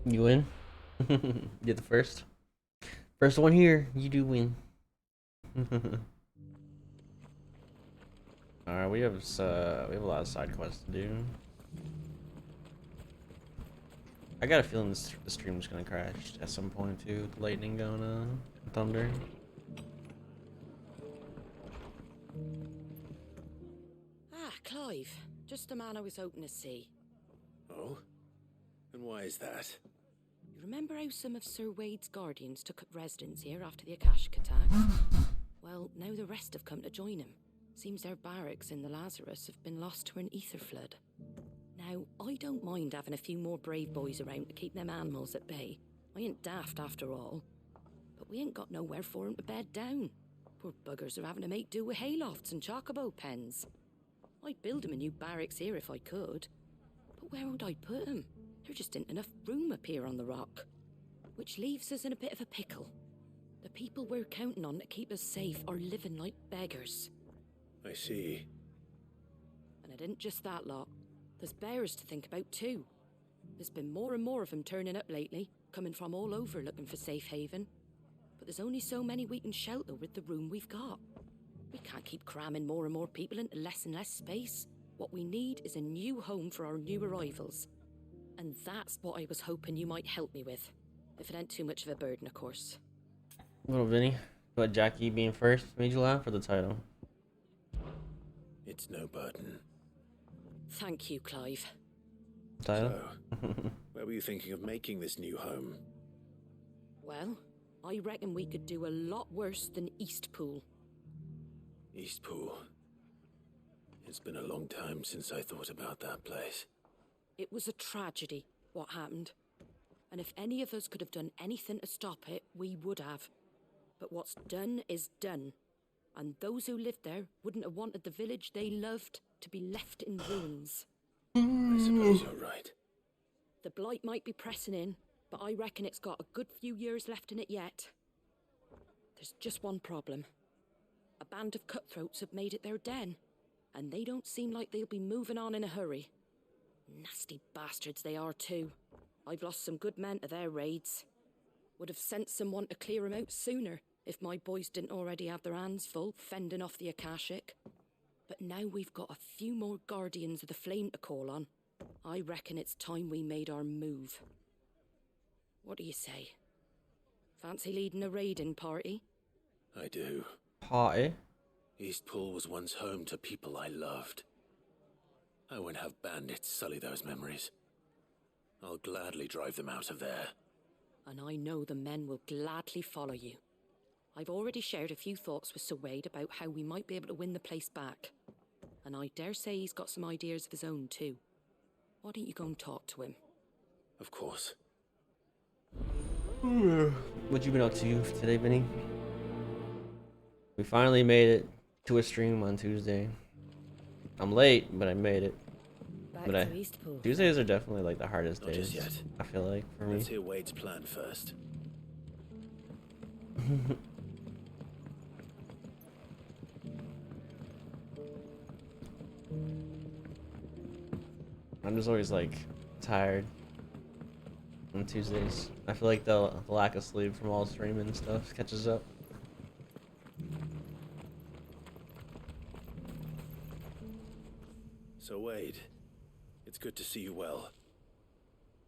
You win. You're the first one here. You do win. All right, we have a lot of side quests to do. I got a feeling the stream's gonna crash at some point too. With lightning going on, thunder. Ah, Clive. Just the man I was hoping to see. Oh? And why is that? You remember how some of Sir Wade's guardians took up residence here after the Akashic attack? Well, now the rest have come to join him. Seems their barracks in the Lazarus have been lost to an ether flood. Now, I don't mind having a few more brave boys around to keep them animals at bay. I ain't daft after all. But we ain't got nowhere for 'em to bed down. Poor buggers are having to make do with haylofts and chocobo pens. I'd build 'em a new barracks here if I could. But where would I put 'em? There just isn't enough room up here on the rock. Which leaves us in a bit of a pickle. The people we're counting on to keep us safe are living like beggars. I see. And it isn't just that lot. There's bears to think about too. There's been more and more of them turning up lately, coming from all over looking for safe haven. But there's only so many we can shelter with the room we've got. We can't keep cramming more and more people into less and less space. What we need is a new home for our new arrivals. And that's what I was hoping you might help me with. If it ain't too much of a burden, of course. Little Vinny, but Jackie being first made you laugh for the title. It's no burden. Thank you, Clive. Title. So, where were you thinking of making this new home? Well, I reckon we could do a lot worse than Eastpool. Eastpool. It's been a long time since I thought about that place. It was a tragedy, what happened. And if any of us could have done anything to stop it, we would have. But what's done is done. And those who lived there wouldn't have wanted the village they loved to be left in ruins. I suppose you're right. The blight might be pressing in, but I reckon it's got a good few years left in it yet. There's just one problem. A band of cutthroats have made it their den, and they don't seem like they'll be moving on in a hurry. Nasty bastards they are too. I've lost some good men to their raids. Would have sent someone to clear 'em out sooner if my boys didn't already have their hands full fending off the Akashic. But now we've got a few more guardians of the flame to call on. I reckon it's time we made our move. What do you say? Fancy leading a raiding party? I do. Party. Eastpool was once home to people I loved. I won't have bandits sully those memories. I'll gladly drive them out of there. And I know the men will gladly follow you. I've already shared a few thoughts with Sir Wade about how we might be able to win the place back. And I dare say he's got some ideas of his own too. Why don't you go and talk to him? Of course. What you been up to today, Vinny? We finally made it to a stream on Tuesday. I'm late, but I made it. Back But to I- Eastpool. Tuesdays are definitely like the hardest Not days. just yet. I feel like for me. Let's hear Wade's plan first. I'm just always like tired on Tuesdays. I feel like the lack of sleep from all streaming and stuff catches up. So Wade, it's good to see you well.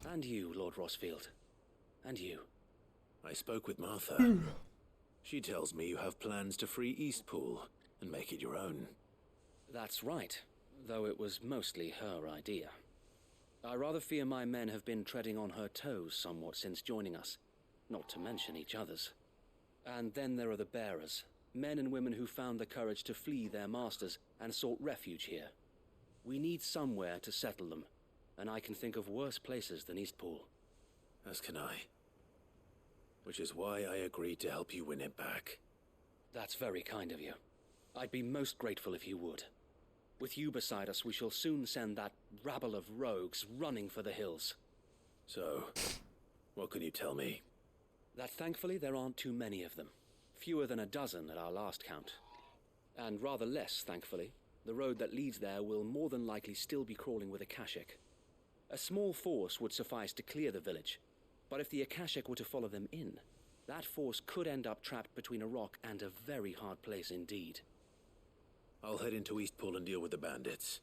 And you, Lord Rossfield. And you. I spoke with Martha. She tells me you have plans to free Eastpool and make it your own. That's right, though it was mostly her idea. I rather fear my men have been treading on her toes somewhat since joining us, not to mention each other's. And then there are the bearers, men and women who found the courage to flee their masters and sought refuge here. We need somewhere to settle them, and I can think of worse places than Eastpool. As can I. Which is why I agreed to help you win it back. That's very kind of you. I'd be most grateful if you would. With you beside us, we shall soon send that rabble of rogues running for the hills. So, what can you tell me? That thankfully there aren't too many of them. Fewer than a dozen at our last count. And rather less, thankfully, the road that leads there will more than likely still be crawling with Akashic. A small force would suffice to clear the village, But if the Akashic were to follow them in, that force could end up trapped between a rock and a very hard place indeed. I'll head into Eastpool and deal with the bandits.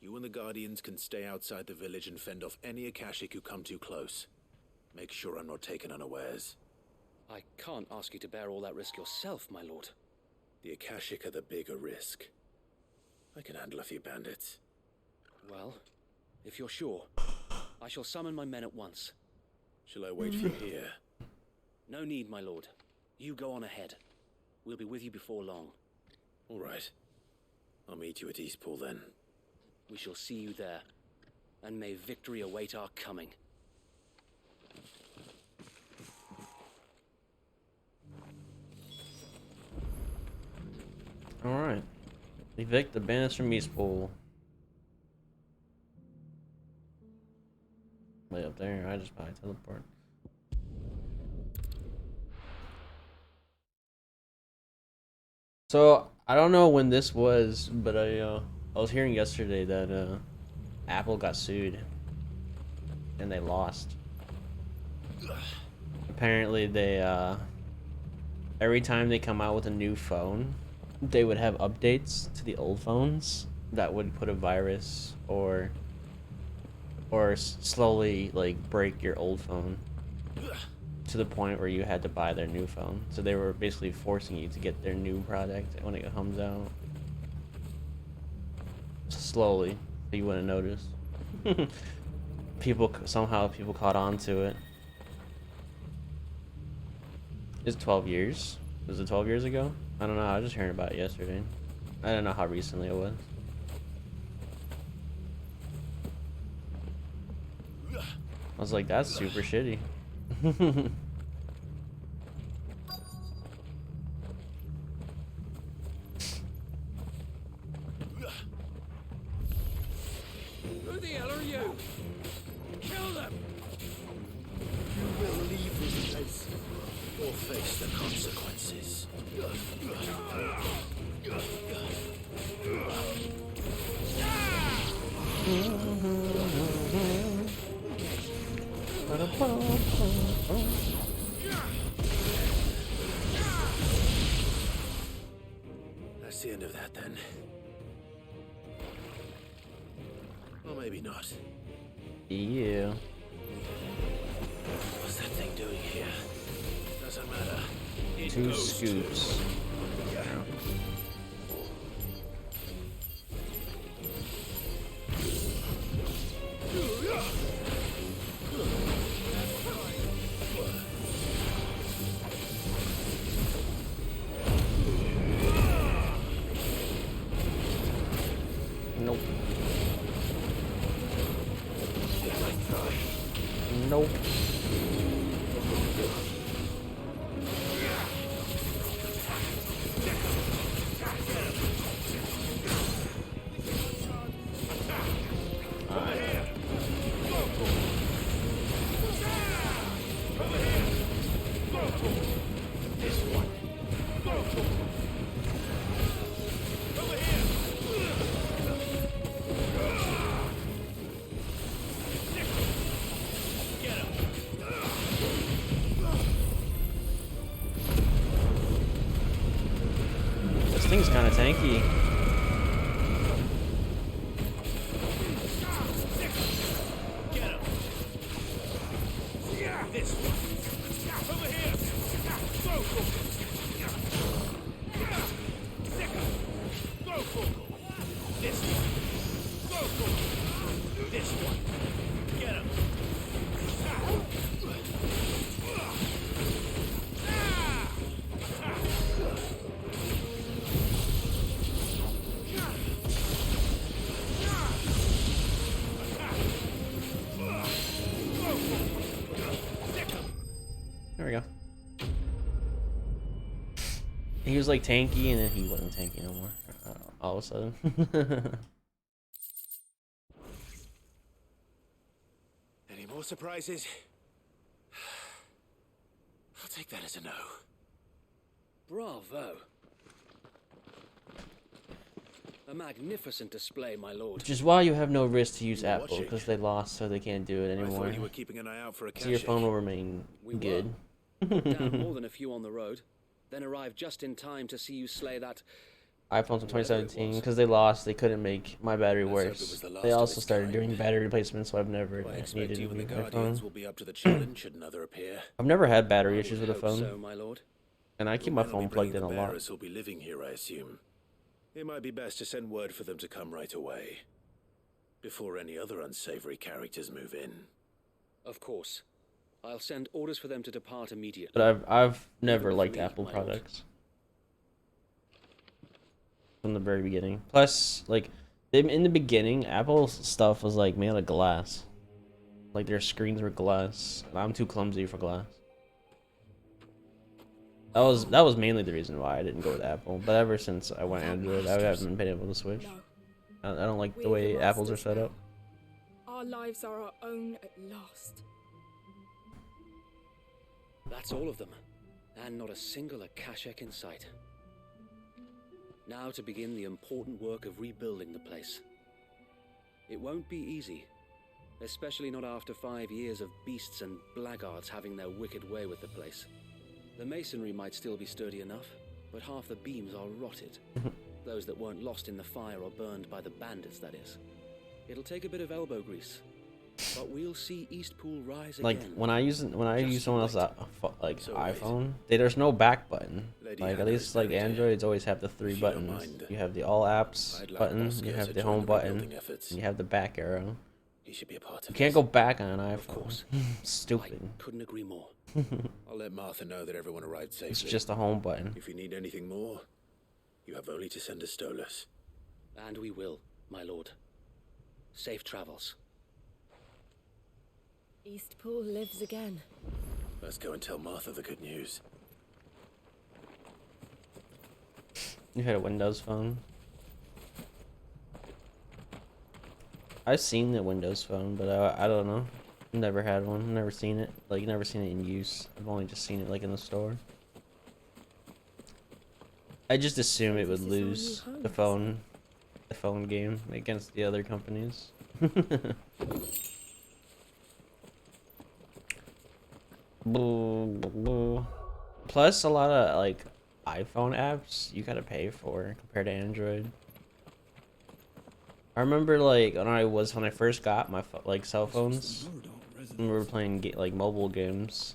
You and the Guardians can stay outside the village and fend off any Akashic who come too close. Make sure I'm not taken unawares. I can't ask you to bear all that risk yourself, my lord. The Akashic are the bigger risk. I can handle a few bandits. Well, if you're sure, I shall summon my men at once. Shall I wait for you here? No need, my lord. You go on ahead. We'll be with you before long. All right. I'll meet you at Eastpool then. We shall see you there, and may victory await our coming. Alright. Evict the bandits from Eastpool. Way up there, I just probably teleport. So, I don't know when this was, but I was hearing yesterday that Apple got sued and they lost. Apparently they every time they come out with a new phone, they would have updates to the old phones that would put a virus or slowly like break your old phone to the point where you had to buy their new phone. So they were basically forcing you to get their new product when it comes out. Slowly, so you wouldn't notice. Somehow people caught on to it. It's 12 years. Was it 12 years ago? I don't know, I was just hearing about it yesterday. I don't know how recently it was. I was like, that's super shitty. Who the hell are you? Kill them! You will leave this place or face the consequences. That's the end of that then. Or maybe not. Yeah. What's that thing doing here? Doesn't matter. It 2 goes scoops. Nope. Nope. This thing's kind of tanky. There we go. He was like tanky, and then he wasn't tanky no more. All of a sudden. Any more surprises? I'll take that as a no. Bravo. A magnificent display, my lord. Which is why you have no risk to use You Apple, watching? because they lost, so they can't do it I anymore. thought you were keeping an eye out for a So your phone cache. will remain We were. good. Down more than a few on the road, then arrived just in time to see you slay that. iPhones from Whatever it 2017, was. because they lost, they couldn't make my battery Let's hope it worse. was the last They of also its started kind. doing battery replacements, so I've never I expect needed you a and the new Guardians iPhone. will be up to the challenge should another appear. I've never had battery I issues would with a hope phone, so, my lord. and I Your keep my men will be phone plugged bringing in a the lot. bearers who'll be living here, I assume. It might be best to send word for them to come right away, before any other unsavory characters move in. Of course. I'll send orders for them to depart immediately. But I've never with liked me, Apple my lord. products from the very beginning. Plus, like, in the beginning, Apple's stuff was like made out of glass. Like their screens were glass. And I'm too clumsy for glass. That was mainly the reason why I didn't go with Apple. But ever since I went Android, I haven't been able to switch. No, I don't like the we're way the Apples are masters set now. up. Our lives are our own at last. That's all of them. And not a single Akashek in sight. Now to begin the important work of rebuilding the place. It won't be easy. Especially not after 5 years of beasts and blackguards having their wicked way with the place. The masonry might still be sturdy enough, but half the beams are rotted. Those that weren't lost in the fire or burned by the bandits, that is. It'll take a bit of elbow grease, but we'll see Eastpool rise Like again. when I use someone else's like So wait. iPhone, there's no back button. Lady Like at Hannah least is like very dear. Androids always have the three If you don't buttons. mind, You have the all apps I'd like button, Oscar you to have the join home the button, rebuilding efforts. and you have the back arrow. He should be a part of You can't this. go back on an iPhone. Of course. Stupid. I couldn't agree more. I'll let Martha know that everyone arrived safely. It's just a home button. If you need anything more, you have only to send a Stolas. And we will, my lord. Safe travels. Eastpool lives again. Let's go and tell Martha the good news. You had a Windows phone. I've seen the Windows phone, but I don't know. Never had one. Never seen it. Like never seen it in use. I've only just seen it like in the store. I just assume it would lose the phone game against the other companies. Plus, a lot of like iPhone apps you gotta pay for compared to Android. I remember like when I first got my cell phones, when we were playing like mobile games.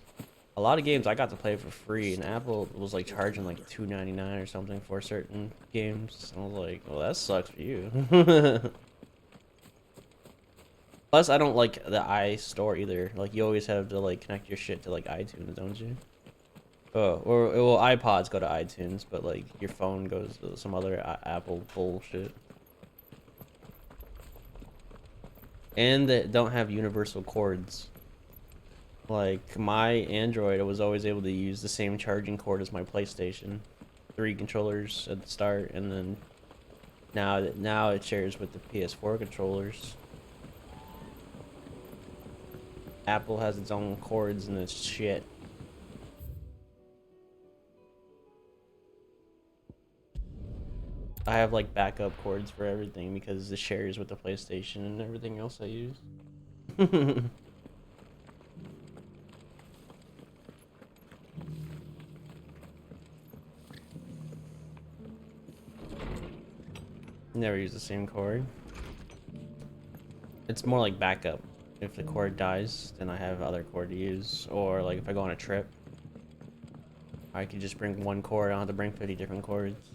A lot of games I got to play for free, and Apple was like charging like $2.99 or something for certain games. And I was like, well, that sucks for you. Plus, I don't like the iStore either. Like, you always have to like connect your shit to like iTunes, don't you? Oh, or well, iPods go to iTunes, but like your phone goes to some other Apple bullshit. And they don't have universal cords. Like my Android, I was always able to use the same charging cord as my PlayStation. 3 controllers at the start, and then now it shares with the PS4 controllers. Apple has its own cords and it's shit. I have like backup cords for everything because it shares with the PlayStation and everything else I use. Never use the same cord. It's more like backup. If the cord dies, then I have other cord to use. Or like if I go on a trip, I can just bring one cord. I don't have to bring 50 different cords.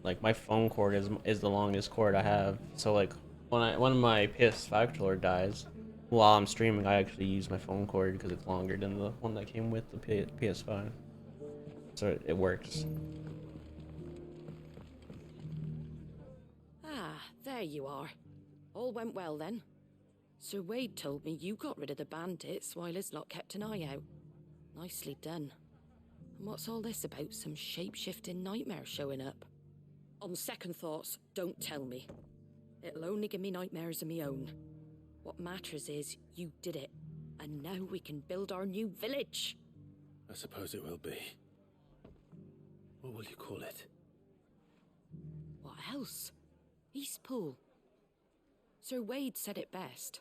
Like my phone cord is the longest cord I have. So like when my PS5 controller dies, while I'm streaming, I actually use my phone cord because it's longer than the one that came with the PS5. So it works. Ah, there you are. All went well then. Sir Wade told me you got rid of the bandits while his lot kept an eye out. Nicely done. And what's all this about some shape-shifting nightmare showing up? On second thoughts, don't tell me. It'll only give me nightmares of me own. What matters is you did it, and now we can build our new village. I suppose it will be. What will you call it? What else? Eastpool. Sir Wade said it best.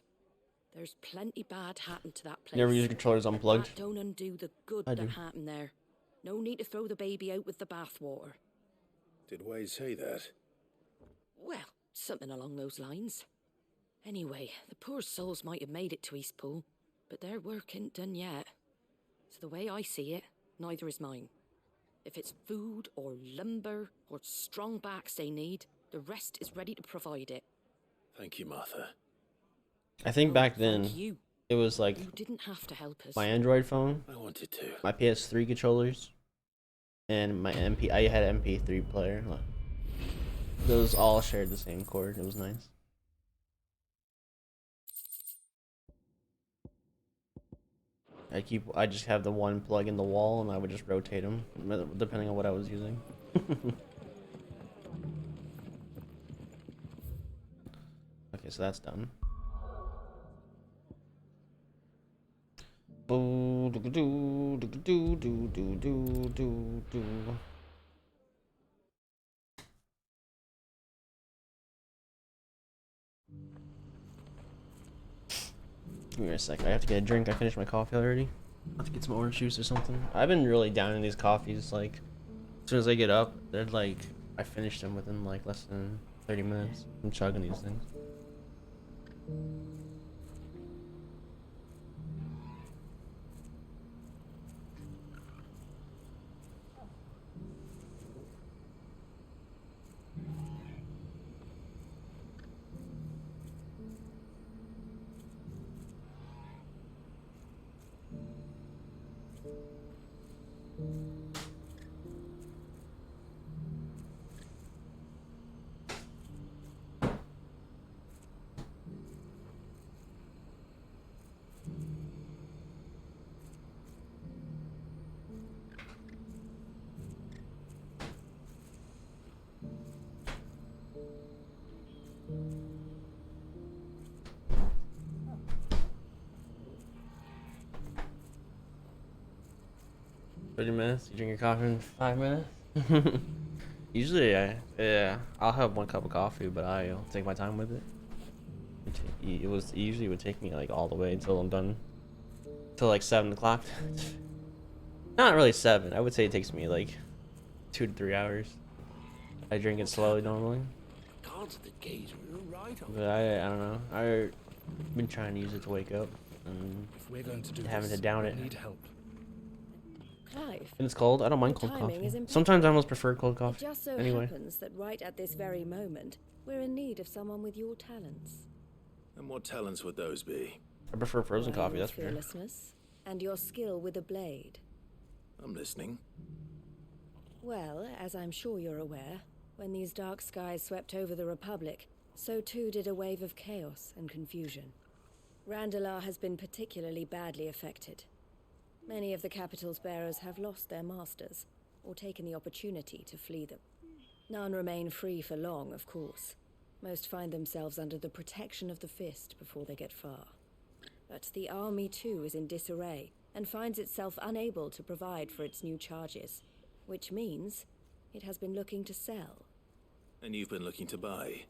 There's plenty bad happened to that place. Never use your controllers But unplugged. that don't undo the good I that do. happened there. No need to throw the baby out with the bathwater. Did Wade say that? Well, something along those lines. Anyway, the poor souls might have made it to Eastpool, but their work ain't done yet. So the way I see it, neither is mine. If it's food or lumber or strong backs they need, the rest is ready to provide it. Thank you, Martha. I think back then Thank you. it was like You didn't have to help us. my Android phone, I wanted to. my PS3 controllers, and my MP. I had an MP3 player. Those all shared the same cord. It was nice. I just have the one plug in the wall, and I would just rotate them depending on what I was using. Okay, so that's done. Boo doo doo doo doo doo doo doo doo doo. Give me a sec. I have to get a drink. I finished my coffee already. I have to get some orange juice or something. I've been really down in these coffees. Like, as soon as I get up, they're like, I finished them within like less than 30 minutes. I'm chugging these things. $30. You drink your coffee in 5 minutes. Usually, I'll have one cup of coffee, but I'll take my time with it. It usually would take me like all the way until I'm done, till like 7 o'clock. Not really 7. I would say it takes me like 2 to 3 hours. I drink it slowly normally. Guards at the gate were right on. But I don't know. I've been trying to use it to wake up and If we're going to do having this, to down we it. need help. Clive, And it's cold. I don't mind The cold timing coffee. is impeccable. Sometimes I almost prefer cold it coffee. just so Anyway, happens that right at this very moment, we're in need of someone with your talents. And what talents would those be? I prefer frozen Well, coffee. your That's for sure. fearlessness and your skill with a blade. I'm listening. Well, as I'm sure you're aware, when these dark skies swept over the Republic, so too did a wave of chaos and confusion. Randalar has been particularly badly affected. Many of the capital's bearers have lost their masters, or taken the opportunity to flee them. None remain free for long, of course. Most find themselves under the protection of the Fist before they get far. But the army too is in disarray, and finds itself unable to provide for its new charges, which means it has been looking to sell. And you've been looking to buy,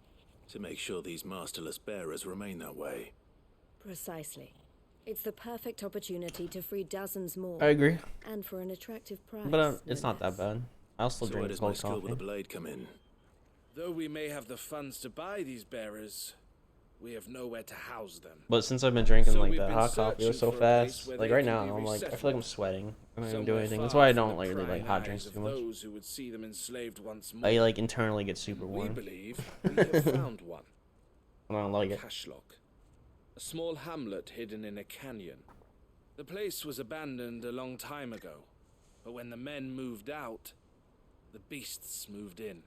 to make sure these masterless bearers remain that way. Precisely. It's the perfect opportunity to free dozens more, I agree, and for an attractive price. but it's no not that less. bad. I'll still So where drink does my cold skill coffee. with the blade come in? Though we may have the funds to buy these bearers, we have nowhere to house them. But since I've been drinking So like we've the been hot coffee, it was so searching for a place fast. where Like they right can now, be I'm like, I feel like I'm resettled. sweating. I don't even do Somewhere anything. That's far why I from don't the like really like prying hot eyes drinks of too much. those who would see them enslaved once more. I like internally get super We warm. believe we have found one. I don't like it. Cashlock, a small hamlet hidden in a canyon. The place was abandoned a long time ago, but when the men moved out, the beasts moved in.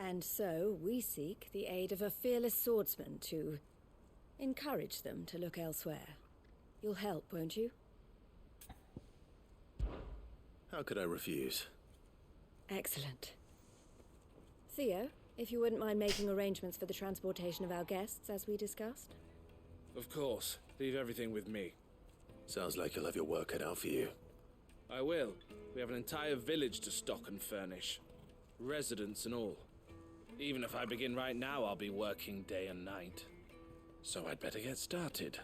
And so we seek the aid of a fearless swordsman to encourage them to look elsewhere. You'll help, won't you? How could I refuse? Excellent. Theo, if you wouldn't mind making arrangements for the transportation of our guests, as we discussed. Of course, leave everything with me. Sounds like you'll have your work cut out for you. I will. We have an entire village to stock and furnish. Residents and all. Even if I begin right now, I'll be working day and night. So I'd better get started.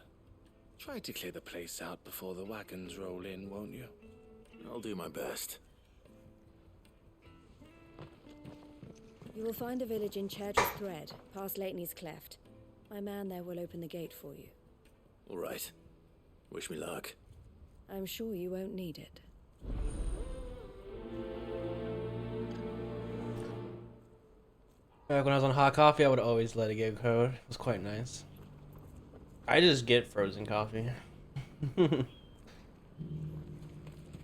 Try to clear the place out before the wagons roll in, won't you? I'll do my best. You will find a village in Chairdress Thread, past Lateney's Cleft. My man there will open the gate for you. All right. Wish me luck. I'm sure you won't need it. Back when I was on hot coffee, I would always let it get cold. It was quite nice. I just get frozen coffee. I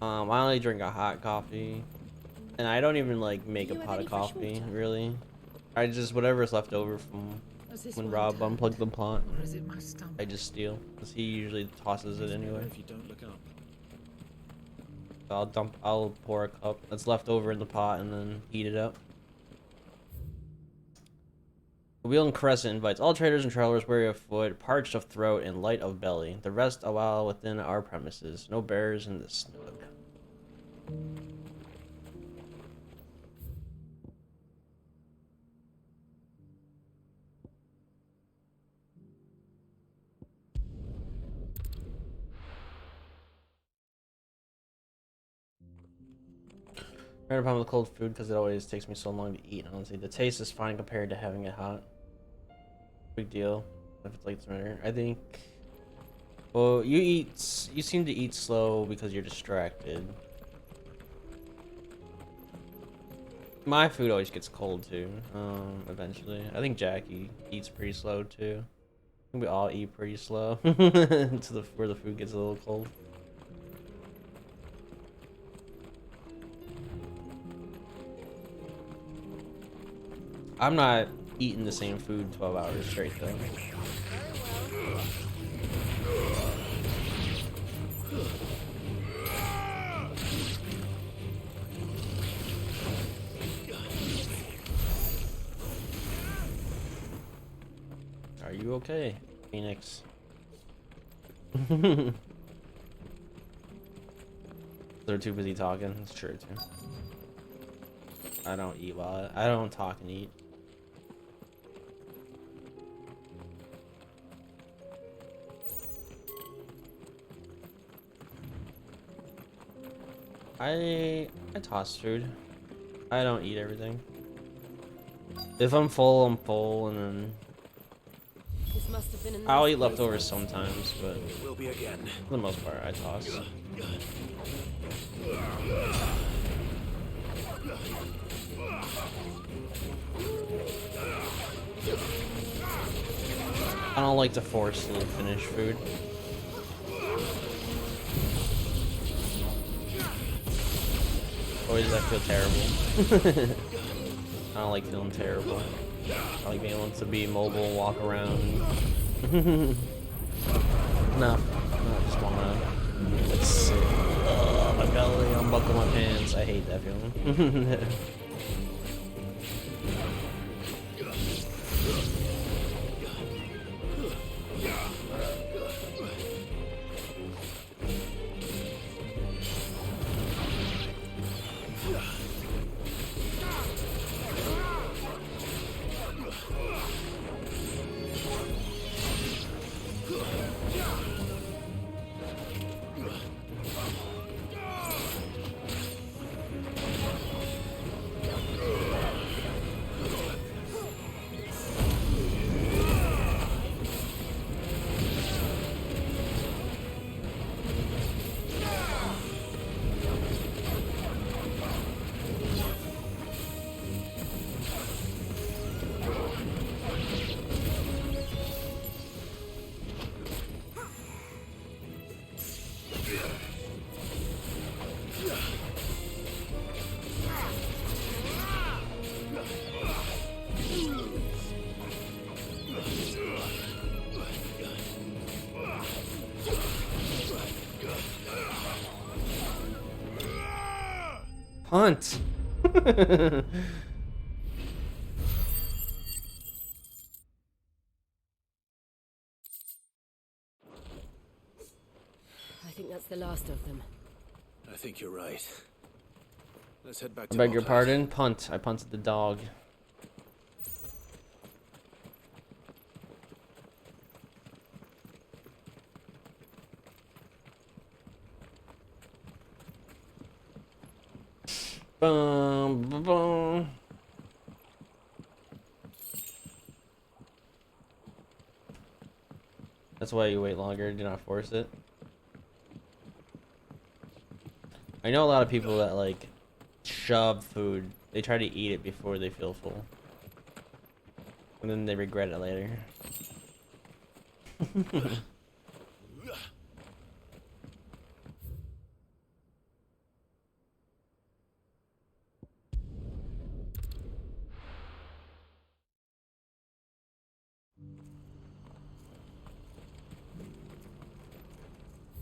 only drink a hot coffee, and I don't even like make a pot of coffee really. I just whatever's left over from when Rob unplugged the plant, I just steal because he usually tosses it anyway. If you don't look up. I'll pour a cup that's left over in the pot and then heat it up. Wheel and Crescent invites all traders and travelers weary of foot, parched of throat, and light of belly. The rest a while within our premises. No bears in the snug. I had a problem with cold food because it always takes me so long to eat. Honestly, the taste is fine compared to having it hot. Big deal if it's like sooner. I think. Well, you seem to eat slow because you're distracted. My food always gets cold too. Eventually, I think Jackie eats pretty slow too. I think we all eat pretty slow to where the food gets a little cold. I'm not eating the same food 12 hours straight though. Are you okay, Phoenix? They're too busy talking. It's true too. I don't eat while I don't talk and eat. I toss food. I don't eat everything. If I'm full, I'm full, and then This must have been a I'll nice eat place. leftovers sometimes, but Will be again. for the most part, I toss. I don't like to forcefully finish food. Always I feel terrible. I don't like feeling terrible. I like being able to be mobile, walk around. No, I just wanna like sit. My belly, unbuckle my pants. I hate that feeling. Punt. I think that's the last of them. I think you're right. Let's head back I to beg your Moplat. pardon. Punt. I punted the dog. Boom, boom, boom. That's why you wait longer. Do not force it. I know a lot of people that like shove food. They try to eat it before they feel full, and then they regret it later.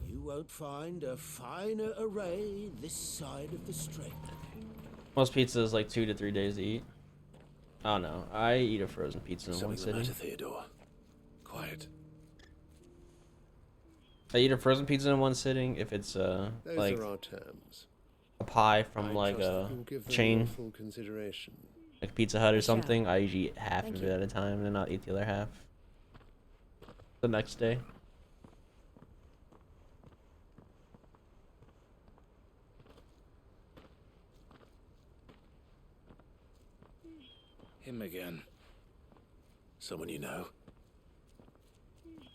You won't find a finer array this side of the strait. Most pizza is like 2 to 3 days to eat. Oh no, I eat a frozen pizza in one Something the matter, sitting. Theodore. Quiet. I eat a frozen pizza in one sitting if it's Those like are our terms. a pie from I like trust a that you'll give them chain, your full consideration. like Pizza Hut or Yeah. something. I usually eat half Thank of you. it at a time and not eat the other half the next day. Him again. Someone you know?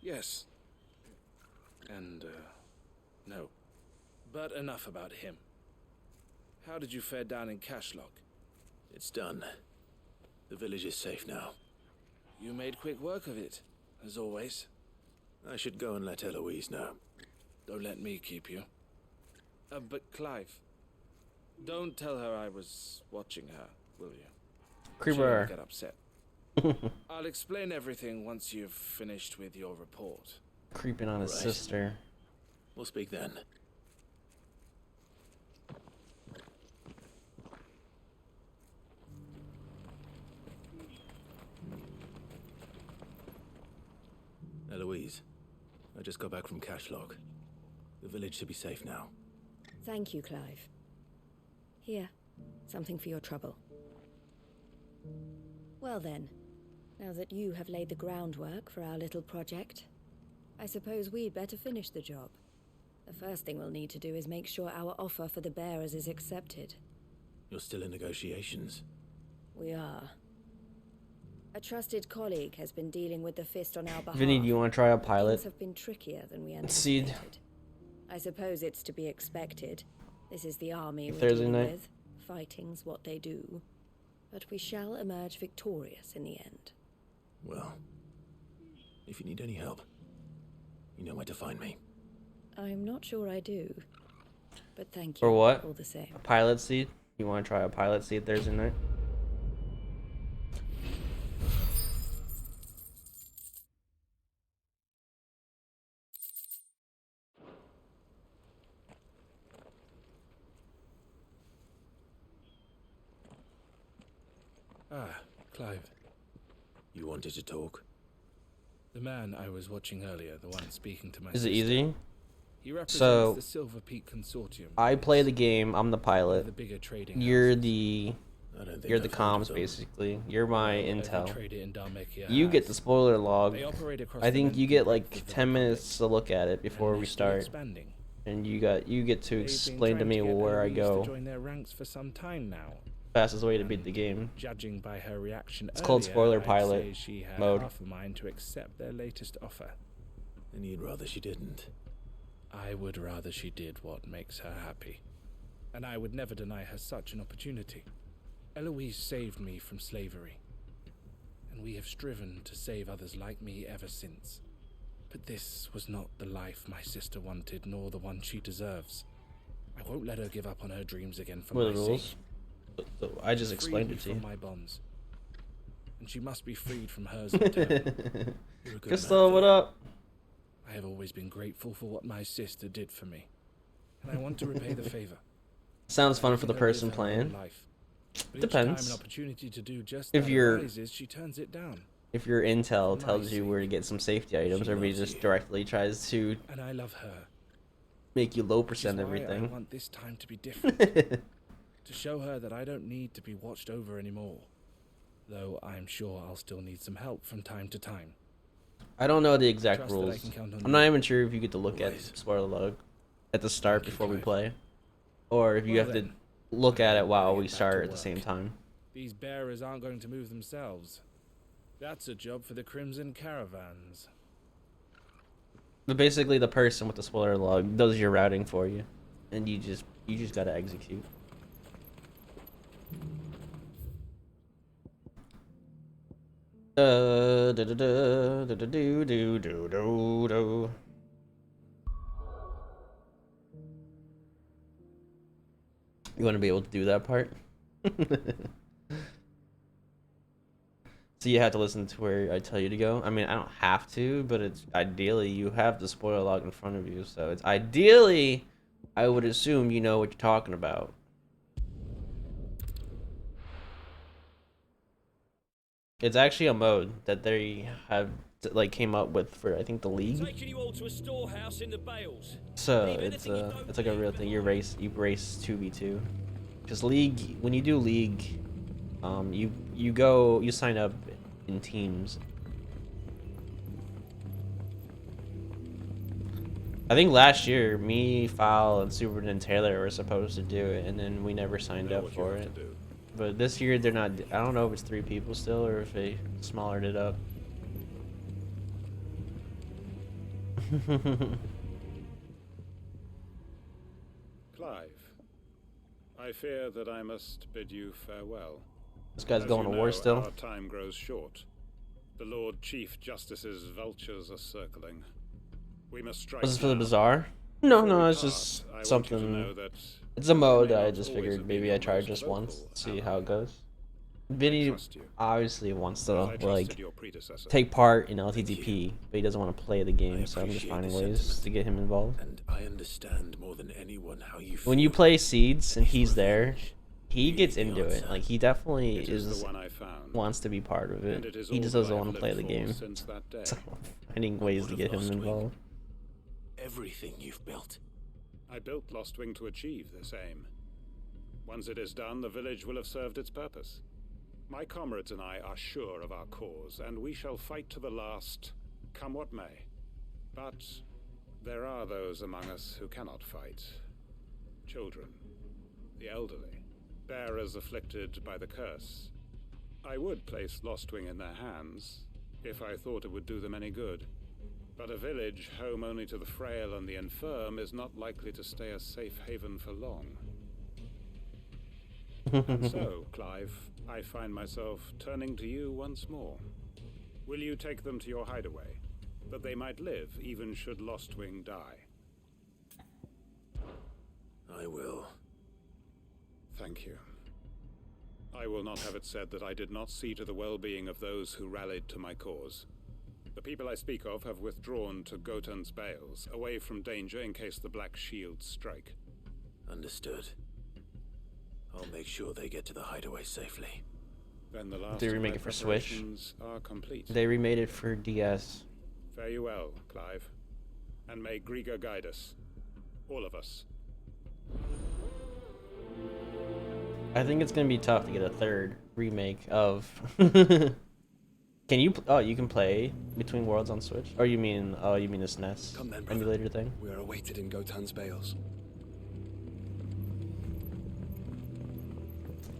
Yes. And, no. But enough about him. How did you fare down in Cashlock? It's done. The village is safe now. You made quick work of it, as always. I should go and let Eloise know. Don't let me keep you. But Clive, don't tell her I was watching her, will you? She'll Creeper. get upset. I'll explain everything once you've finished with your report. Creeping on his Right. sister. We'll speak then. Eloise, I just got back from Cashlock. The village should be safe now. Thank you, Clive. Here, something for your trouble. Well then, now that you have laid the groundwork for our little project, I suppose we'd better finish the job. The first thing we'll need to do is make sure our offer for the bearers is accepted. You're still in negotiations. We are. A trusted colleague has been dealing with the Fist on our behalf. Vinny, do you want to try a Things pilot? have been trickier than we Seed. anticipated. I suppose it's to be expected. This is the army we're Thursday dealing night. with. Fighting's what they do. But we shall emerge victorious in the end. Well, if you need any help, you know where to find me. I'm not sure I do. But thank you For what? all the same. A pilot seat? You want to try a pilot seat Thursday night? Ah, Clive. You wanted to talk? The man I was watching earlier, the one speaking to my Is it sister. easy? He represents So, the Silver Peak Consortium. I play the game. I'm the one of pilot. the bigger trading You're houses. the I don't think you're the I've heard of comms them. basically. You're my Every intel. trader in Dhalmekia You get has. the spoiler log. They operate across I the think you length get and like breadth of the 10 Republic, minutes to look at it and before they're we still start, expanding. and you get to They've been explain to trying me get where I Eloise go. to join their ranks for some time now. Fastest way to beat the game. Judging by her reaction It's called earlier, spoiler I'd pilot say she had mode. half a mind to accept their latest offer. And you'd rather she didn't. I would rather she did what makes her happy. And I would never deny her such an opportunity. Eloise saved me from slavery. And we have striven to save others like me ever since. But this was not the life my sister wanted, nor the one she deserves. I won't let her give up on her dreams again for What are my the rules? sake. I just She explained freed it to me you. from my bonds. And she must be freed from hers in turn. You're a good Crystal, man, what Theo. up? I have always been grateful for what my sister did for me. And I want to repay the favor. Sounds fun I for the let her live person her own playing. life. But Depends. Each time an opportunity to do just If that you're- arises, she turns it down. If your intel For my tells you sake. where to get some safety items, She everybody loves just you. directly tries to And I love her. make you low Which is percent why I everything. want this time to be different. To show her that I don't need to be watched over anymore. Though I'm sure I'll still need some help from time to time. I don't know the exact Trust that I rules. can count on I'm you. not even sure if you get to look at Always. spoiler log at the start Thank you, before we Clive. play, or if you Well have to then, look at it while we Get back start to at the same work. time. These bearers aren't going to move themselves. That's a job for the Crimson Caravans. But basically, the person with the spoiler log does your routing for you, and you just gotta execute. Da da da da da do do do do do. You want to be able to do that part? So you have to listen to where I tell you to go. I mean, I don't have to, but it's ideally you have the spoiler log in front of you, so it's ideally I would assume you know what you're talking about. It's actually a mode that they have like came up with for I think the league. Taking you all to a storehouse in the Bales. So it's like a real thing. You race 2v2. Because league, when you do league, you sign up in teams. I think last year me, Fowl, and Superman and Taylor were supposed to do it, and then we never signed up for it. But this year they're not. I don't know if it's 3 people still or if they smallered it up. Clive, I fear that I must bid you farewell. This guy's As going you to war know, still. Our time grows short. The Lord Chief Justice's vultures are circling. We must strike. Was this for the now. bazaar? No, Before no, we it's part, just I want you to something. know that It's a mode may that I not just always figured have maybe been I your tried most just once, vocal see ally. how it goes. Vinny trust you, obviously wants to as I trusted like your predecessor. take part in LTTP, but he doesn't want to play the game, so I'm just appreciate finding the ways sentiment. to get him involved. And I understand more than anyone how you feel. When you play Seeds and His he's there, revenge, he really gets the into it. answer. Like he definitely It is the one I found, wants to be part of and it. it is He all just that I doesn't have want to play lived the for game. since that day. So finding ways What to of get him Lost Wing? involved. Everything you've built. I built Lost Wing to achieve this aim. Once it is done, the village will have served its purpose. My comrades and I are sure of our cause, and we shall fight to the last, come what may. But there are those among us who cannot fight. Children, the elderly, bearers afflicted by the curse. I would place Lost Wing in their hands, if I thought it would do them any good. But a village home only to the frail and the infirm is not likely to stay a safe haven for long. And so, Clive, I find myself turning to you once more. Will you take them to your hideaway, that they might live even should Lost Wing die? I will. Thank you. I will not have it said that I did not see to the well-being of those who rallied to my cause. The people I speak of have withdrawn to Gotan's Bales, away from danger in case the Black Shields strike. Understood. I'll make sure they get to the hideaway safely. Then the last They of remake my it for Switch. preparations are complete. They remade it for DS. Fare you well, Clive. And may Griga guide us. All of us. I think it's gonna be tough to get a third remake of. Can you? Oh, you can play Between Worlds on Switch. Or you mean? Oh, you mean this SNES Come then, brother. emulator thing? We are awaited in Gotan's Bales.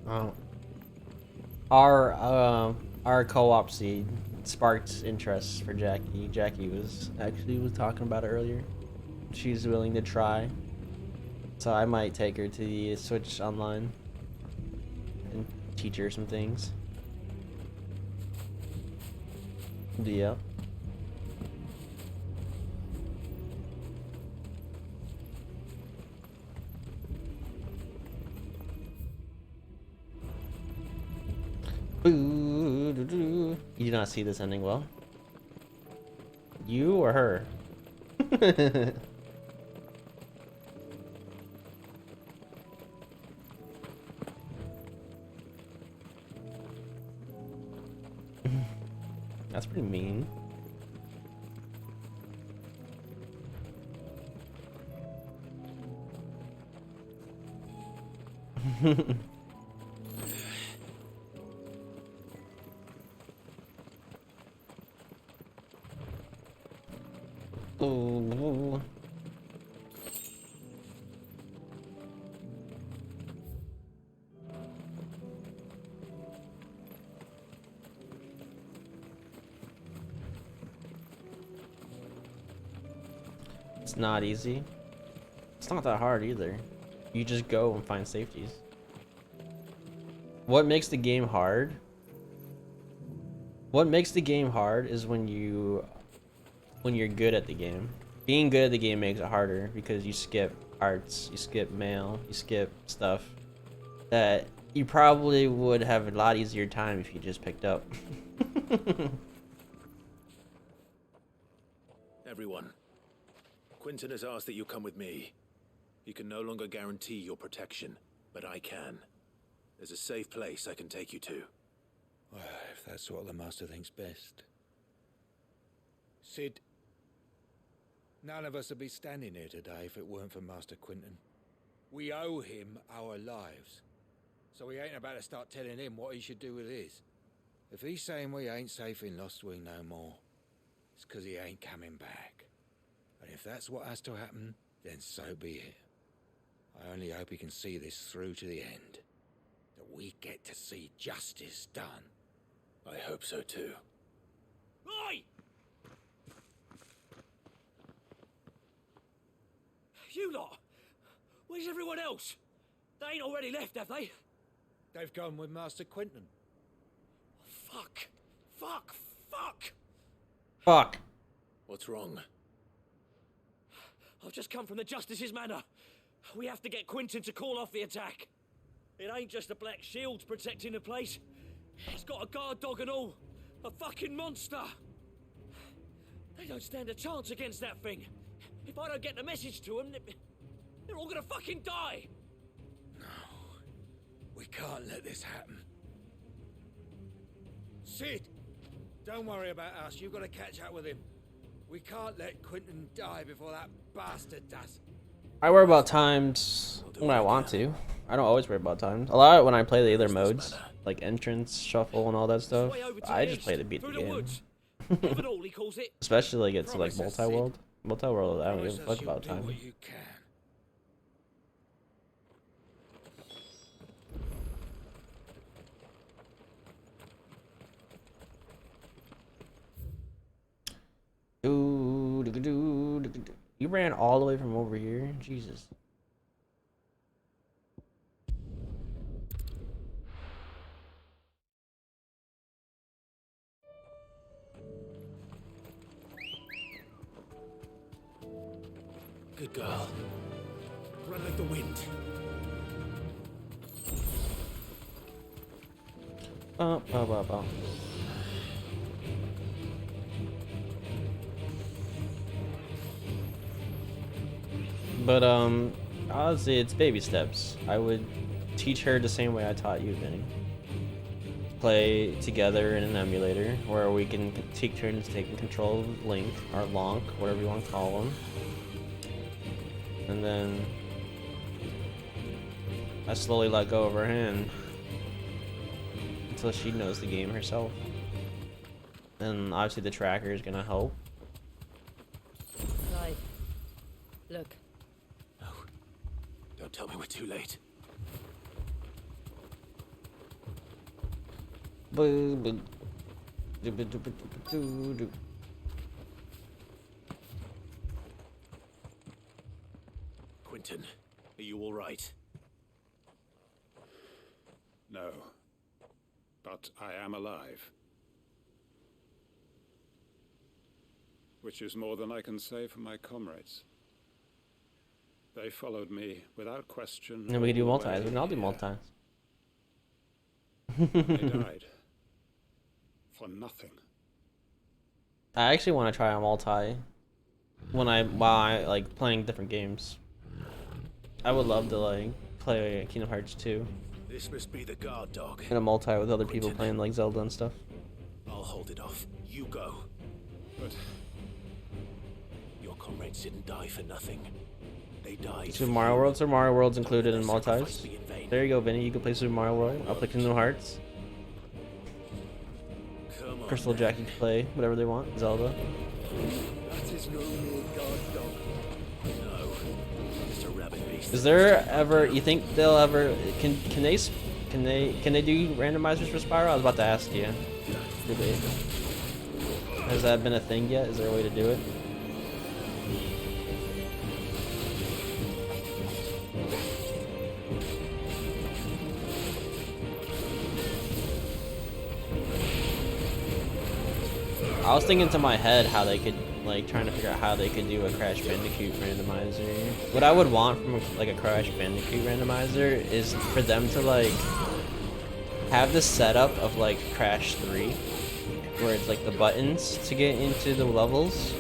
Oh. Our co-op seed sparked interest for Jackie. Jackie was talking about it earlier. She's willing to try, so I might take her to the Switch online and teach her some things. Yeah. You do not see this ending well. You or her? That's pretty mean. Oh. It's not easy. It's not that hard either. You just go and find safeties. What makes the game hard? What makes the game hard is when you're good at the game. Being good at the game makes it harder because you skip parts, you skip mail, you skip stuff that you probably would have a lot easier time if you just picked up. Everyone, Quinton has asked that you come with me. He can no longer guarantee your protection, but I can. There's a safe place I can take you to. Well, if that's what the Master thinks best. Sid, none of us would be standing here today if it weren't for Master Quinton. We owe him our lives. So we ain't about to start telling him what he should do with his. If he's saying we ain't safe in Lost Wing no more, it's 'cause he ain't coming back. And if that's what has to happen, then so be it. I only hope he can see this through to the end. That we get to see justice done. I hope so too. Oi! You lot! Where's everyone else? They ain't already left, have they? They've gone with Master Quinton. Fuck! Fuck! Fuck! Fuck. What's wrong? I've just come from the Justice's Manor. We have to get Quinton to call off the attack. It ain't just the Black Shields protecting the place. It's got a guard dog and all. A fucking monster. They don't stand a chance against that thing. If I don't get the message to them, they're all gonna fucking die. No. We can't let this happen. Sid! Don't worry about us. You've got to catch up with him. We can't let Quinton die before that bastard does. I worry about times when I want to. I don't always worry about times. A lot when I play the other modes, like entrance, shuffle, and all that stuff. I just play to beat the game. Especially like it's like multi-world. Multi-world, I don't give a fuck about time. You ran all the way from over here? Jesus. Good girl. Run like the wind. But honestly, it's baby steps. I would teach her the same way I taught you, Vinny. Play together in an emulator where we can take turns taking control of Link or Lonk, whatever you want to call him. And then I slowly let go of her hand until she knows the game herself. And obviously the tracker is gonna help. Clive, look. No. Don't tell me we're too late. Quinton, are you all right? No. But I am alive. Which is more than I can say for my comrades. They followed me without question. And we can do multis. We can all do multis. They died. For nothing. I actually want to try a multi while I like playing different games. I would love to like play Kingdom Hearts 2 This must be the guard dog. in a multi with other people playing like Zelda and stuff. I'll hold it off. You go. But your comrades didn't die for nothing. They died. Super Mario World. Super Mario World's included in multis. There you go, Vinny. You can play Super Mario World. I'll play Kingdom Hearts. Crystal Jack, you can play whatever they want. Zelda. That is no mere guard dog. No. Just a rabbit beast. Is there ever? You think they'll ever? Can they do randomizers for Spyro? I was about to ask you. Do they? Has that been a thing yet? Is there a way to do it? I was thinking to my head how they could, like, trying to figure out how they could do a Crash Bandicoot randomizer. What I would want from like a Crash Bandicoot randomizer is for them to like have the setup of like Crash 3, where it's like the buttons to get into the levels,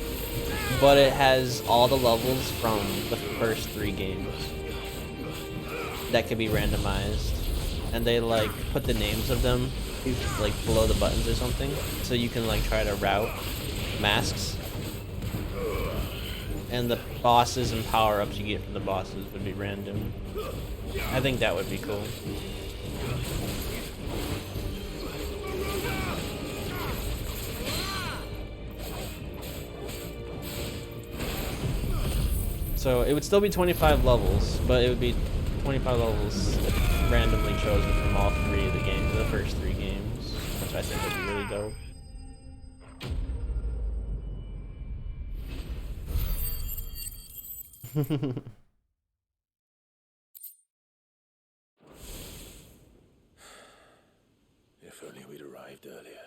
but it has all the levels from the first 3 games that could be randomized, and they like put the names of them like below the buttons or something, so you can like try to route masks, and the bosses and power-ups you get from the bosses would be random. I think that would be cool. So it would still be 25 levels, but it would be 25 levels randomly chosen from all 3 of the games, the first 3 games, which I think would be really dope. If only we'd arrived earlier.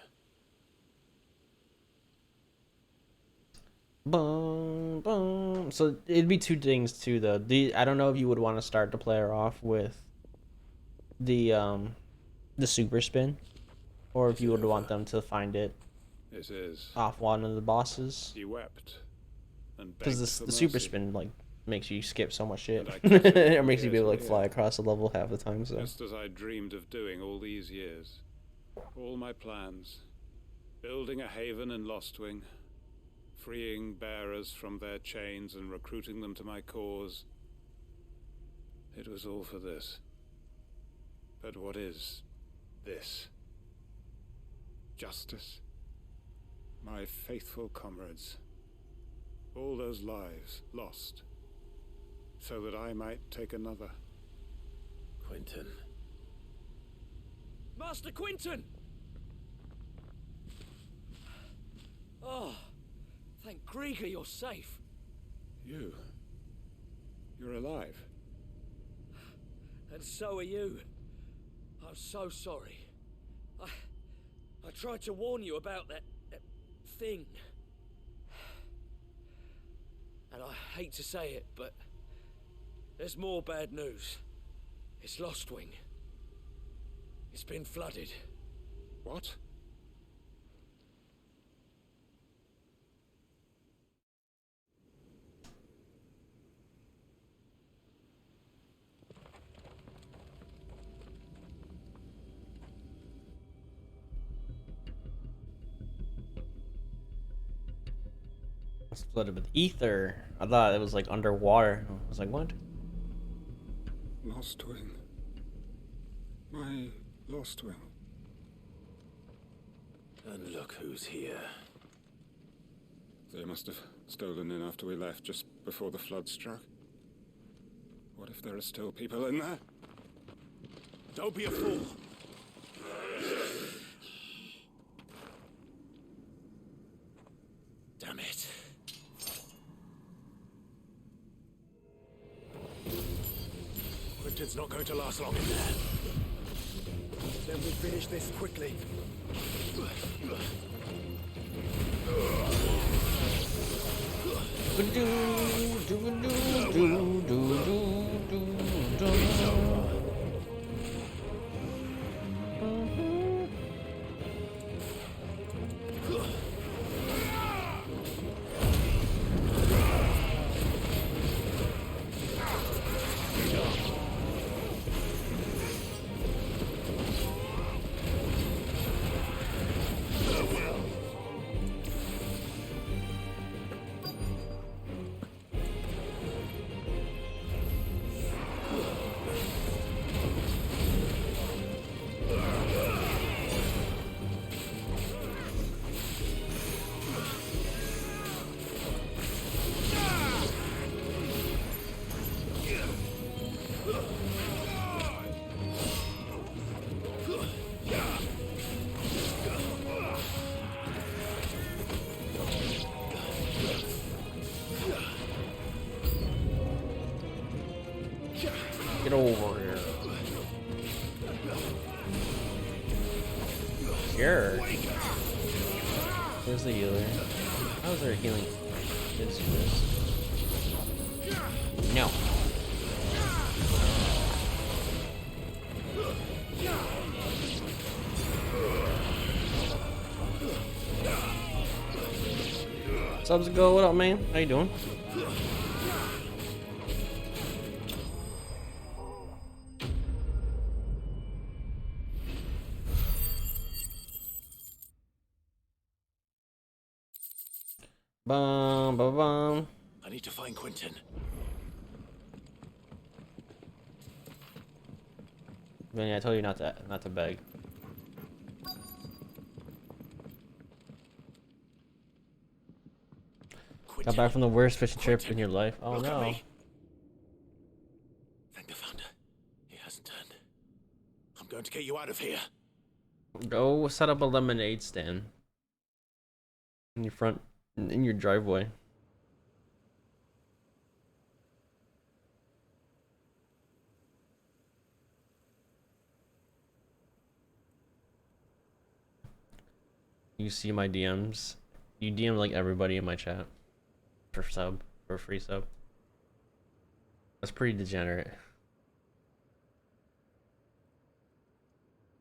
Boom, boom. So it'd be 2 things too, though. I don't know if you would want to start the player off with the super spin, or if you would want them to find it off one of the bosses. He wept, and because begged the for super mercy. spin like makes you skip so much shit. And I kept it It makes you be able to like years fly later. across the level half the time. So Just as I dreamed of doing all these years. All my plans. Building a haven in Lostwing. Freeing bearers from their chains and recruiting them to my cause. It was all for this. But what is this? Justice? My faithful comrades. All those lives lost. So that I might take another. Quentin. Master Quinton! Oh, thank Krieger you're safe. You're alive. And so are you. I'm so sorry. I tried to warn you about that thing. And I hate to say it, but there's more bad news. It's Lostwing. It's been flooded. What? it's flooded with ether. I thought it was like underwater. I was like, what? Lostwing. My Lostwing. And look who's here. They must have stolen in after we left, just before the flood struck. What if there are still people in there? Don't be a fool. Damn it. Quentin's not going to last long in there. Then we finish this quickly. Get over here. Sure. Where's the healer? How's there a healing? Let's do this. No. Subs go, what up, man? How you doing? Bum, bum, bum. I need to find Quentin. Vinny, I told you not to beg. Got back from the worst fishing trip in your life. Oh no. Thank the founder. He hasn't turned. I'm going to get you out of here. Go set up a lemonade stand in your front, in your driveway. You see my DMs. You DM like everybody in my chat for a free sub. That's pretty degenerate.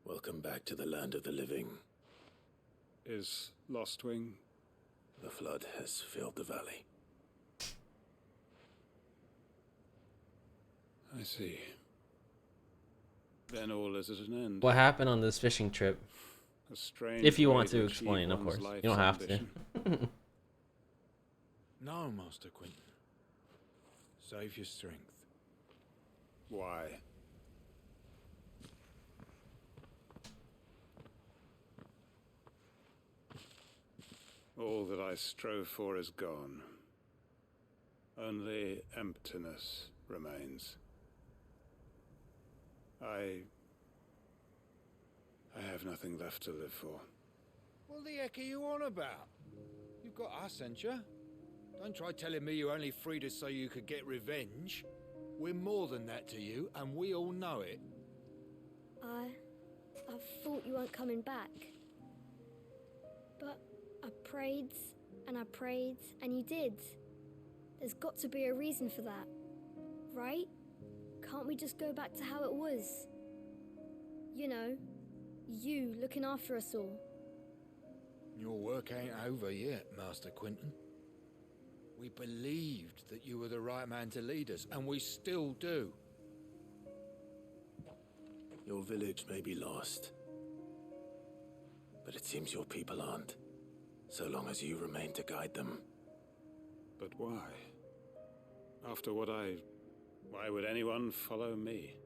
Welcome back to the land of the living. Is Lostwing? The flood has filled the valley. I see. Then all is at an end. What happened on this fishing trip? A strange If you way want to achieve explain, of one's course. life's You don't have ambition. to. No, Master Quentin. Save your strength. Why? All that I strove for is gone. Only emptiness remains. I have nothing left to live for. What the heck are you on about? You've got us, ain't you? Don't try telling me you only freed us so you could get revenge. We're more than that to you, and we all know it. I thought you weren't coming back. But I prayed, and you did. There's got to be a reason for that, right? Can't we just go back to how it was? You know, you looking after us all. Your work ain't over yet, Master Quentin. We believed that you were the right man to lead us, and we still do. Your village may be lost, but it seems your people aren't, so long as you remain to guide them. But why? After what why would anyone follow me?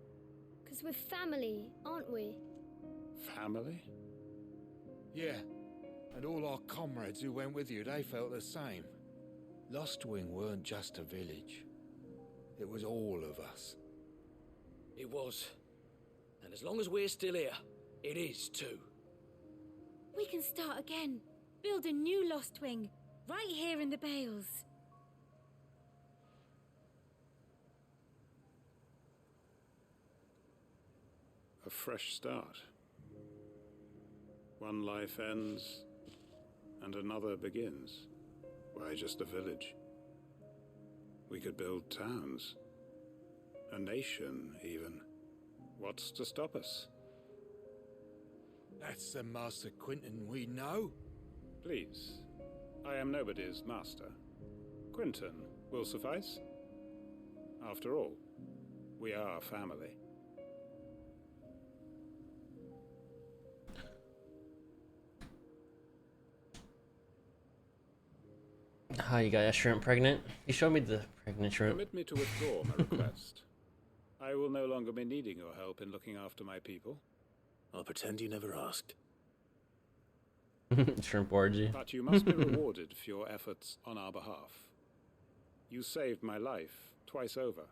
'Cause we're family, aren't we? Family? Yeah, and all our comrades who went with you, they felt the same. Lostwing weren't just a village. It was all of us. It was. And as long as we're still here, it is too. We can start again. Build a new Lostwing, right here in the Bales. A fresh start. One life ends, and another begins. Why just a village? We could build towns. A nation, even. What's to stop us? That's the Master Quentin we know. Please. I am nobody's master. Quentin will suffice. After all, we are family. How you got a shrimp pregnant? You showed me the pregnant shrimp. Permit me to withdraw my request. I will no longer be needing your help in looking after my people. I'll pretend you never asked. Shrimp orgy. But you must be rewarded for your efforts on our behalf. You saved my life twice over.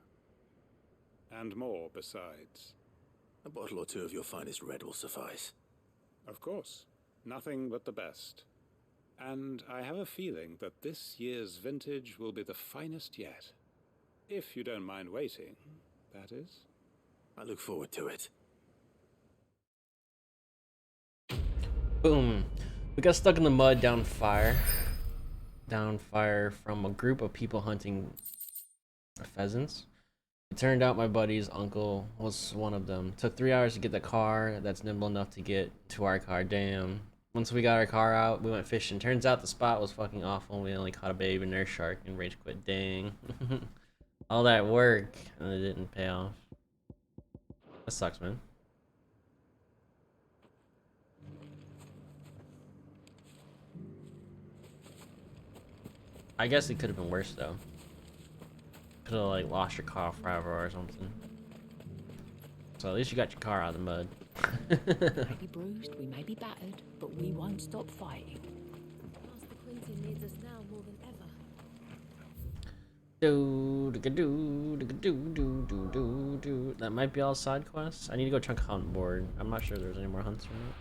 And more besides. A bottle or two of your finest red will suffice. Of course. Nothing but the best. And I have a feeling that this year's vintage will be the finest yet. If you don't mind waiting, that is. I look forward to it. Boom. We got stuck in the mud down fire. Down fire from a group of people hunting pheasants. It turned out my buddy's uncle was one of them. Took 3 hours to get the car that's nimble enough to get to our car. Damn. Once we got our car out, we went fishing. Turns out the spot was fucking awful. We only caught a baby nurse shark and rage quit. Dang. All that work and it didn't pay off. That sucks, man. I guess it could have been worse though. Could have like lost your car forever or something. So at least you got your car out of the mud. We may be bruised, we may be battered, but we won't stop fighting. Master Quentin needs us now more than ever. That might be all side quests. I need to go check hunt board. I'm not sure there's any more hunts or not.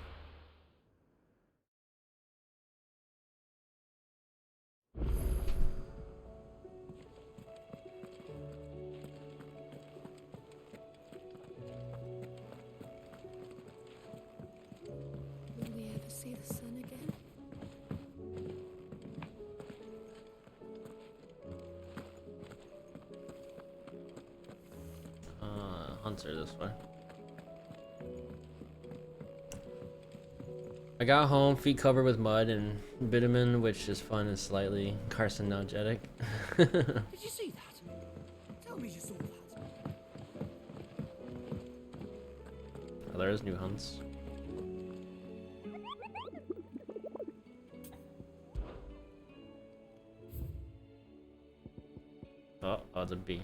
Will we ever see the sun again? Hunts are this way. I got home, feet covered with mud and bitumen, which is fun and slightly carcinogenic. Did you see that? Tell me you saw that. Oh, there's new hunts. Oh, it's a bee.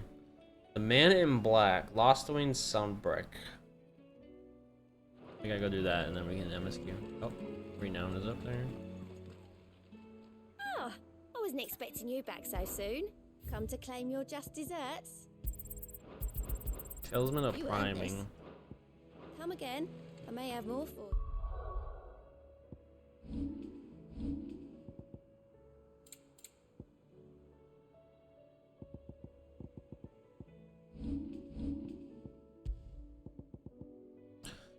The man in black, Lost Wing Soundbrick. I gotta go do that and then we can MSQ. Oh, renown is up there. Ah, I wasn't expecting you back so soon. Come to claim your just desserts? Salesman of You earned priming. this. Come again. I may have more for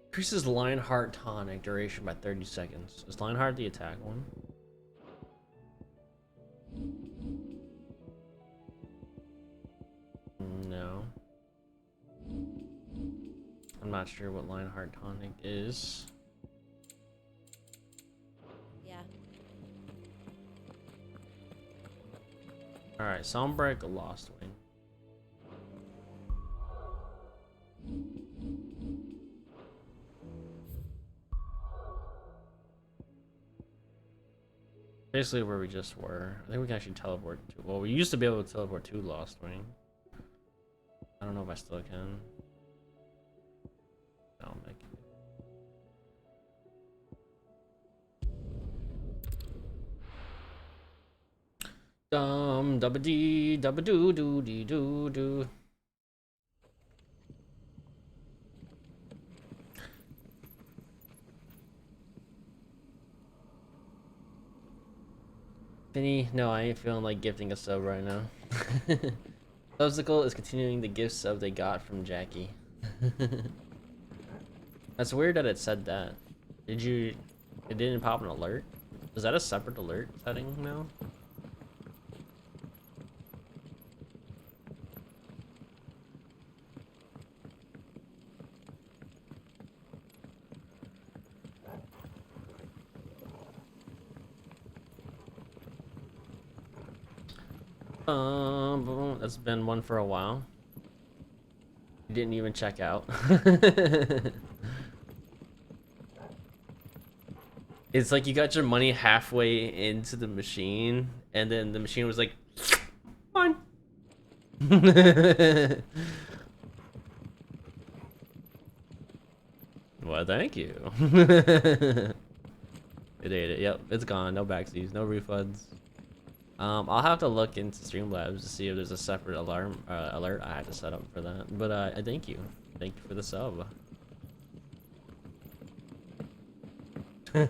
Increases Lionheart tonic duration by 30 seconds. Is Lionheart the attack one? No. I'm not sure what Lionheart tonic is. Yeah. Alright, Soundbreak, Lost Wing. Basically where we just were. I think we can actually teleport to. Well, we used to be able to teleport to Lost Wing. I don't know if I still can. I'll make it. Dum dubba dee dubba doo doo dee doo doo. Finny, no, I ain't feeling like gifting a sub right now. Subsicle is continuing the gift sub they got from Jackie. That's weird that it said that. It didn't pop an alert? Is that a separate alert setting now? That's been one for a while. You didn't even check out. It's like you got your money halfway into the machine, and then the machine was like, fine. Well, thank you. It ate it. Yep, it's gone. No backseas, no refunds. I'll have to look into Streamlabs to see if there's a separate alert I had to set up for that. But thank you. Thank you for the sub. There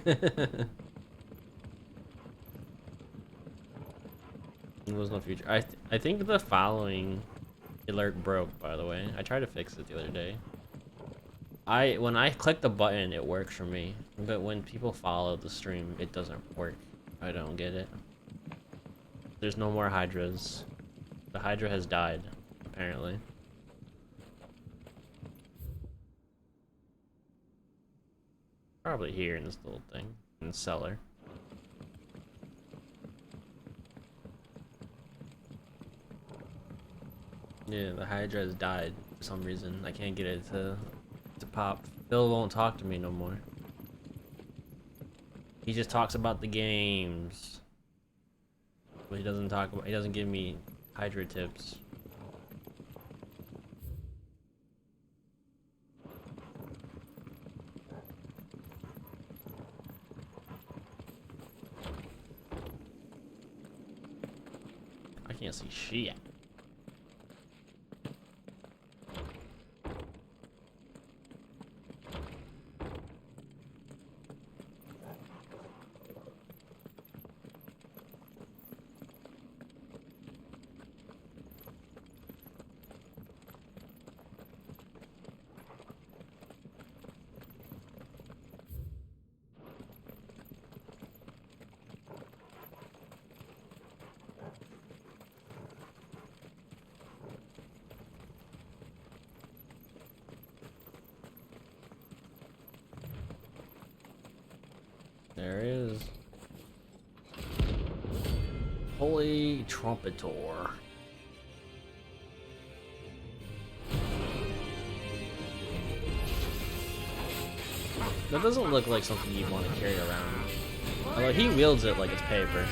was no future. I think the following alert broke, by the way. I tried to fix it the other day. when I click the button, it works for me, but when people follow the stream, it doesn't work. I don't get it. There's no more hydras. The hydra has died, apparently. Probably here in this little thing, in the cellar. Yeah, the hydra has died for some reason. I can't get it to pop. Phil won't talk to me no more. He just talks about the games. But he doesn't give me hydra tips. I can't see shit. There is. Holy Trumpetor. That doesn't look like something you'd want to carry around. Although he wields it like it's paper.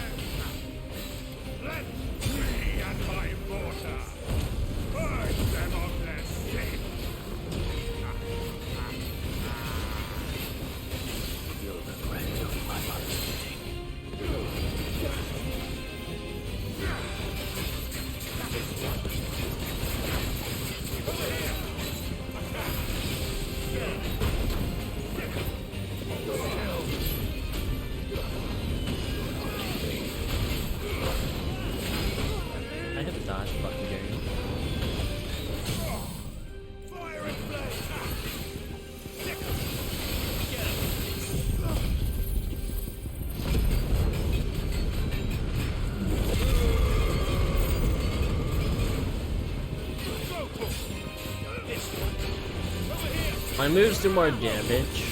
My moves do more damage,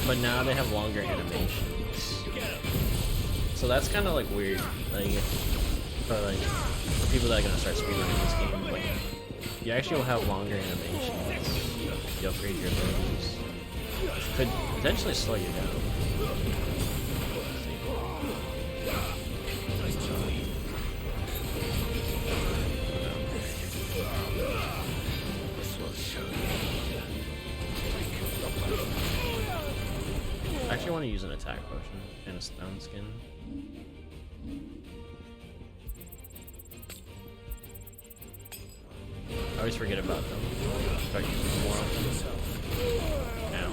but now they have longer animations. So that's kind of like weird. Like, for like people that are gonna start speedrunning this game, like you actually will have longer animations. You upgrade your abilities. Could potentially slow you down. I actually want to use an attack potion and a stone skin. I always forget about them. Start using them more often. Now.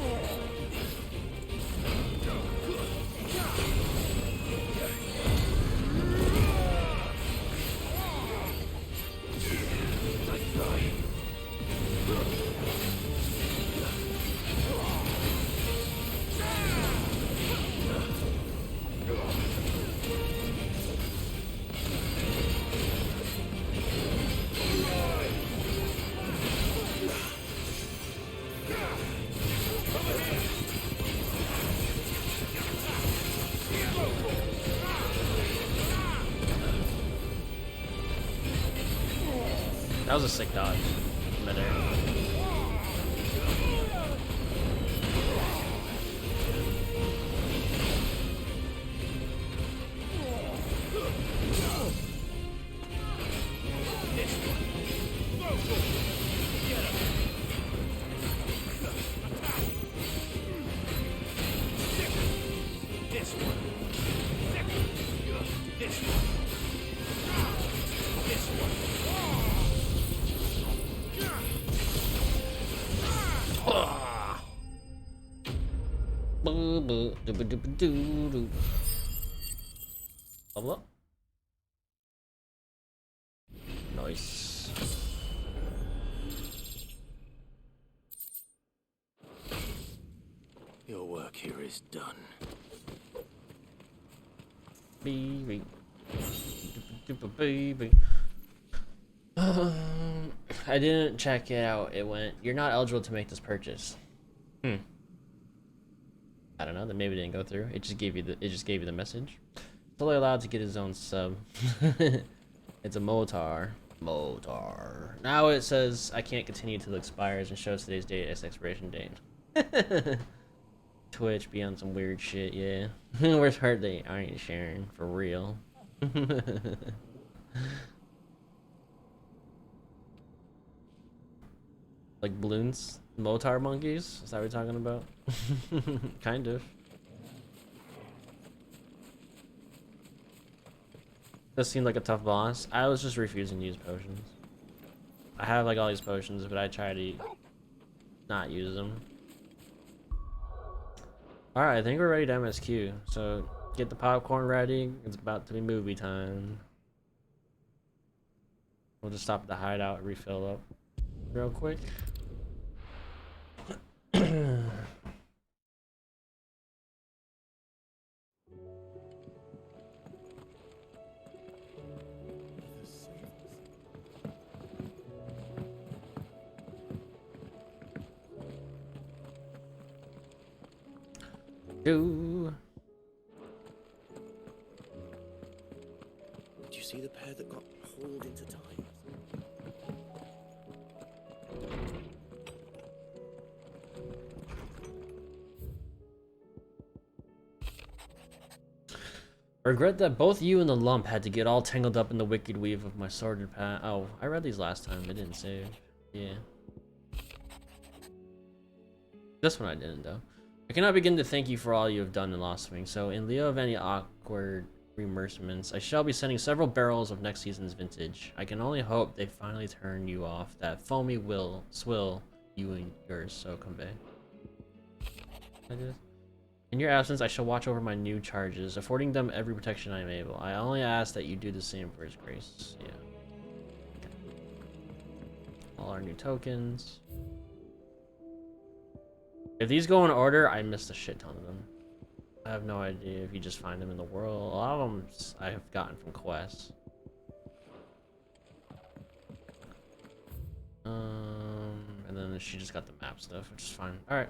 That was a sick dodge. Midair. Level up. Nice. is done. Baby. Baby. I didn't check it out. It went, you're not eligible to make this purchase. I don't know, that maybe it didn't go through. It just gave you the message. It's only allowed to get his own sub. It's a Motar. Now it says I can't continue till it expires and shows today's date as expiration date. Twitch be on some weird shit, yeah. Where's hurt they aren't sharing for real. Like balloons, Motar monkeys? Is that what we're talking about? Kind of. This seemed like a tough boss. I was just refusing to use potions. I have like all these potions, but I try to not use them. Alright, I think we're ready to MSQ. So get the popcorn ready. It's about to be movie time. We'll just stop at the hideout and refill up real quick. Did you see the pair that got hauled into time? I regret that both you and the lump had to get all tangled up in the wicked weave of my sordid path. Oh, I read these last time. I didn't save. Yeah. This one I didn't, though. I cannot begin to thank you for all you have done in Lost Wing, so in lieu of any awkward remerciements, I shall be sending several barrels of next season's vintage. I can only hope they finally turn you off that foamy will swill you and yours so convey. In your absence, I shall watch over my new charges, affording them every protection I am able. I only ask that you do the same for His grace. Yeah. All our new tokens. If these go in order, I missed a shit ton of them. I have no idea if you just find them in the world. A lot of them I have gotten from quests. And then she just got the map stuff, which is fine. Alright.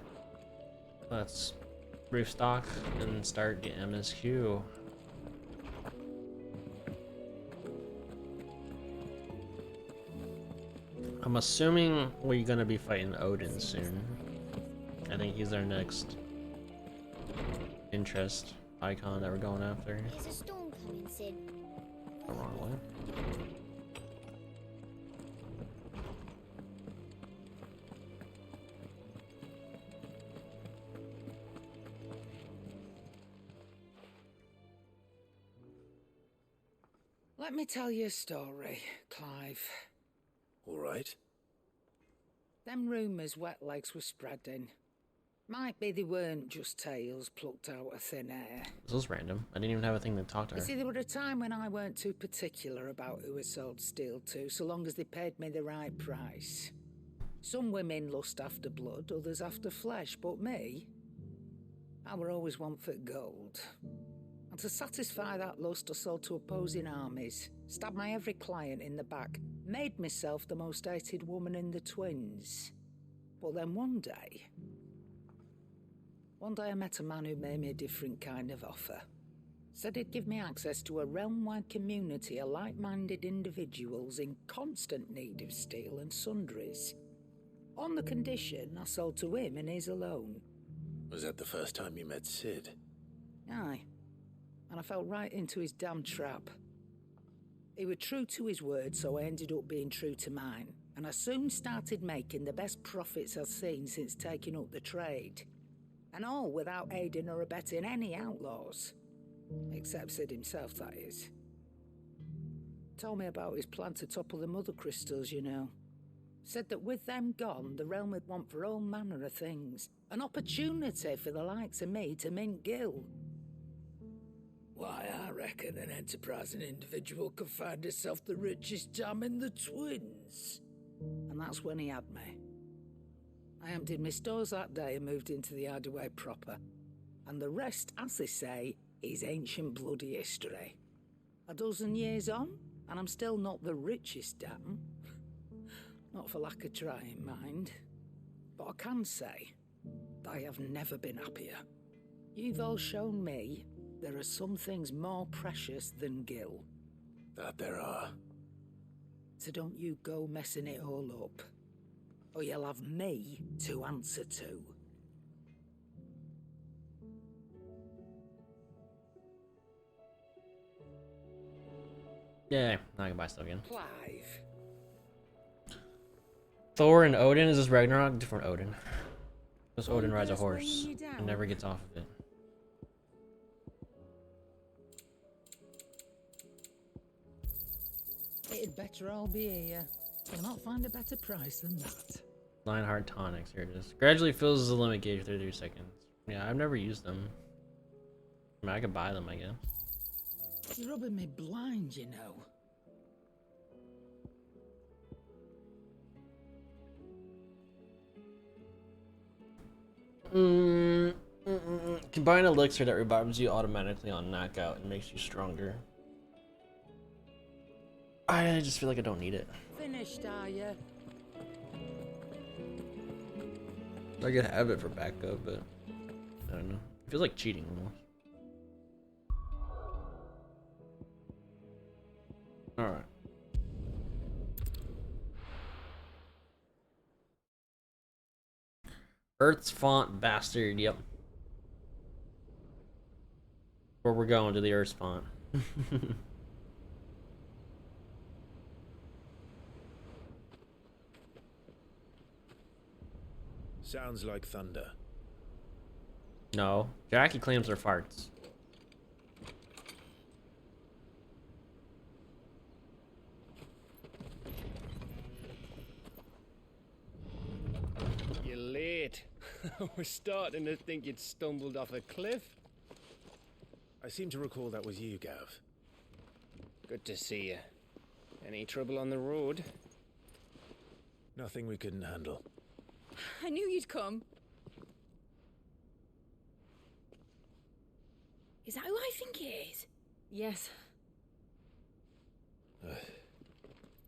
Let's restock and start the MSQ. I'm assuming we're gonna be fighting Odin soon. I think he's our next interest icon that we're going after. There's a storm coming, Sid. The wrong way. Let me tell you a story, Clive. All right. Them rumours wet legs were spreading. Might be they weren't just tales plucked out of thin air. This was random. I didn't even have a thing to talk to her. You see, there were a time when I weren't too particular about who I sold steel to, so long as they paid me the right price. Some women lust after blood, others after flesh, but me, I were always one for gold. And to satisfy that lust, I sold to opposing armies, stabbed my every client in the back, made myself the most hated woman in the twins. But then one day I met a man who made me a different kind of offer. Said he'd give me access to a realm-wide community of like-minded individuals in constant need of steel and sundries. On the condition I sold to him and his alone. Was that the first time you met Sid? Aye. And I fell right into his damn trap. He was true to his word, so I ended up being true to mine. And I soon started making the best profits I've seen since taking up the trade. And all without aiding or abetting any outlaws. Except Sid himself, that is. Told me about his plan to topple the mother crystals, you know. Said that with them gone, the realm would want for all manner of things. An opportunity for the likes of me to mint gil. Why, I reckon an enterprising individual could find himself the richest gem in the twins. And that's when he had me. I emptied my stores that day and moved into the Hideaway proper. And the rest, as they say, is ancient bloody history. A dozen years on, and I'm still not the richest dam. Not for lack of trying, mind. But I can say, I have never been happier. You've all shown me there are some things more precious than Gil. That there are. So don't you go messing it all up, or you'll have me to answer to. Yeah, now I can buy stuff again. Clive. Thor and Odin, is this Ragnarok? Different Odin. This Odin rides a Olympus weighing horse you down. and never gets off of it. It'd better all be here. You'll not find a better price than that. Lionheart tonics, here it is. Gradually fills the limit gauge 33 seconds. Yeah, I've never used them. I mean, I could buy them, I guess. You're rubbing me blind, you know. Combine elixir that revives you automatically on knockout and makes you stronger. I just feel like I don't need it. Finished, are you? I could have it for backup, but I don't know. It feels like cheating almost. Alright. Earth's font bastard, yep. Where we're going, to the Earth's font. Sounds like thunder. No. Jackie claims they're farts. You're late. We're starting to think you'd stumbled off a cliff. I seem to recall that was you, Gav. Good to see you. Any trouble on the road? Nothing we couldn't handle. I knew you'd come. Is that who I think it is? Yes.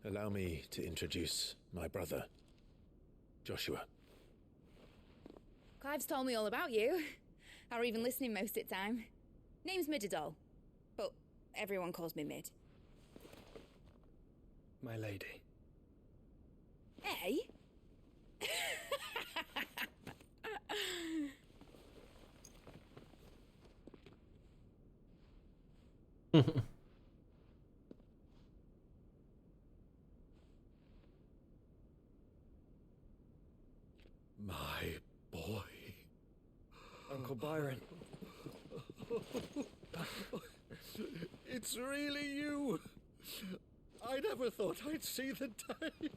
Allow me to introduce my brother, Joshua. Clive's told me all about you. Or even listening most of the time. Name's Midadol, but everyone calls me Mid. My lady. Hey? My boy. Uncle Byron. It's really you. I never thought I'd see the day.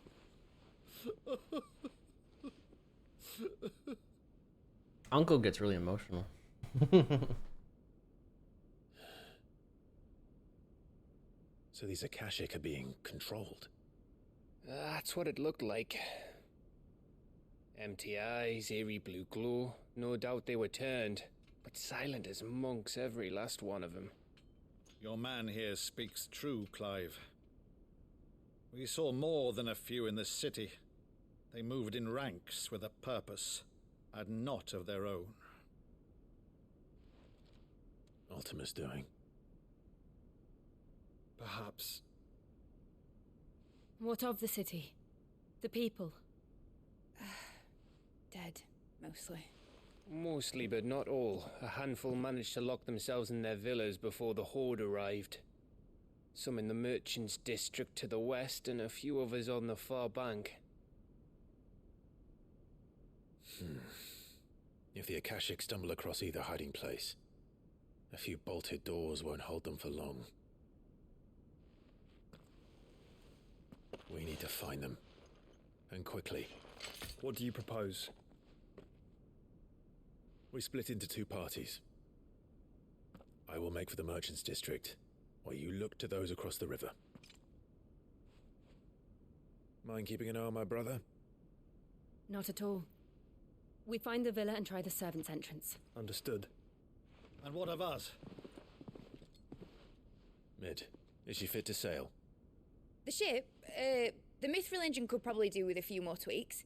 Uncle gets really emotional. So these Akashic are being controlled. That's what it looked like. Empty eyes, eerie blue glow. No doubt they were turned, but silent as monks, every last one of them. Your man here speaks true, Clive. We saw more than a few in the city. They moved in ranks with a purpose, and not of their own. Ultima's doing. Perhaps. What of the city? The people? Dead, mostly. Mostly, but not all. A handful managed to lock themselves in their villas before the Horde arrived. Some in the merchants' district to the west, and a few others on the far bank. If the Akashic stumble across either hiding place, a few bolted doors won't hold them for long. We need to find them. And quickly. What do you propose? We split into two parties. I will make for the merchants' district, while you look to those across the river. Mind keeping an eye on my brother? Not at all. We find the villa and try the servants' entrance. Understood. And what of us? Mid, is she fit to sail? The ship, the mithril engine could probably do with a few more tweaks.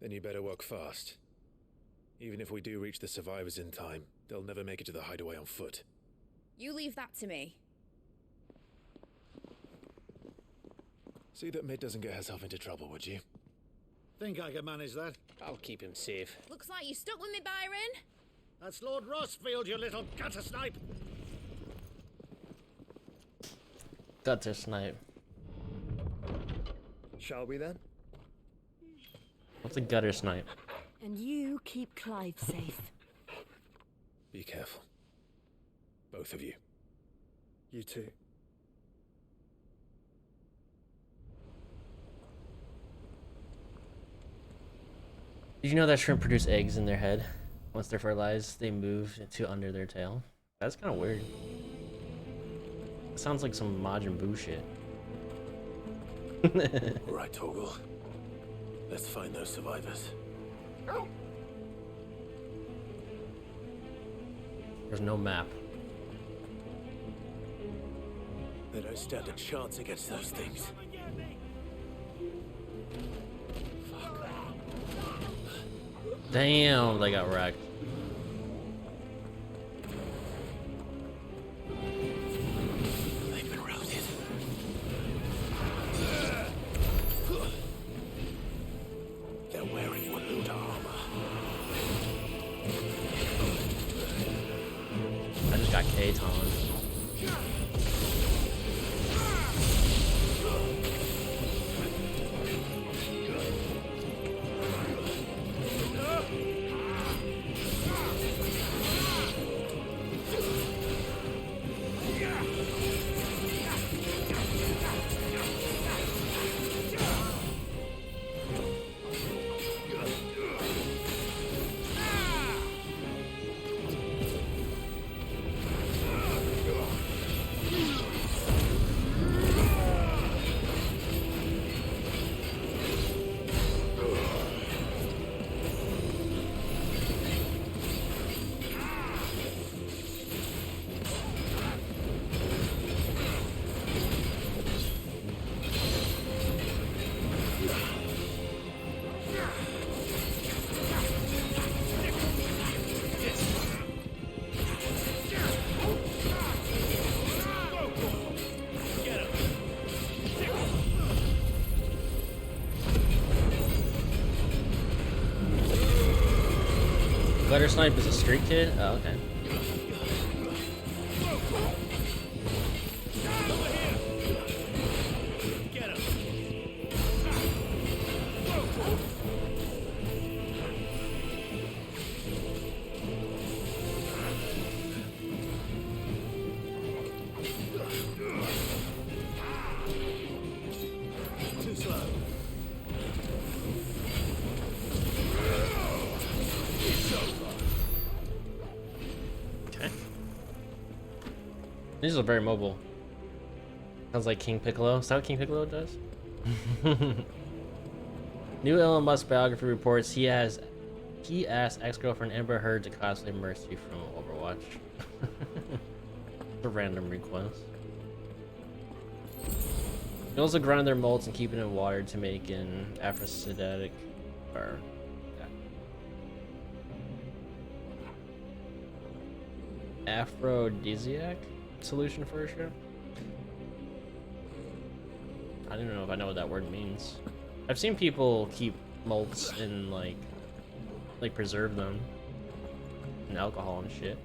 Then you better work fast. Even if we do reach the survivors in time, they'll never make it to the hideaway on foot. You leave that to me. See that Mid doesn't get herself into trouble, would you? Think I can manage that? I'll keep him safe. Looks like you stuck with me, Byron. That's Lord Rossfield, you little gutter snipe! Gutter snipe. Shall we then? What's a gutter snipe? And you keep Clive safe. Be careful. Both of you. You too. Did you know that shrimp produce eggs in their head? Once they're fertilized, they move to under their tail. That's kind of weird. It sounds like some Majin Buu shit. Right, Torgal. Let's find those survivors. There's no map. They don't stand a chance against those things. Damn, they got wrecked. They've been routed. They're wearing Waluda armor. I just got K-Ton. Gutter Snipe is a street kid? Oh, okay. Too slow. Okay. These are very mobile. Sounds like King Piccolo. Is that what King Piccolo does? New Elon Musk biography reports he asked ex-girlfriend Amber Heard to cosplay Mercy from Overwatch. A random request. They also grind their molds and keep it in water to make an aphrodisiac or aphrodisiac solution for a ship. I don't even know if I know what that word means. I've seen people keep molds and like preserve them in alcohol and shit.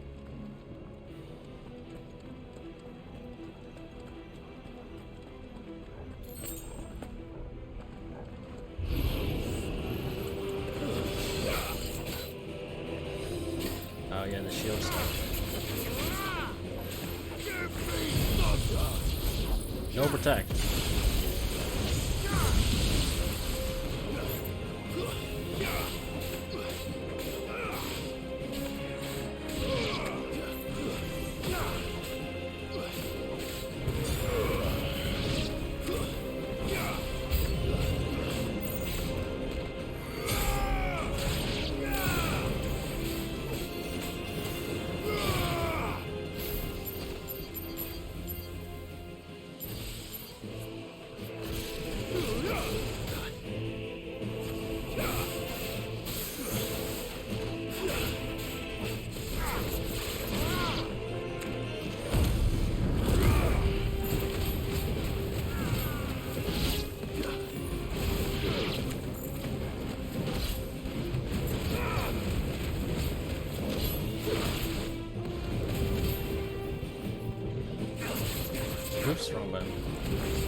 Oh yeah, the shield stuff. No protect.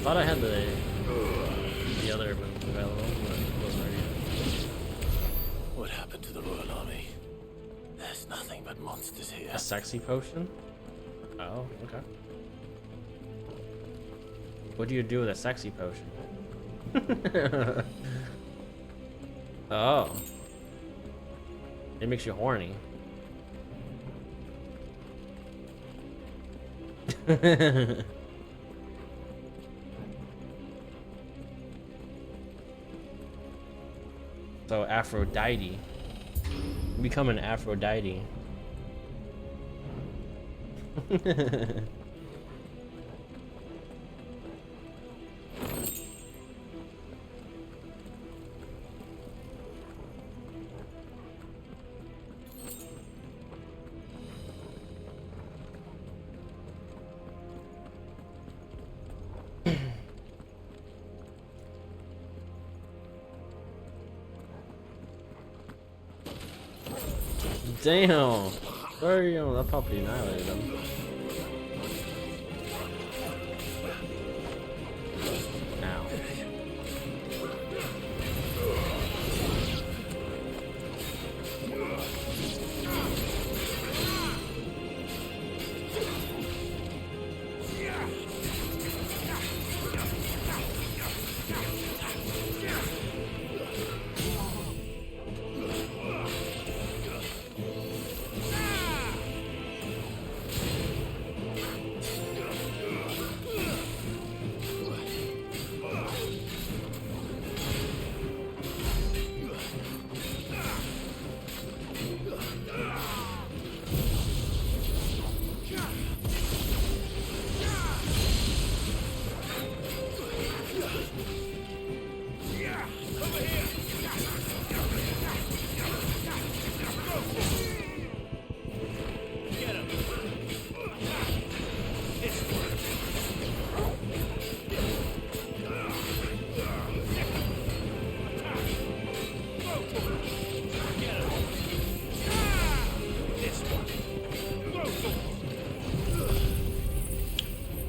thought I had the other move available, but it wasn't ready yet. What happened to the Royal Army? There's nothing but monsters here. A sexy potion? Oh, okay. What do you do with a sexy potion? Oh. It makes you horny. So Aphrodite. Become an Aphrodite. Damn! Sorry, that probably annihilated him. Ow.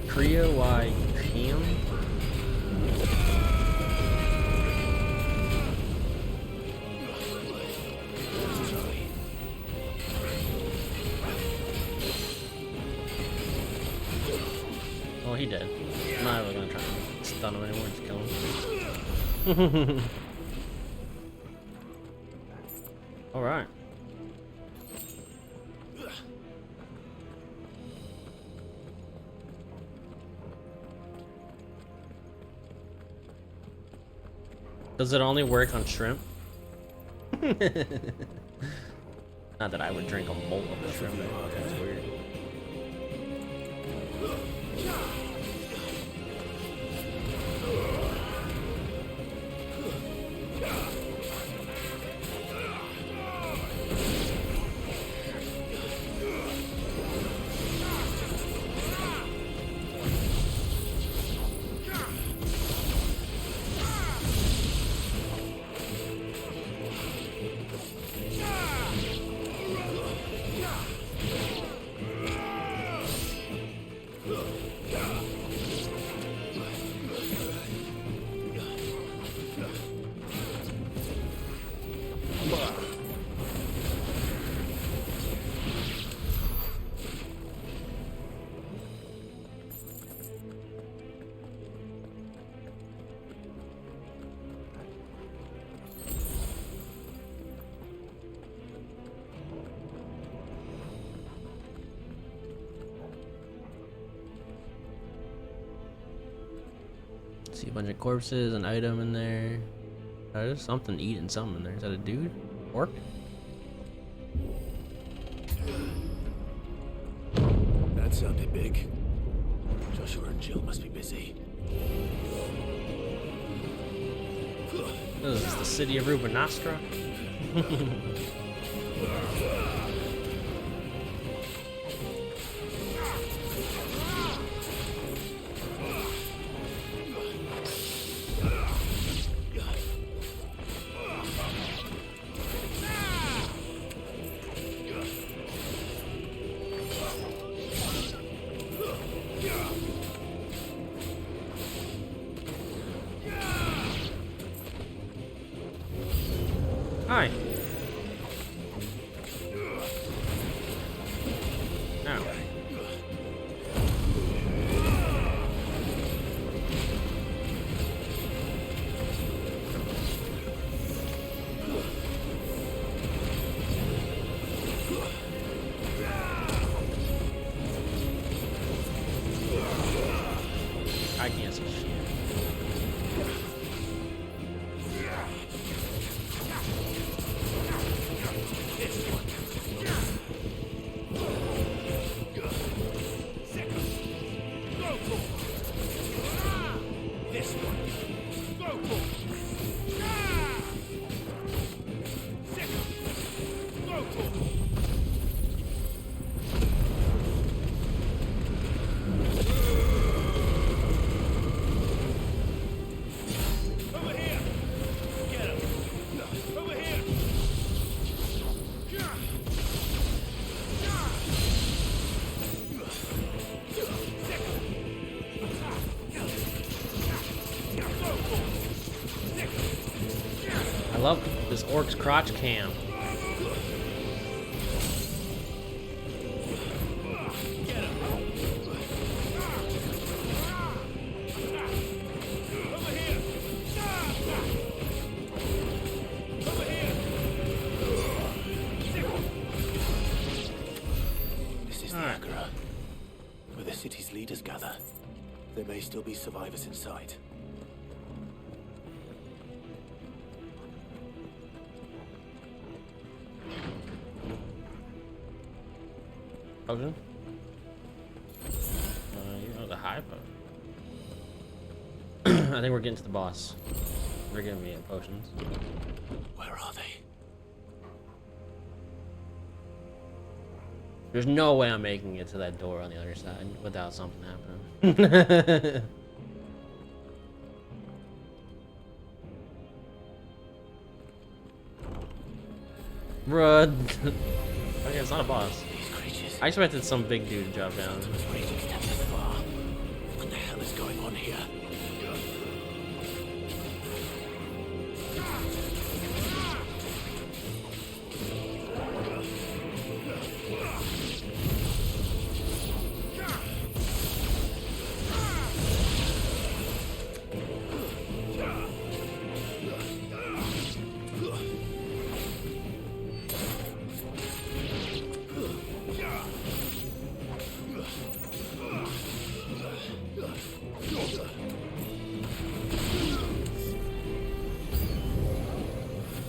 Korea, why Cam? Oh, he dead. I'm not really gonna try to stun him anymore, just kill him. Alright. Does it only work on shrimp? Not that I would drink a molt of a shrimp. That's weird. See a bunch of corpses, an item in there. There's something eating something in there. Is that a dude? Orc? That sounded big. Joshua and Jill must be busy. This is the city of Rubenostra. Hi. Ow. I can't see shit. I love this orc's crotch cam. This is the Agora, where the city's leaders gather. There may still be survivors inside. Potion? You know the high potion. I think we're getting to the boss. They're giving me potions. Where are they? There's no way I'm making it to that door on the other side without something happening. Bruh. Okay, it's not a boss. I expected some big dude to drop down. What the hell is going on here?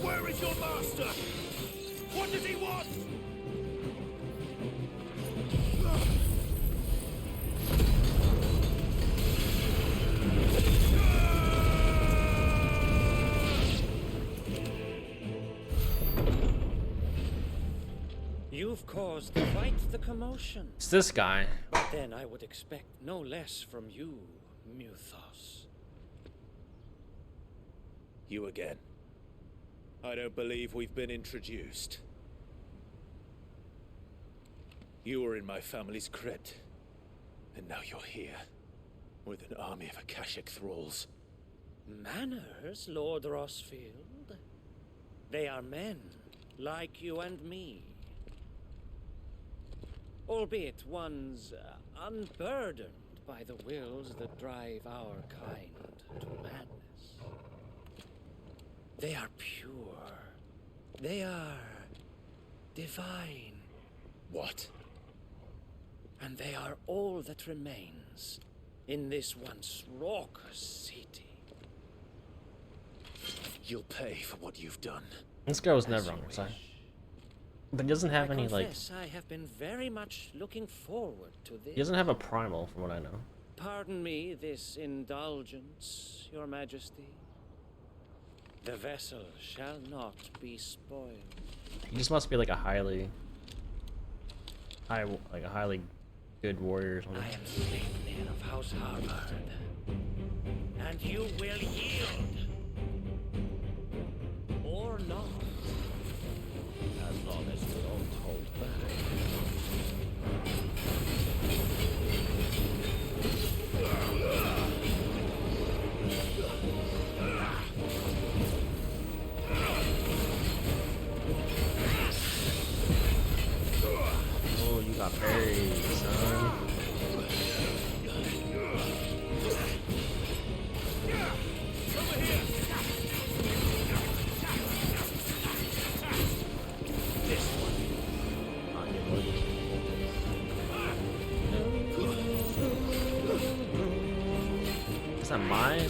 Where is your master? What does he want? You've caused quite the commotion. It's this guy. But then I would expect no less from you, Muthos. You again. I don't believe we've been introduced. You were in my family's crypt, and now you're here, with an army of Akashic thralls. Manners, Lord Rossfield? They are men, like you and me. Albeit ones unburdened by the wills that drive our kind to madness. They are pure. They are divine. What? And they are all that remains in this once raucous city. You'll pay for what you've done. This guy was never on our side. But he doesn't have any, like... I have been very much looking forward to this. He doesn't have a primal, from what I know. Pardon me this indulgence, Your Majesty. The vessel shall not be spoiled. He just must be like a highly good warrior or something. I am Sleipnir of House Harvard, and you will yield. Or not. As long as you don't hold back.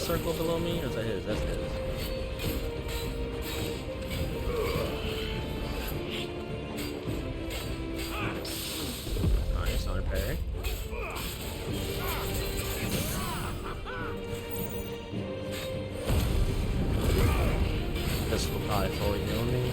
circle below me? Or is that his? That's his. Nice, on a parry. This will probably fully heal me.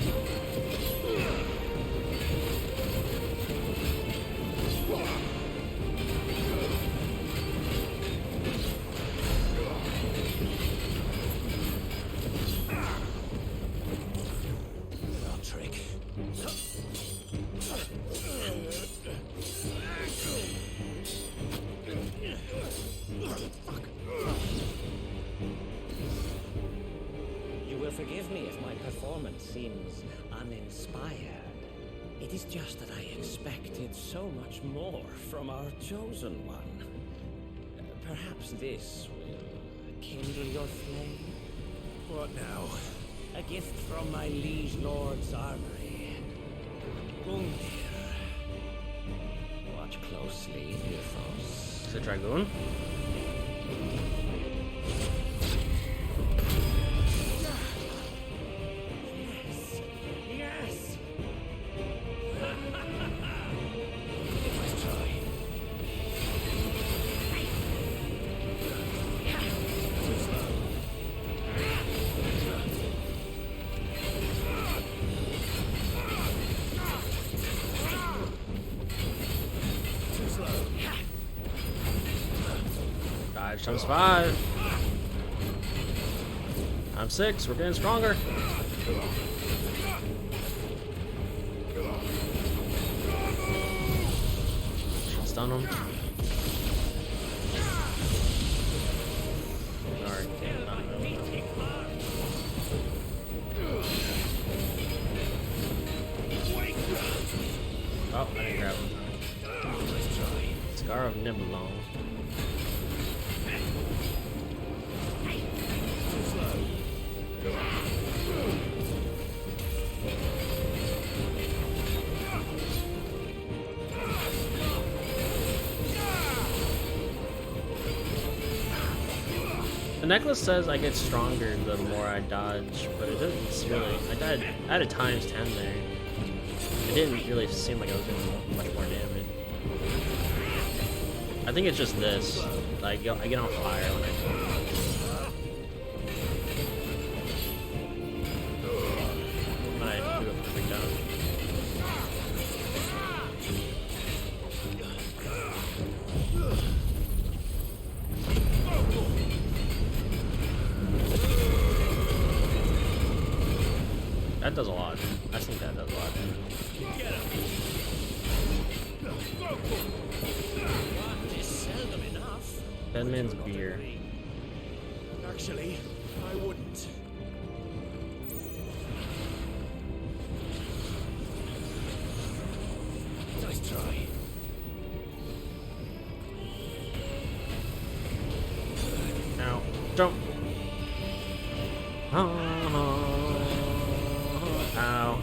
You will forgive me if my performance seems uninspired. It is just that I expected so much more from our chosen one. Perhaps this will kindle your flame? What now? A gift from my liege lord's armory. Gungnir. Watch closely, Mythos. Is it Dragoon? Yes! Five times 5. I'm 6. We're getting stronger. Should stun him. Alright, oh, I didn't grab him. Scar of Nibelung. The necklace says I get stronger the more I dodge, but it doesn't really. I had a times 10 there. It didn't really seem like I was doing much more damage. I think it's just this. Like, I get on fire when I do a perfect dodge. That does a lot. I think that does a lot. Is seldom enough. Deadman's beer. Actually, I wouldn't. Nice try. Now, jump. Ow.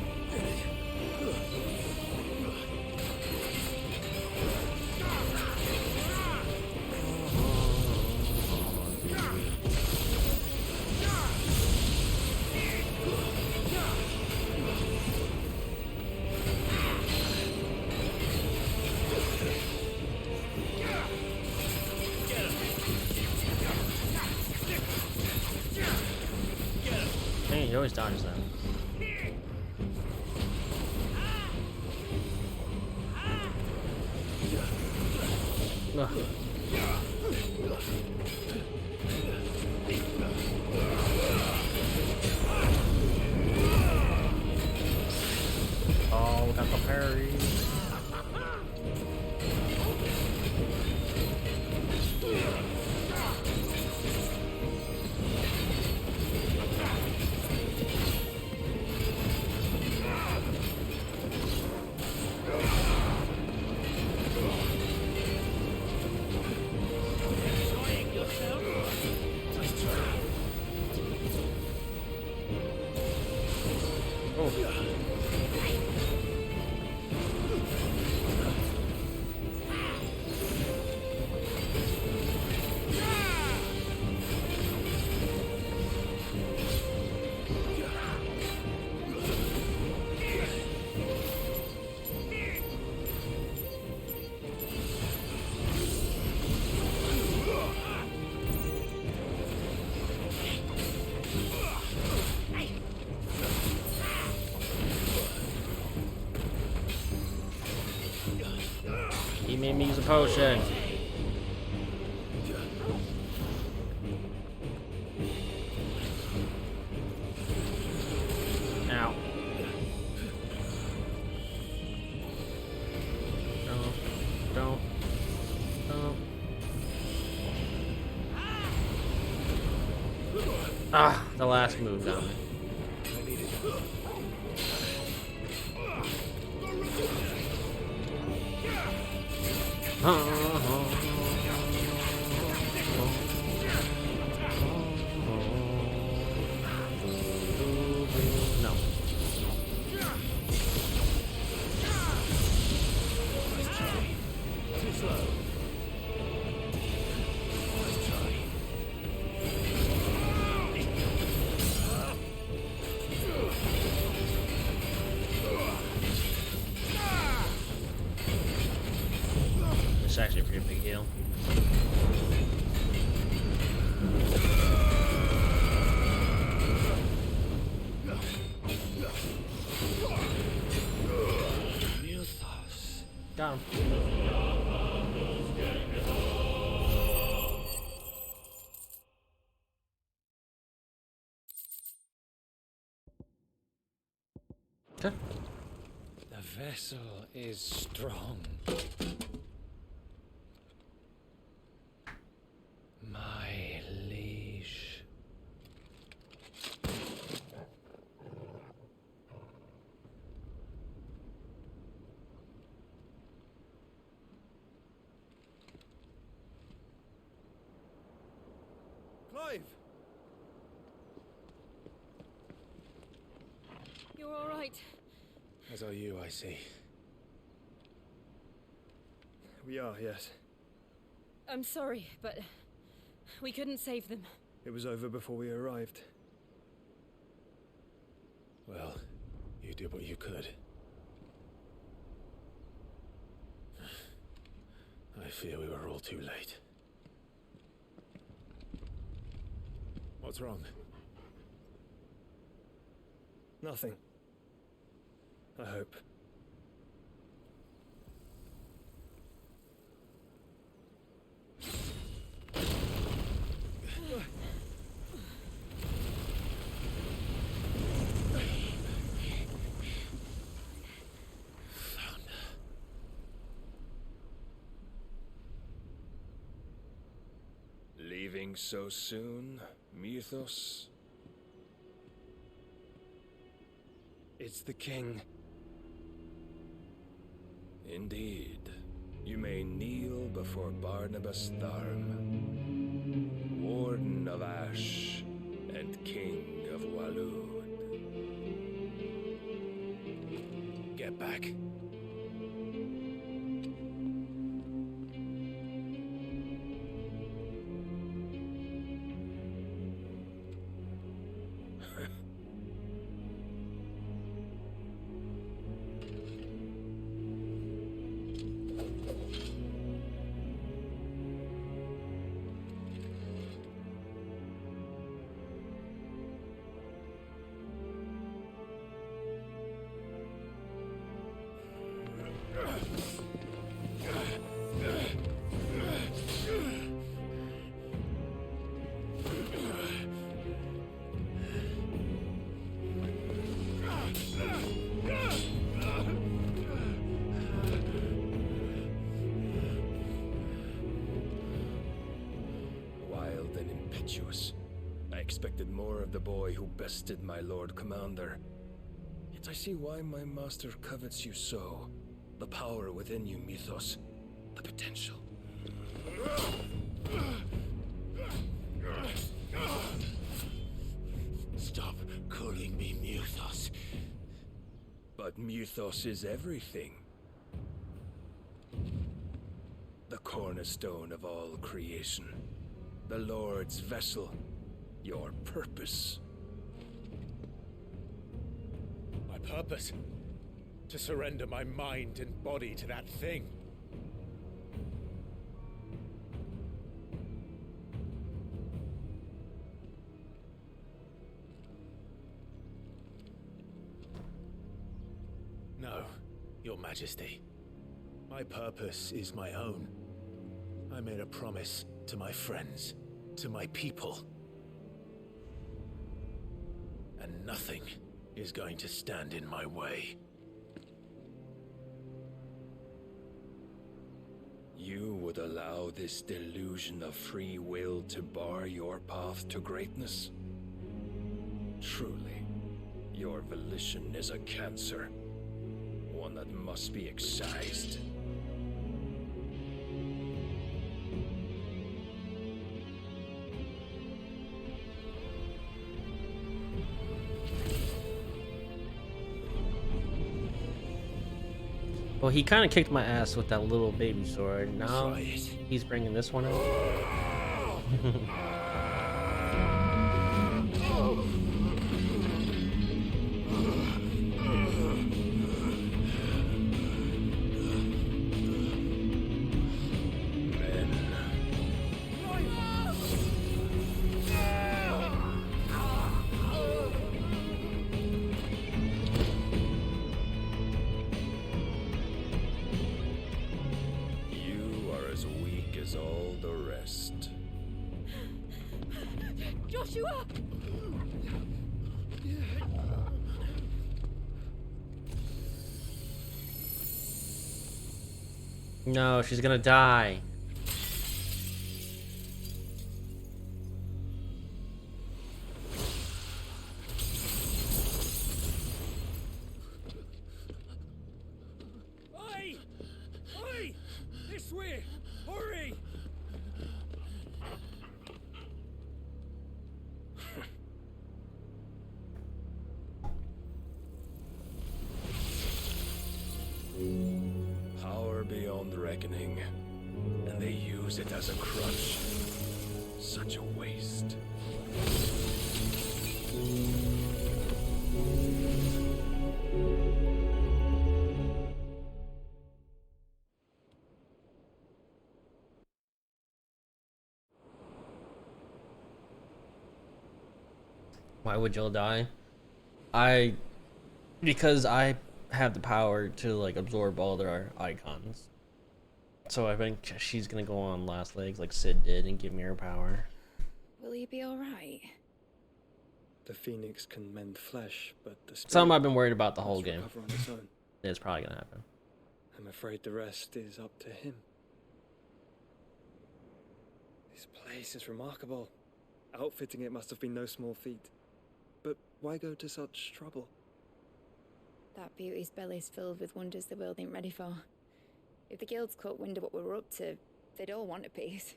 Dang, he always dodges them. Ugh. Oh, we got the parry. made me use a potion. Ow. Don't. Ah, the last move got me. No. Too slow. Let's try. It's actually a pretty big deal. Got him. Okay. The vessel is strong. My liege. Clive! You're all right. As are you, I see. We are, yes. I'm sorry, but we couldn't save them. It was over before we arrived. Well, you did what you could. I fear we were all too late. What's wrong? Nothing. I hope. Leaving so soon, Mythos? It's the king. Indeed. You may kneel before Barnabas Tharm, Warden of Ash and King of Walud. Get back. Wild and impetuous. I expected more of the boy who bested my Lord Commander. Yet I see why my master covets you so. The power within you, Mythos. The potential. Stop calling me Mythos. But Mythos is everything. The cornerstone of all creation. The Lord's vessel. Your purpose. My purpose? To surrender my mind and body to that thing. No, Your Majesty. My purpose is my own. I made a promise to my friends, to my people. And nothing is going to stand in my way. You would allow this delusion of free will to bar your path to greatness? Truly, your volition is a cancer, one that must be excised. Well, he kind of kicked my ass with that little baby sword. Now Try it. he's bringing this one out. You are as weak as all the rest. Joshua! No, she's gonna die. Oi! Oi! This way! Hurry! Power beyond reckoning, and they use it as a crutch. Such a waste. Why would Jill die? Because I have the power to like absorb all their icons. So I think she's gonna go on last legs like Sid did and give me her power. Will he be alright? The Phoenix can mend flesh, but the spirit Something I've been worried about the whole must game. recover on its own. It's probably gonna happen. I'm afraid the rest is up to him. This place is remarkable. Outfitting it must have been no small feat. But why go to such trouble? That beauty's belly's filled with wonders the world ain't ready for. If the guilds caught wind of what we're up to, they'd all want a piece.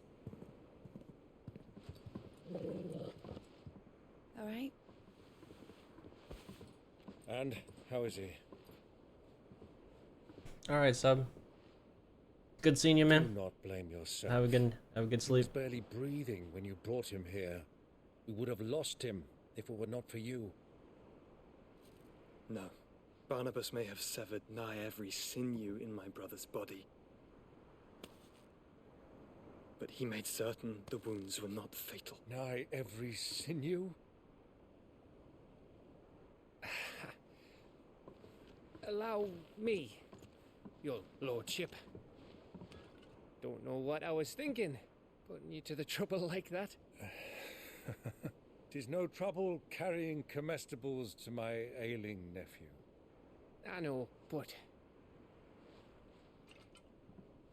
Alright? And how is he? All right, sub. Good seeing you, man. Do not blame yourself. Have a good He was sleep. barely breathing when you brought him here. We would have lost him if it were not for you. No. Barnabas may have severed nigh every sinew in my brother's body. But he made certain the wounds were not fatal. Nigh every sinew? Allow me, your lordship. Don't know what I was thinking, putting you to the trouble like that. 'Tis no trouble carrying comestibles to my ailing nephew. I know, but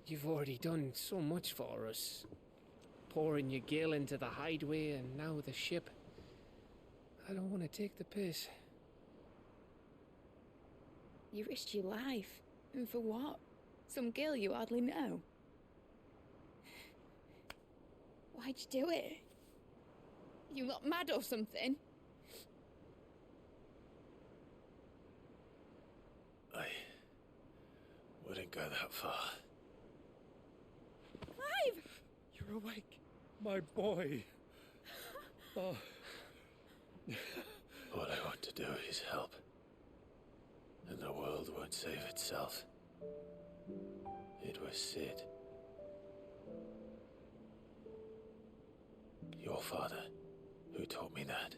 you've already done so much for us. Pouring your gil into the hideaway and now the ship. I don't want to take the piss. You risked your life. And for what? Some girl you hardly know. Why'd you do it? You not mad or something? I wouldn't go that far. Clive! You're awake, my boy. Oh. All I want to do is help. And the world won't save itself. It was Sid. Your father, who taught me that.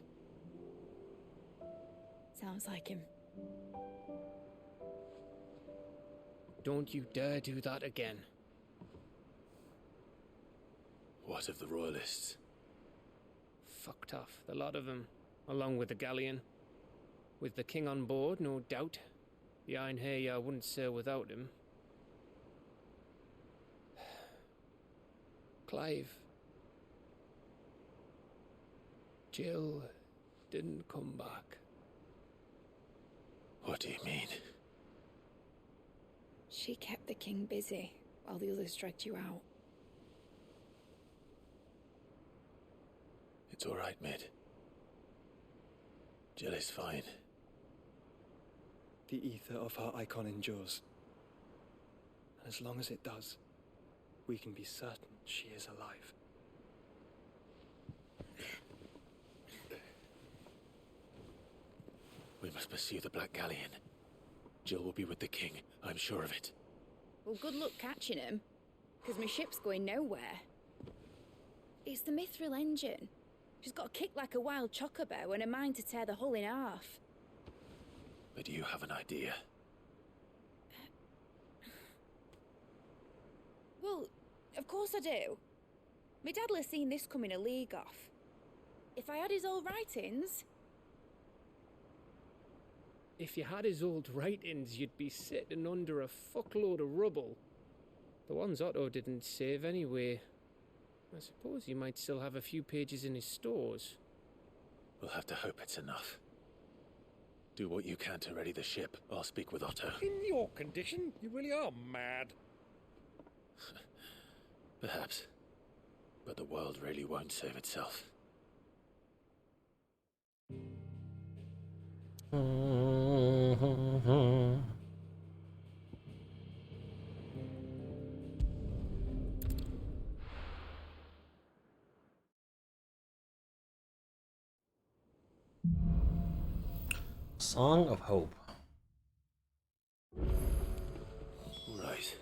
Sounds like him. Don't you dare do that again. What of the Royalists? Fucked off, the lot of them, along with the galleon. With the king on board, no doubt. The Iron Hair wouldn't sail without him. Clive. Jill didn't come back. What do you mean? She kept the king busy while the others dragged you out. It's all right, Mid. Jill is fine. The ether of her icon endures. And as long as it does, we can be certain she is alive. We must pursue the Black Galleon. Jill will be with the king, I'm sure of it. Well, good luck catching him, because my ship's going nowhere. It's the Mithril engine. She's got a kick like a wild chocobo and a mind to tear the hull in half. But you have an idea. Well, of course I do. My dad'll have seen this coming a league off. If I had his old writings... If you had his old writings, you'd be sitting under a fuckload of rubble. The ones Otto didn't save anyway. I suppose he might still have a few pages in his stores. We'll have to hope it's enough. Do what you can to ready the ship. I'll speak with Otto. In your condition, you really are mad. Perhaps. But the world really won't save itself. Song of Hope. Right.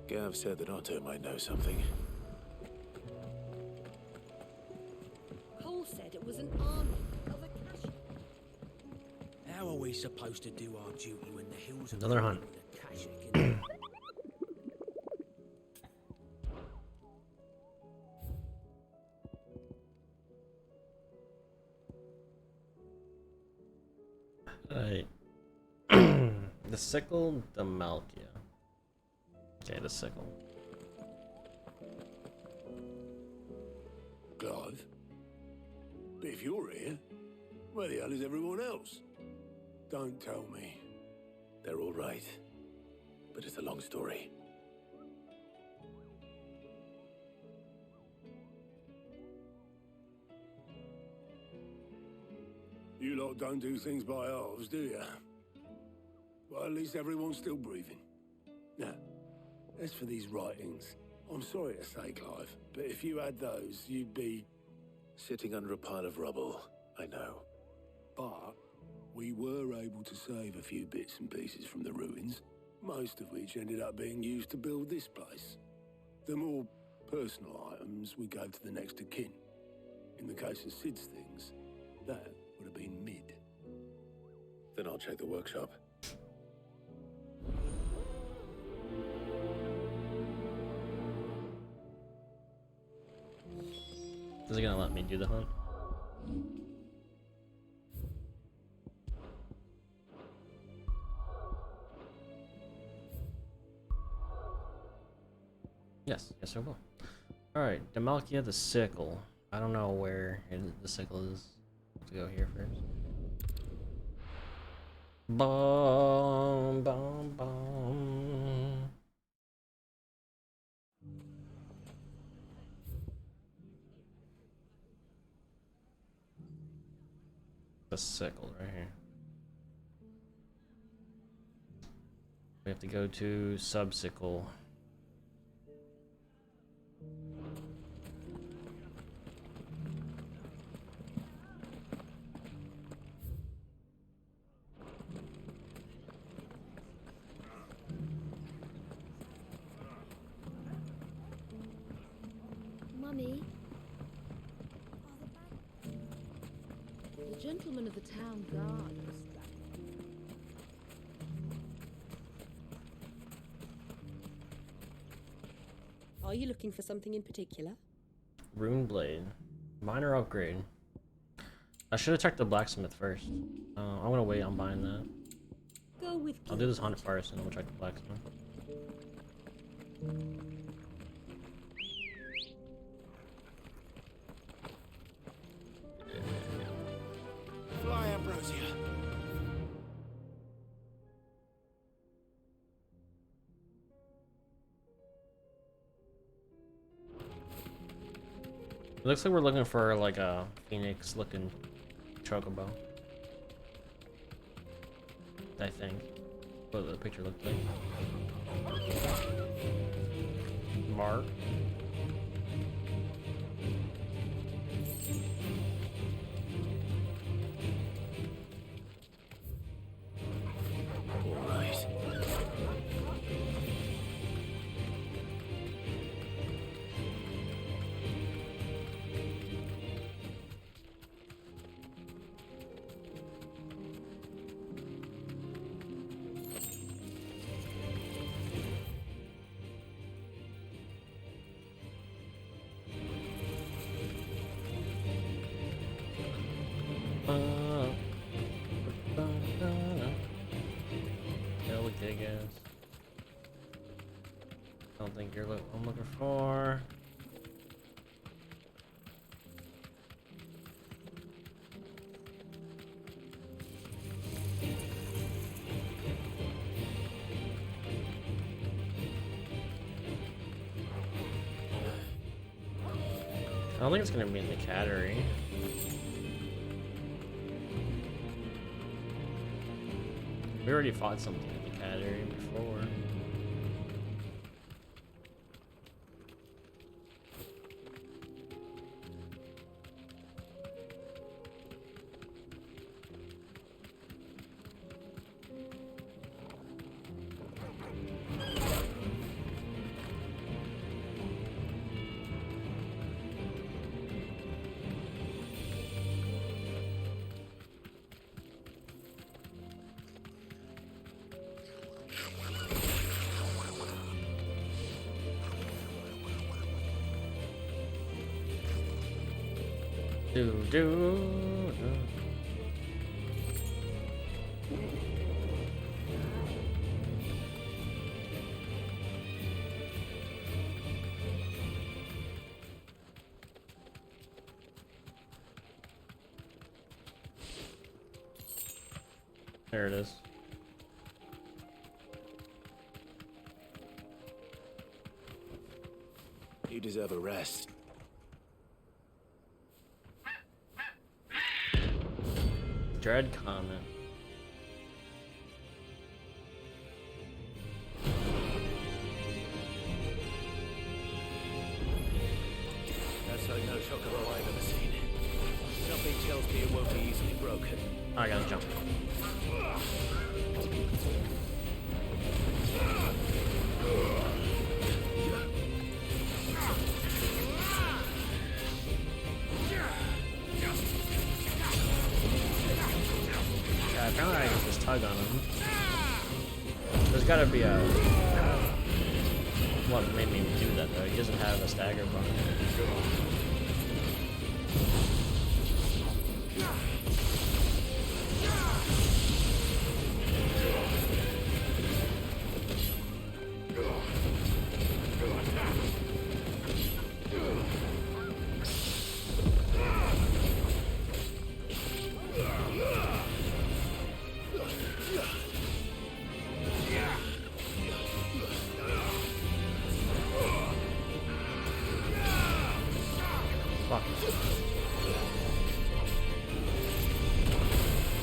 Gav said that Otto might know something. Cole said it was an army of Akasha. How are we supposed to do our duty when the hills are Another hunt. with Akashic in Right. The sickle, the Malkia. Okay, the sickle. Clive? But if you're here, where the hell is everyone else? Don't tell me. They're all right. But it's a long story. You lot don't do things by halves, do you? Well, at least everyone's still breathing. Now, as for these writings, I'm sorry to say, Clive, but if you had those, you'd be... Sitting under a pile of rubble, I know. But we were able to save a few bits and pieces from the ruins, most of which ended up being used to build this place. The more personal items we gave to the next of kin. In the case of Sid's things, that would have been Mid. Then I'll check the workshop. Is it gonna let me do the hunt? Yes, yes I will. Alright, Demalkia the sickle. I don't know where the sickle is. Let's go here first. Bum, bum, bum. The sickle right here. We have to go to Subsicle. Mummy? The gentleman of the town guard was Are you looking for something in particular? Rune blade, minor upgrade. I should have checked the blacksmith first. I'm gonna wait on buying that. Go with. I'll do this hunt first, and then we'll check the blacksmith. Fly, Ambrosia. It looks like we're looking for like a phoenix-looking chocobo. I think. What the picture looked like. Mark. I don't think you're what I'm looking for. I don't think it's gonna be in the cattery. We already fought something in the cattery before. There it is. You deserve a rest. Dread comment. That's like no chocobo I've ever seen. Something tells me it won't be easily broken. I gotta jump. Yeah, apparently I can just tug on him. There's gotta be a... What made me do that though? He doesn't have a stagger bar. Fuck.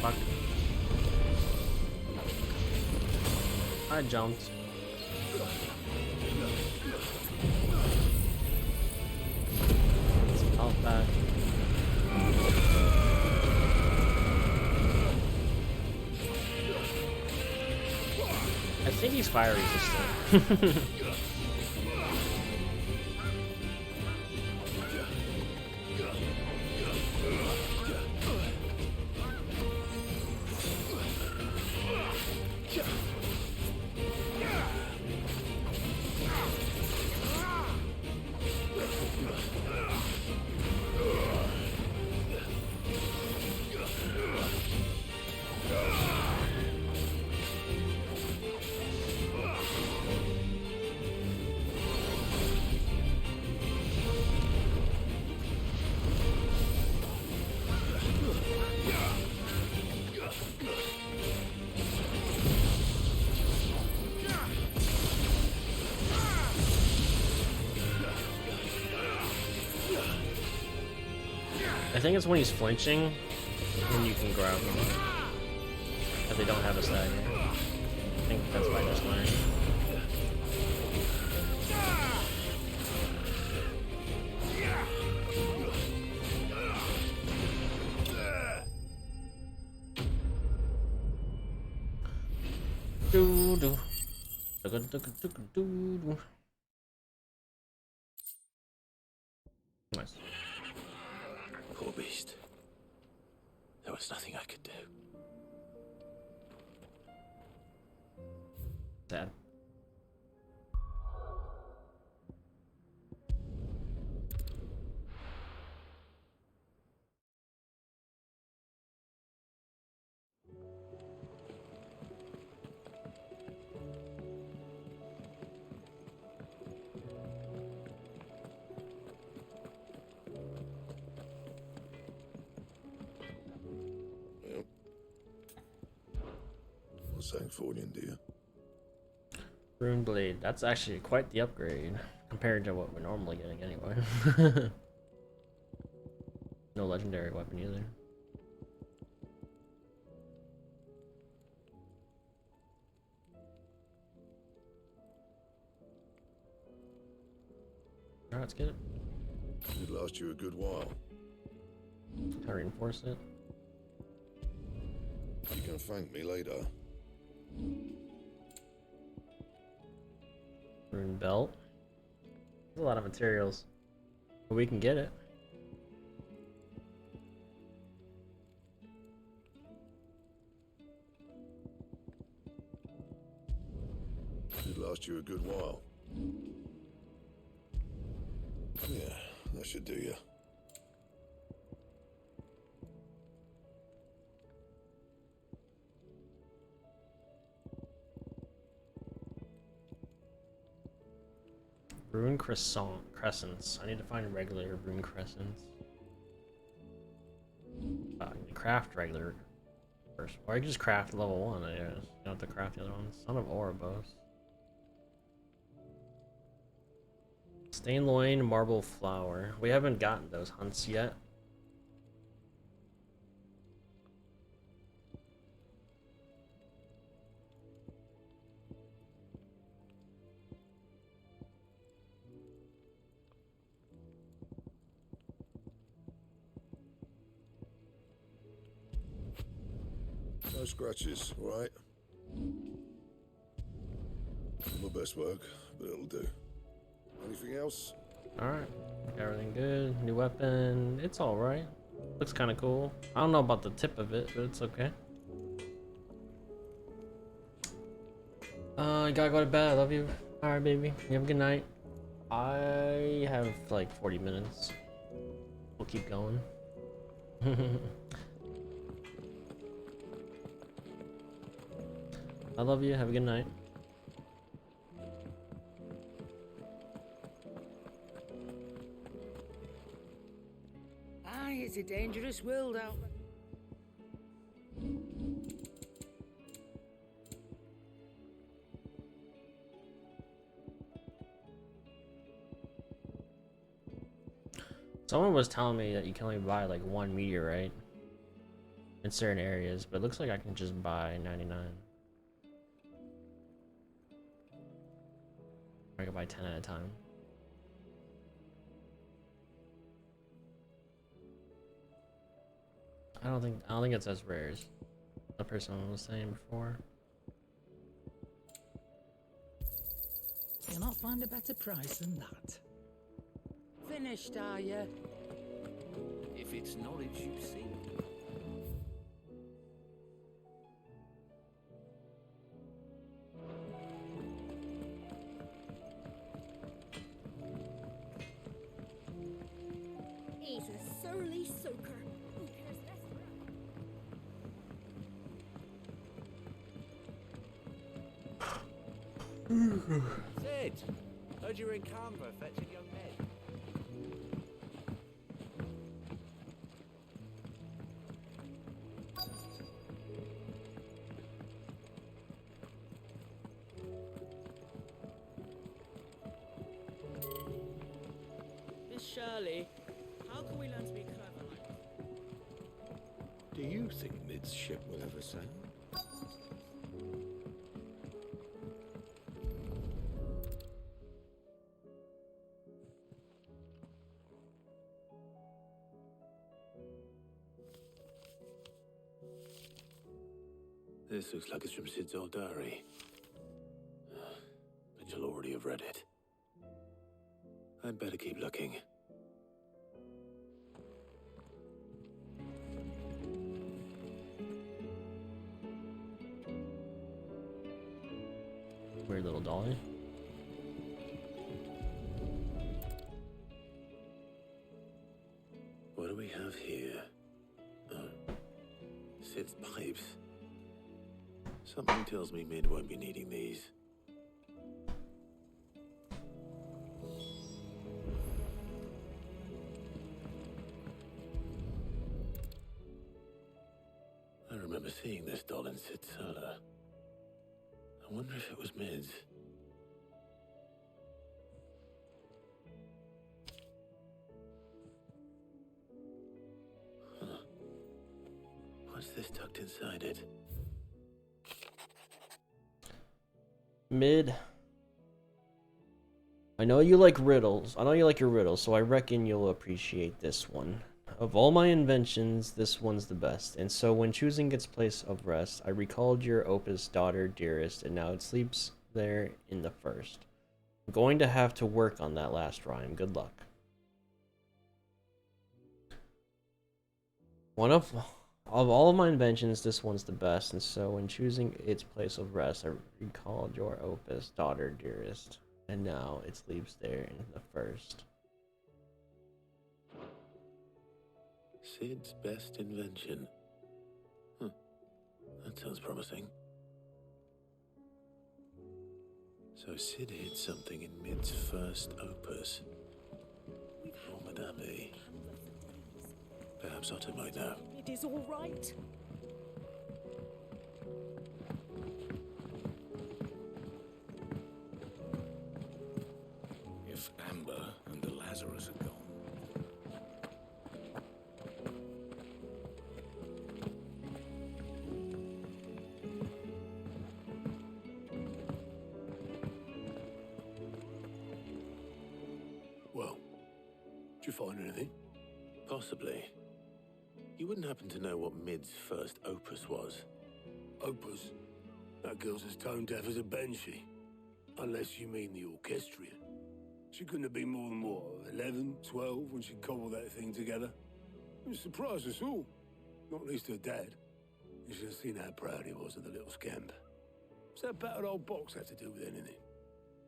Fuck. I jumped. Let's health back. I think he's fire resistant. think it's when he's flinching, and you can grab him. If they don't have a stagger. I think that's what I just learned. Do do. Nice. Poor beast. There was nothing I could do. Sad. What's that for you, dear? Rune Blade. That's actually quite the upgrade compared to what we're normally getting anyway. No legendary weapon either. Alright, let's get it. It last you a good while. Can I reinforce it? You can thank me later. Rune belt. There's a lot of materials. But we can get it. It last you a good while. Yeah, that should do you. Rune crescents. I need to find regular rune crescents. I need to craft regular first. Or I can just craft level 1, I guess. You don't have to craft the other ones. Son of Ouroboros. Stain loin, marble flower. We haven't gotten those hunts yet. No scratches, all right? My best work, but it'll do. Anything else? Alright. Everything good. New weapon. It's alright. Looks kind of cool. I don't know about the tip of it, but it's okay. I gotta go to bed. I love you. Alright, baby. You have a good night. I have like 40 minutes. We'll keep going. I love you. Have a good night. Aye, it's a dangerous world out there. Someone was telling me that you can only buy like 1 meteorite in certain areas, but it looks like I can just buy 99. I can buy 10 at a time. I don't think it's as rare as the person was saying before. You'll not find a better price than that. Finished, are you? If it's knowledge you seek. He's a surly soaker. Who cares less Sid! Heard you were in Canberra fetching young men. Miss Shirley, how can we learn to be clever like this? Do you think Mid's ship will ever sail? This looks like it's from Sid's old diary. But you'll already have read it. I'd better keep looking. Weird little dolly. What do we have here? Sid's pipes. Something tells me Mid won't be needing these. I remember seeing this doll in Sid's cellar. I wonder if it was Mid's. Huh. What's this tucked inside it? Mid. I know you like riddles. I know you like your riddles, so I reckon you'll appreciate this one. Of all my inventions, this one's the best. And so when choosing its place of rest, I recalled your opus daughter, dearest, and now it sleeps there in the first. I'm going to have to work on that last rhyme. Good luck. Of all of my inventions, this one's the best, and so when choosing its place of rest, I recalled your opus, daughter, dearest, and now it sleeps there in the first. Sid's best invention. That sounds promising. So Sid hid something in Mid's first opus. What would that be? Perhaps Otto might know. It is all right. If Amber and the Lazarus are gone. Well, did you find anything? Possibly. You wouldn't happen to know what Mid's first opus was? Opus? That girl's as tone deaf as a banshee. Unless you mean the orchestrion. She couldn't have been more than, what, 11, 12 when she cobbled that thing together? It surprised us all. Not least her dad. You should have seen how proud he was of the little scamp. What's that battered old box have to do with anything?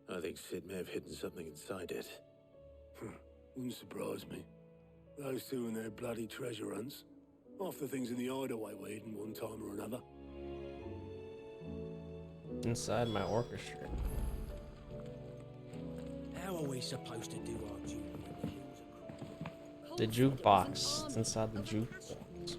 I think Sid may have hidden something inside it. Wouldn't surprise me. Those two and their bloody treasure hunts. Half the things in the hideaway were hidden one time or another. Inside my orchestra. How are we supposed to do our duty? The jukebox. It's inside the jukebox.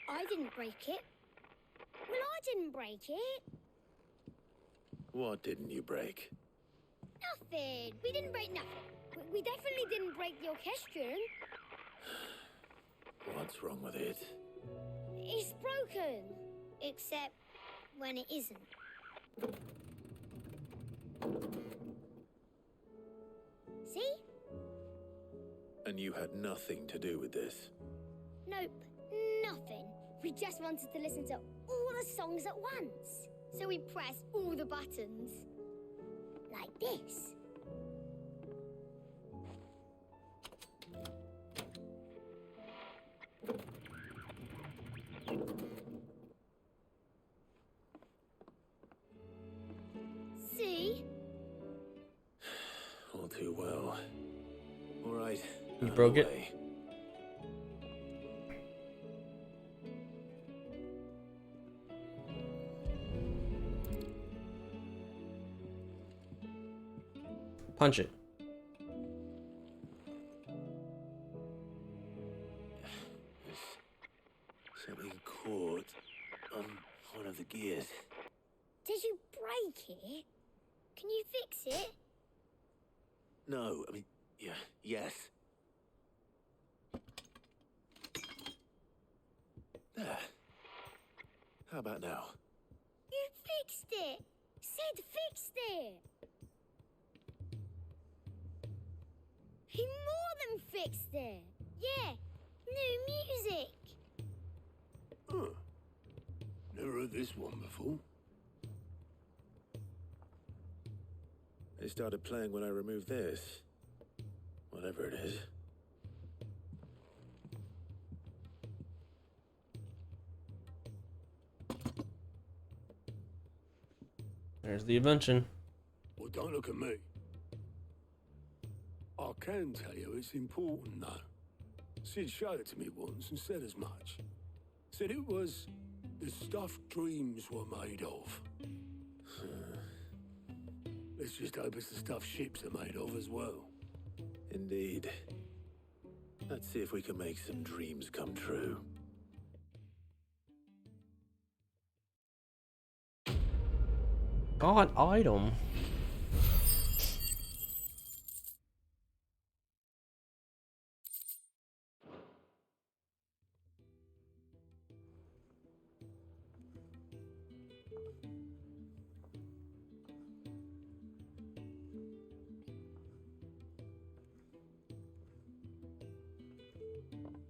I didn't break it. Well, I didn't break it. What didn't you break? Nothing. We didn't break nothing. We definitely didn't break the orchestrion. What's wrong with it? It's broken. Except when it isn't. See? And you had nothing to do with this? Nope. Nothing. We just wanted to listen to all the songs at once. So we pressed all the buttons. Like this. See? All too well. All right. You broke it? Punch it. something caught on one of the gears. Did you break it? Can you fix it? No, I mean, yes. There. How about now? You fixed it! Sid fixed it! He more than fixed it! Yeah, new music! Huh. Never heard this one before. It started playing when I removed this. Whatever it is. There's the invention. Well, don't look at me. I can tell you it's important, though. Sid showed it to me once and said as much. Said it was the stuff dreams were made of. Let's just hope it's the stuff ships are made of as well. Indeed. Let's see if we can make some dreams come true. God item.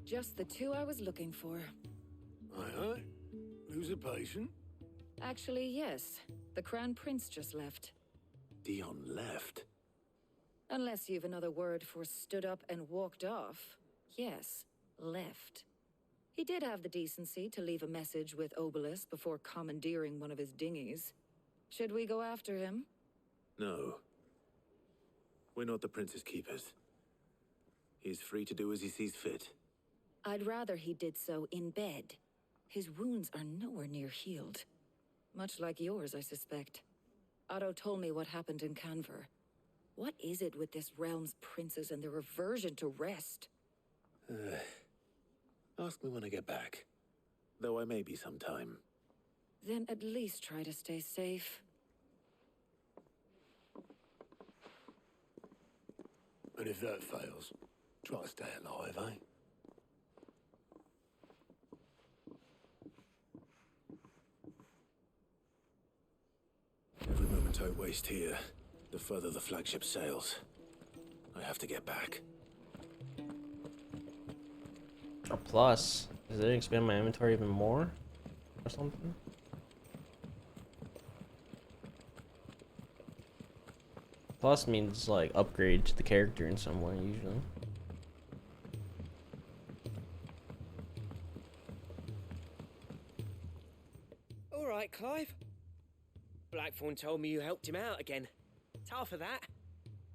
Just the two I was looking for. Aye. Who's a patient? Actually, yes. The Crown Prince just left. Dion left? Unless you've another word for stood up and walked off. Yes, left. He did have the decency to leave a message with Obelisk before commandeering one of his dinghies. Should we go after him? No. We're not the Prince's keepers. He's free to do as he sees fit. I'd rather he did so in bed. His wounds are nowhere near healed. Much like yours, I suspect. Otto told me what happened in Canver. What is it with this realm's princes and their aversion to rest? Ask me when I get back. Though I may be sometime. Then at least try to stay safe. And if that fails, try to stay alive, eh? Every moment I waste here, the further the flagship sails. I have to get back. A plus. Does it expand my inventory even more? Or something? Plus means like upgrade to the character in some way usually. Alright, Clive. Blackthorn told me you helped him out again. Tough for that.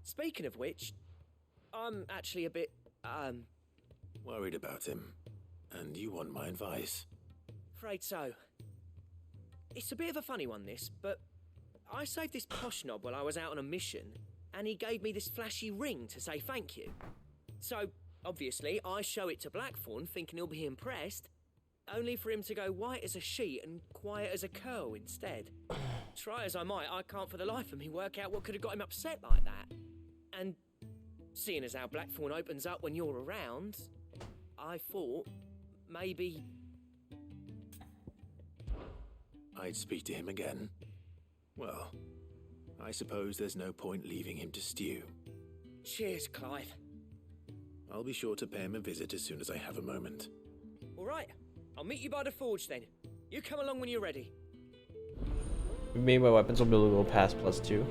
Speaking of which, I'm actually a bit, Worried about him. And you want my advice? afraid so. It's a bit of a funny one, this, but I saved this posh knob while I was out on a mission, and he gave me this flashy ring to say thank you. So, obviously, I show it to Blackthorn, thinking he'll be impressed, only for him to go white as a sheet and quiet as a curl instead. Try as I might, I can't for the life of me work out what could have got him upset like that. And seeing as how Blackthorn opens up when you're around, I thought maybe I'd speak to him again. Well, I suppose there's no point leaving him to stew. Cheers, Clive. I'll be sure to pay him a visit as soon as I have a moment. All right, I'll meet you by the forge then. You come along when you're ready. Maybe my weapons will be able to go past +2.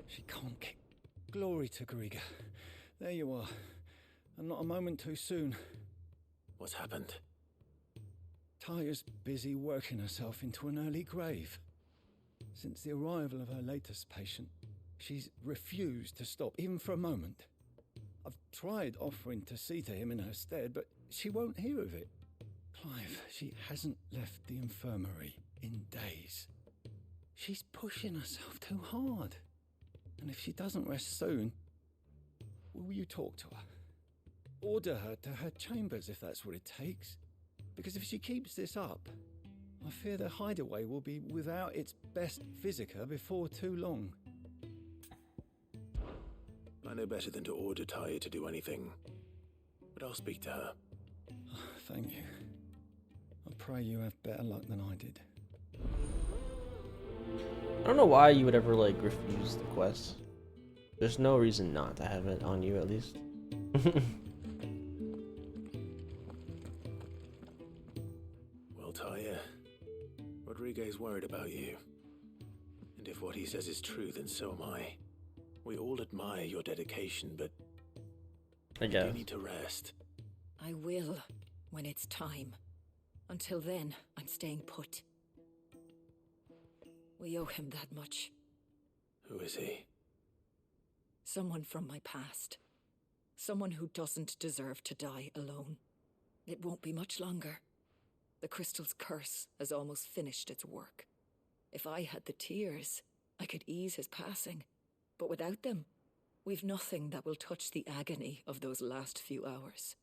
She can't kick. Glory to Griga. There you are. And not a moment too soon. What's happened? Tyre's busy working herself into an early grave. Since the arrival of her latest patient, she's refused to stop, even for a moment. I've tried offering to see to him in her stead, but she won't hear of it. Clive, she hasn't left the infirmary in days. She's pushing herself too hard. And if she doesn't rest soon, will you talk to her? Order her to her chambers if that's what it takes. Because if she keeps this up, I fear the hideaway will be without its best visitor before too long. I know better than to order Tyre to do anything, but I'll speak to her. Thank you. I pray you have better luck than I did. I don't know why you would ever, like, refuse the quest. There's no reason not to have it on you, at least. Well, Tyre, Rodriguez worried about you. And if what he says is true, then so am I. We all admire your dedication, but I guess. you need to rest. I will, when it's time. Until then, I'm staying put. We owe him that much. Who is he? Someone from my past. Someone who doesn't deserve to die alone. It won't be much longer. The crystal's curse has almost finished its work. If I had the tears, I could ease his passing. But without them, we've nothing that will touch the agony of those last few hours.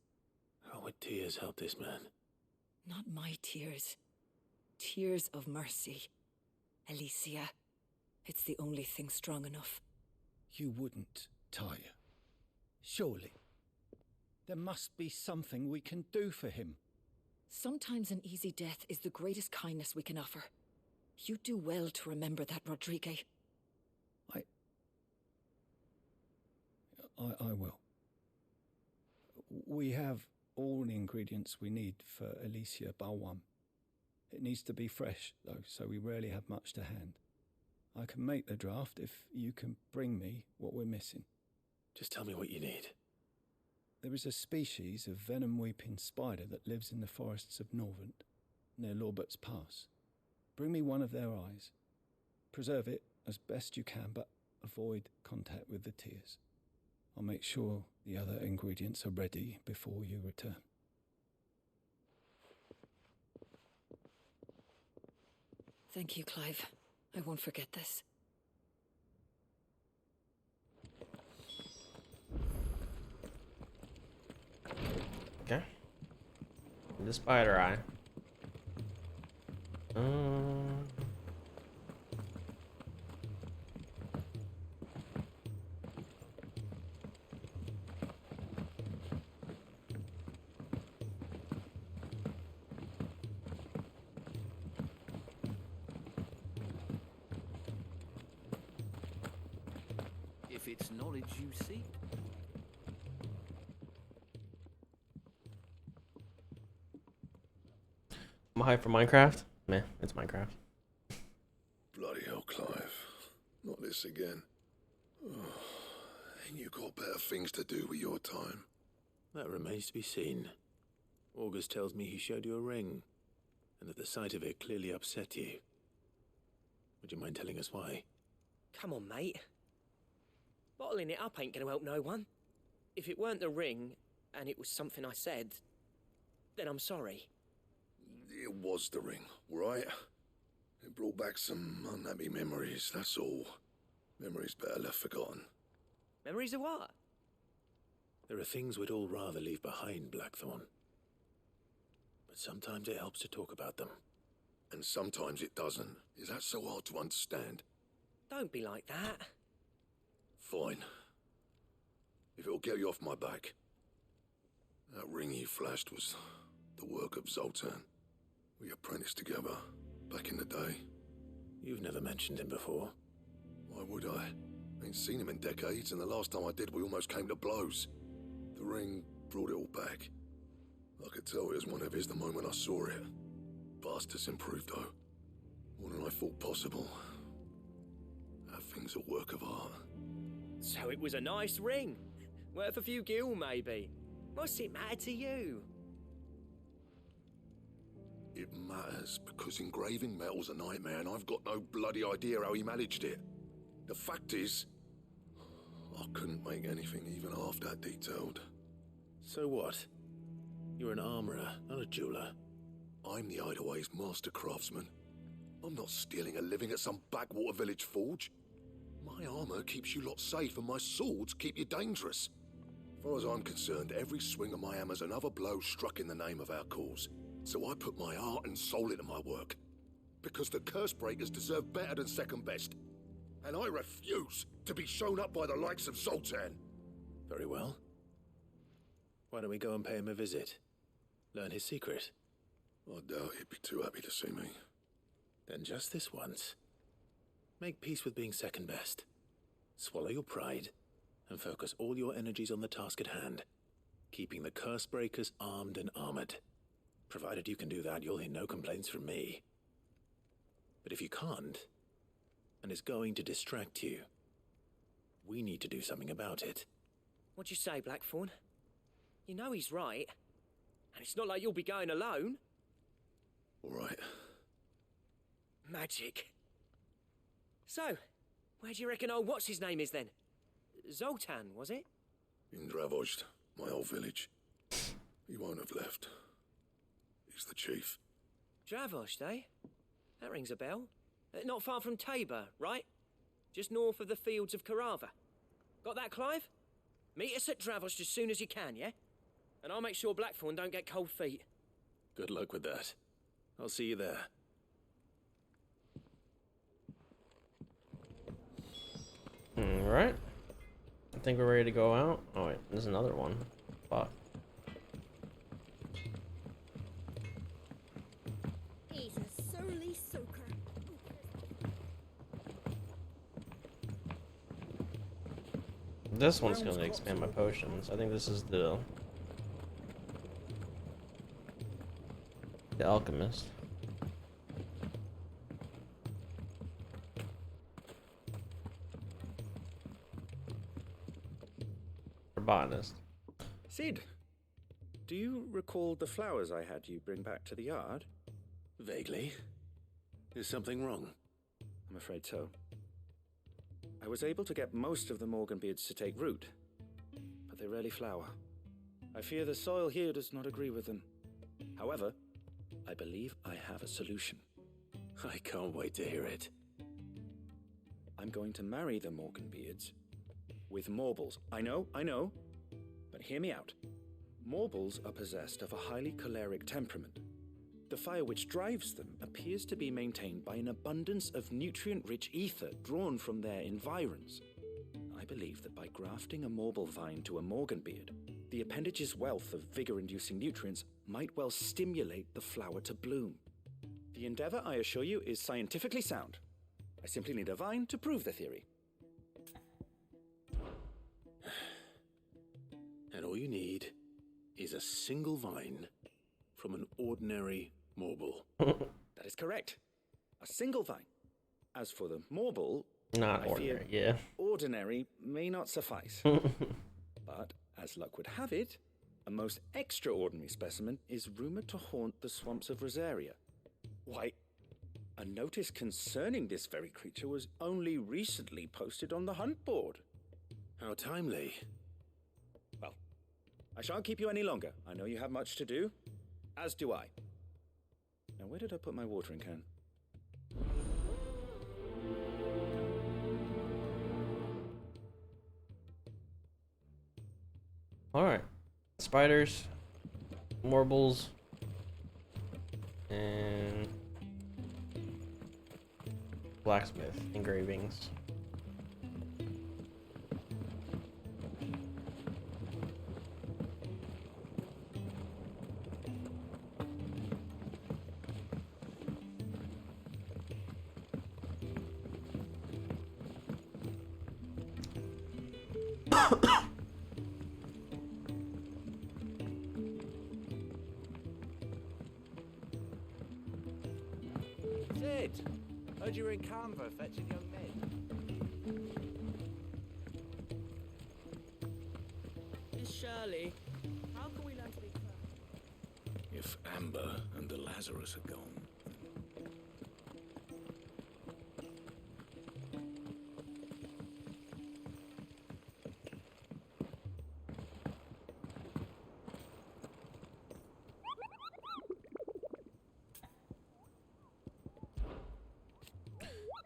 How would tears help this man? Not my tears. Tears of mercy. Alicia, it's the only thing strong enough. You wouldn't, Tyre. Surely. There must be something we can do for him. Sometimes an easy death is the greatest kindness we can offer. You do well to remember that, Rodrigue. I will. We have all the ingredients we need for Alicia Balwam. It needs to be fresh, though, so we rarely have much to hand. I can make the draft if you can bring me what we're missing. Just tell me what you need. There is a species of venom-weeping spider that lives in the forests of Norvent, near Lorbert's Pass. Bring me one of their eyes. Preserve it as best you can, but avoid contact with the tears. I'll make sure the other ingredients are ready before you return. Thank you, Clive. I won't forget this. Okay. The spider eye. If it's knowledge you seek. I'm hyped for Minecraft. Meh, it's Minecraft. Bloody hell, Clive. Not this again. Ain't you got better things to do with your time? That remains to be seen. August tells me he showed you a ring, and that the sight of it clearly upset you. Would you mind telling us why? Come on, mate. Bottling it up ain't gonna help no one. If it weren't the ring, and it was something I said, then I'm sorry. It was the ring, right? It brought back some unhappy memories, that's all. Memories better left forgotten. Memories of what? There are things we'd all rather leave behind, Blackthorn. But sometimes it helps to talk about them. And sometimes it doesn't. Is that so hard to understand? Don't be like that. Fine. If it'll get you off my back. That ring you flashed was the work of Zoltan. We apprenticed together, back in the day. You've never mentioned him before. Why would I? Ain't seen him in decades, and the last time I did, we almost came to blows. The ring brought it all back. I could tell it was one of his the moment I saw it. Bastard's improved, though. More than I thought possible. That thing's a work of art. So it was a nice ring. Worth a few gil, maybe. What's it matter to you? It matters, because engraving metal's a nightmare and I've got no bloody idea how he managed it. The fact is, I couldn't make anything even half that detailed. So what? You're an armourer, not a jeweler. I'm the Hideaway's master craftsman. I'm not stealing a living at some backwater village forge. My armour keeps you lot safe and my swords keep you dangerous. As far as I'm concerned, every swing of my hammer's another blow struck in the name of our cause. So I put my heart and soul into my work. Because the curse breakers deserve better than second best. And I refuse to be shown up by the likes of Zoltan. Very well. Why don't we go and pay him a visit? Learn his secret. I doubt he'd be too happy to see me. Then just this once. Make peace with being second best. Swallow your pride, and focus all your energies on the task at hand. Keeping the curse breakers armed and armored. Provided you can do that, you'll hear no complaints from me. But if you can't, and it's going to distract you, we need to do something about it. What'd you say, Blackthorn? You know he's right. And it's not like you'll be going alone. All right. Magic. So, where do you reckon old what's-his-name is then? Zoltan, was it? In Dravozd, my old village. He won't have left. He's the chief. Dravozd, eh? That rings a bell. Not far from Tabor, right? Just north of the fields of Carava. Got that, Clive? Meet us at Dravozd as soon as you can, yeah? And I'll make sure Blackthorn don't get cold feet. Good luck with that. I'll see you there. Alright. I think we're ready to go out. Oh wait, there's another one. Fuck. He's a surly soaker. This one's gonna expand my potions. I think this is the alchemist. Or botanist. Sid, do you recall the flowers I had you bring back to the yard? Vaguely. Is something wrong? I'm afraid so. I was able to get most of the Morganbeards to take root, but they rarely flower. I fear the soil here does not agree with them. However, I believe I have a solution. I can't wait to hear it. I'm going to marry the Morganbeards with Morbles. I know, but hear me out. Morbles are possessed of a highly choleric temperament. The fire which drives them appears to be maintained by an abundance of nutrient-rich ether drawn from their environs. I believe that by grafting a Morble vine to a Morganbeard, the appendage's wealth of vigor-inducing nutrients might well stimulate the flower to bloom. The endeavor, I assure you, is scientifically sound. I simply need a vine to prove the theory. And all you need is a single vine from an ordinary Morble. That is correct. A single vine. As for the Morble, Not I ordinary, fear yeah. ordinary may not suffice. But, as luck would have it, a most extraordinary specimen is rumoured to haunt the swamps of Rosaria. Why, a notice concerning this very creature was only recently posted on the hunt board. How timely. Well, I shan't keep you any longer. I know you have much to do, as do I. Now, where did I put my watering can? Alright. Spiders, Morbles, and Blacksmith engravings. Sid, heard you were in Canva fetching young men. Miss Shirley. How can we learn to be clever? If Amber and the Lazarus are gone.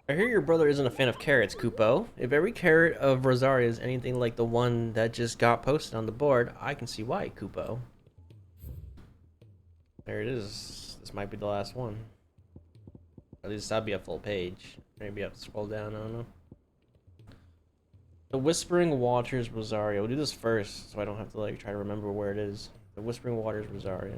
I hear your brother isn't a fan of carrots, Kupo. If every carrot of Rosaria is anything like the one that just got posted on the board, I can see why, Kupo. There it is. This might be the last one. At least that'd be a full page. Maybe I have to scroll down, I don't know. The Whispering Waters Rosaria. We'll do this first, so I don't have to like try to remember where it is. The Whispering Waters Rosaria.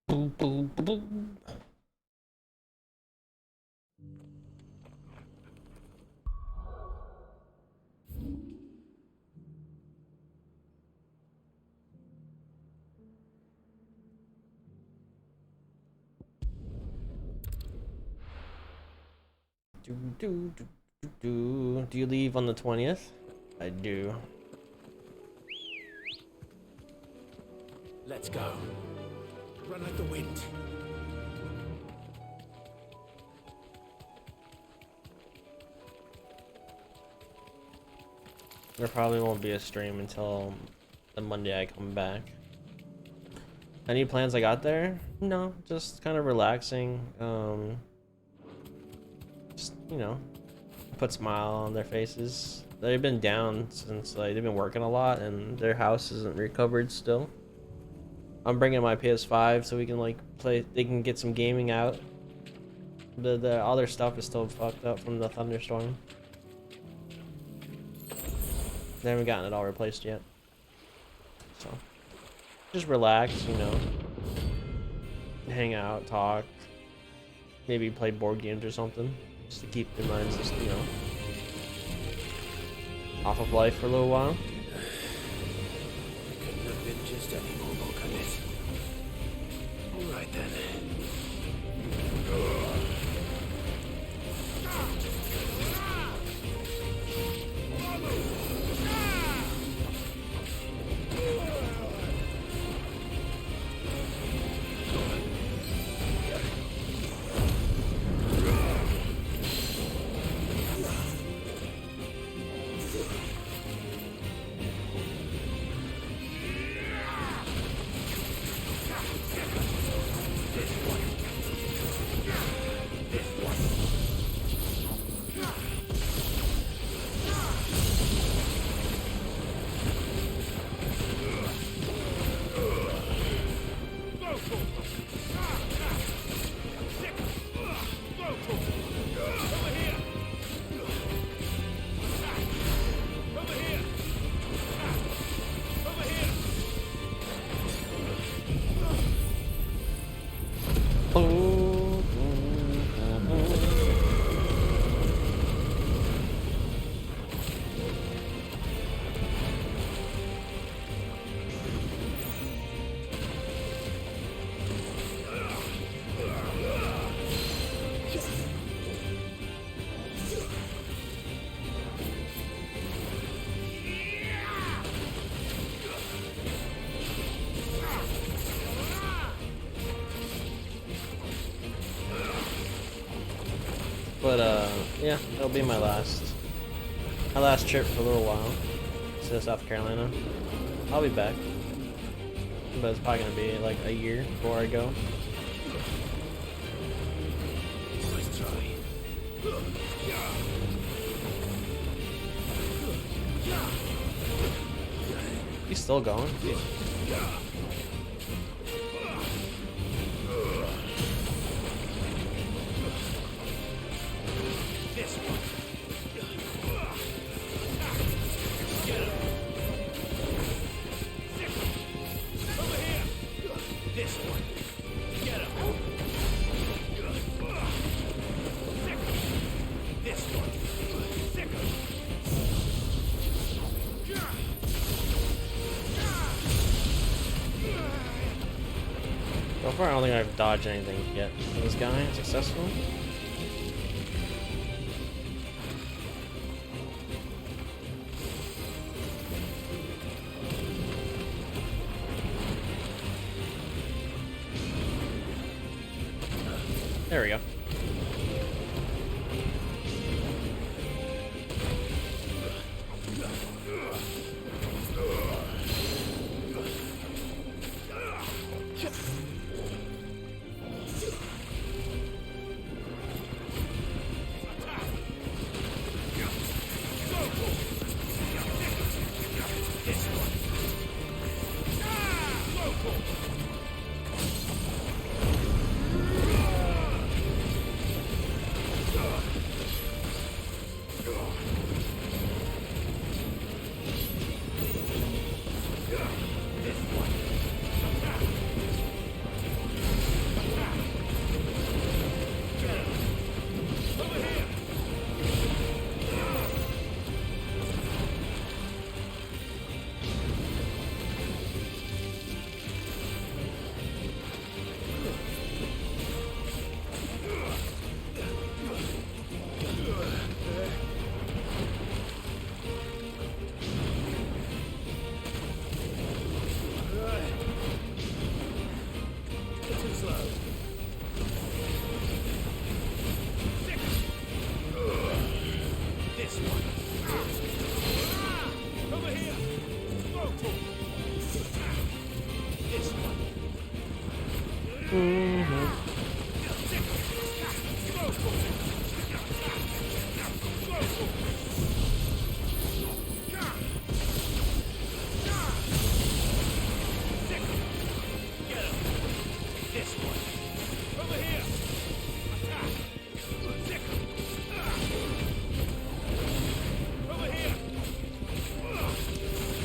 Boom, boom, boom. Do you leave on the 20th? I do. Let's go. Run like the wind. There probably won't be a stream until the Monday I come back. Any plans I got there? No, just kind of relaxing. Just, you know, put a smile on their faces. They've been down since like they've been working a lot and their house isn't recovered still. I'm bringing my PS5 so we can like play. They can get some gaming out. The other stuff is still fucked up from the thunderstorm. They haven't gotten it all replaced yet. So just relax, you know. Hang out, talk. Maybe play board games or something. Just to keep their minds just, you know, off of life for a little while. Couldn't have been just any more, could it? Alright then. But yeah, that'll be my last trip for a little while to South Carolina. I'll be back, but it's probably gonna be like a year before I go. Nice try. He's still going. This one. Get him. Over here. This one. Get him. This one. far, I don't think I've dodged anything yet. This guy successful. There we go.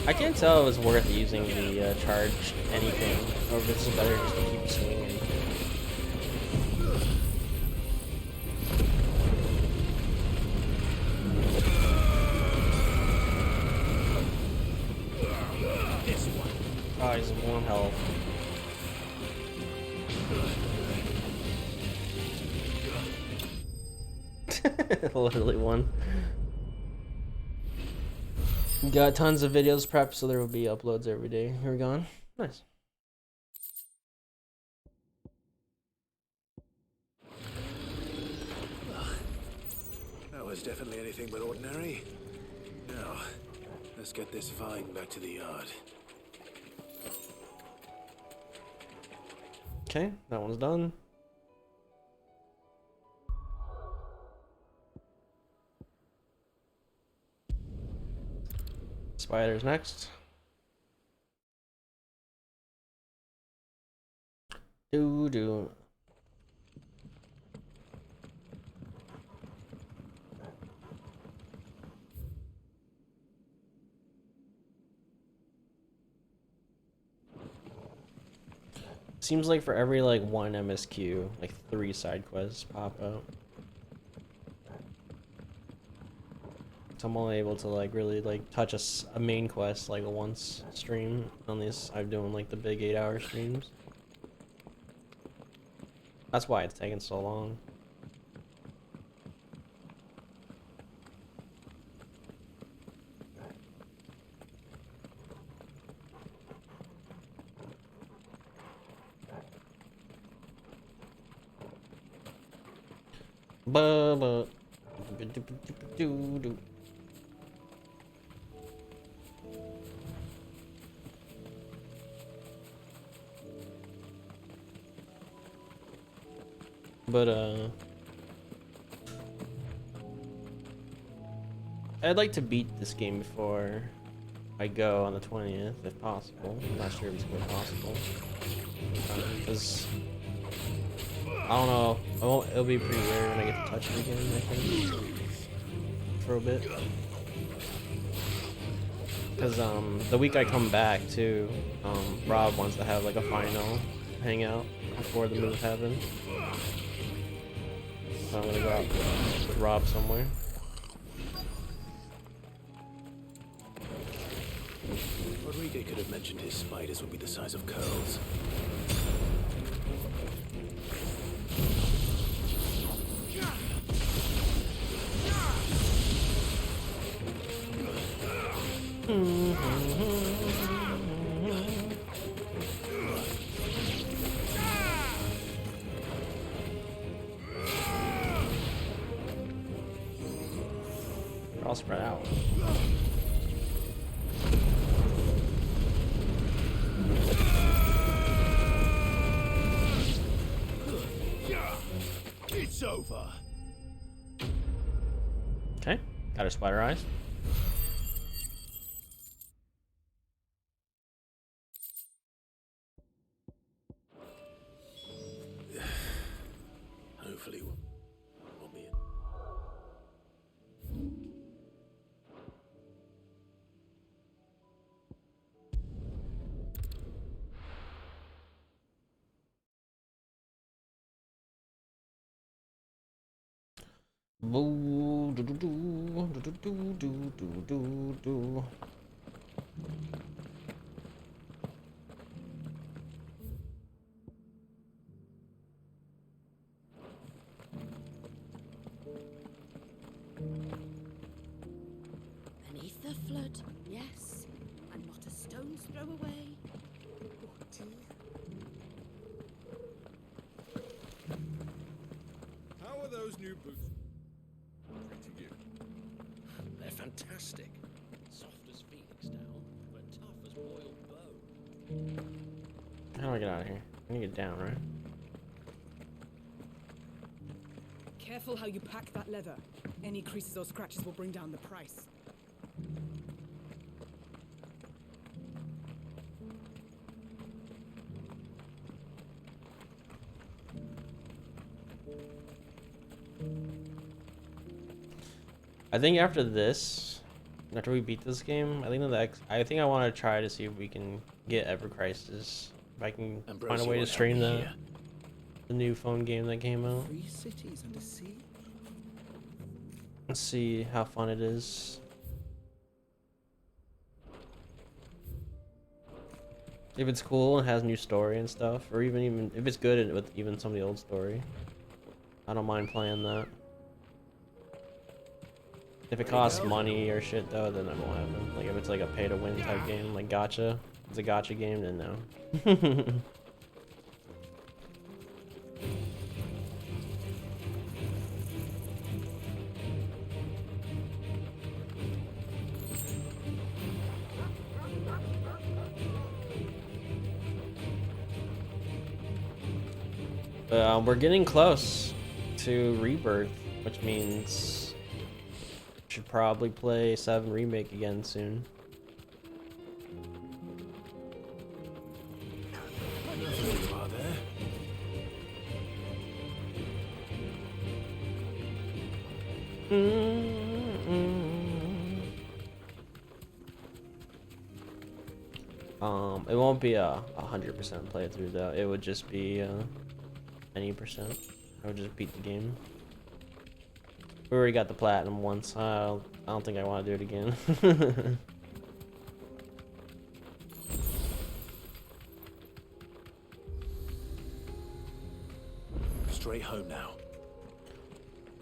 I can't tell if it's worth using the charge anything, or if it's better just to keep swinging. Oh, he's one health. Literally one. Got tons of videos prepped, so there will be uploads every day. Here we go. Nice. That was definitely anything but ordinary. Now, let's get this find back to the yard. Okay, that one's done. Spiders next. Do. Seems like for every like one MSQ, like 3 side quests pop out. So I'm only able to like really like touch a main quest like once stream on these. I'm doing like the big 8-hour streams. That's why it's taking so long. But I'd like to beat this game before I go on the 20th, if possible. I'm not sure if it's quite possible. Because I don't know. It'll be pretty rare when I get to touch it again, I think. For a bit. Because the week I come back too, Rob wants to have like a final hangout before the move happens. So I'm gonna go out with Rob somewhere. Rodriguez could have mentioned his spiders would be the size of curls. all spread out. It's over. Okay, got her spider eyes. Hopefully, we'll be in. Boo, do, do, do, do, do, do, do, do, do. Beneath the flood, yes, and not a stone's throw away. Oh dear. How are those new boots treating you? They're fantastic. Soft as phoenix down, but tough as boiled bone. How do I get out of here? I need to get down, right? Careful how you pack that leather. Any creases or scratches will bring down the price. I think after this, after we beat this game, I think I want to try to see if we can get Ever Crisis. If I can find a way to stream that. The new phone game that came out. 3 cities under siege? Let's see how fun it is. If it's cool and has new story and stuff, or even if it's good with even some of the old story, I don't mind playing that. If it costs money or shit though, then it won't happen. Like if it's like a pay to win type game, like gacha, it's a gacha game, then no. We're getting close to Rebirth, which means should probably play 7 Remake again soon. You are there. It won't be a 100% playthrough though. It would just be any percent. I would just beat the game. We already got the platinum once. I don't think I want to do it again. Straight home now.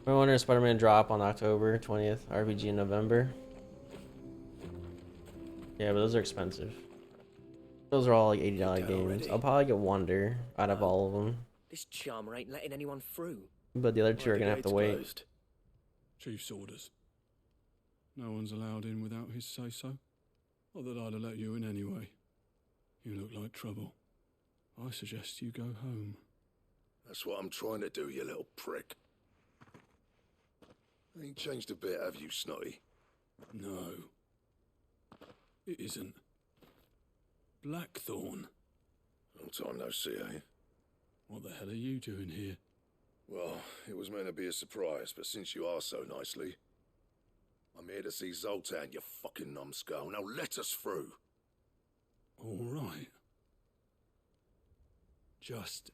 We're wondering Spider-Man drop on October 20th, RPG in November. Yeah, but those are expensive. Those are all like $80 games. Already? I'll probably get Wonder out of all of them. This charmer ain't letting anyone through. But the other two are gonna have to wait. Chief's orders. No one's allowed in without his say-so. Not that I'd have let you in anyway. You look like trouble. I suggest you go home. That's what I'm trying to do, you little prick. Ain't changed a bit, have you, Snotty? No. It isn't. Blackthorn. Long time no see, eh? What the hell are you doing here? Well, it was meant to be a surprise, but since you are so nicely, I'm here to see Zoltan, you fucking numbskull. Now let us through. All right. Just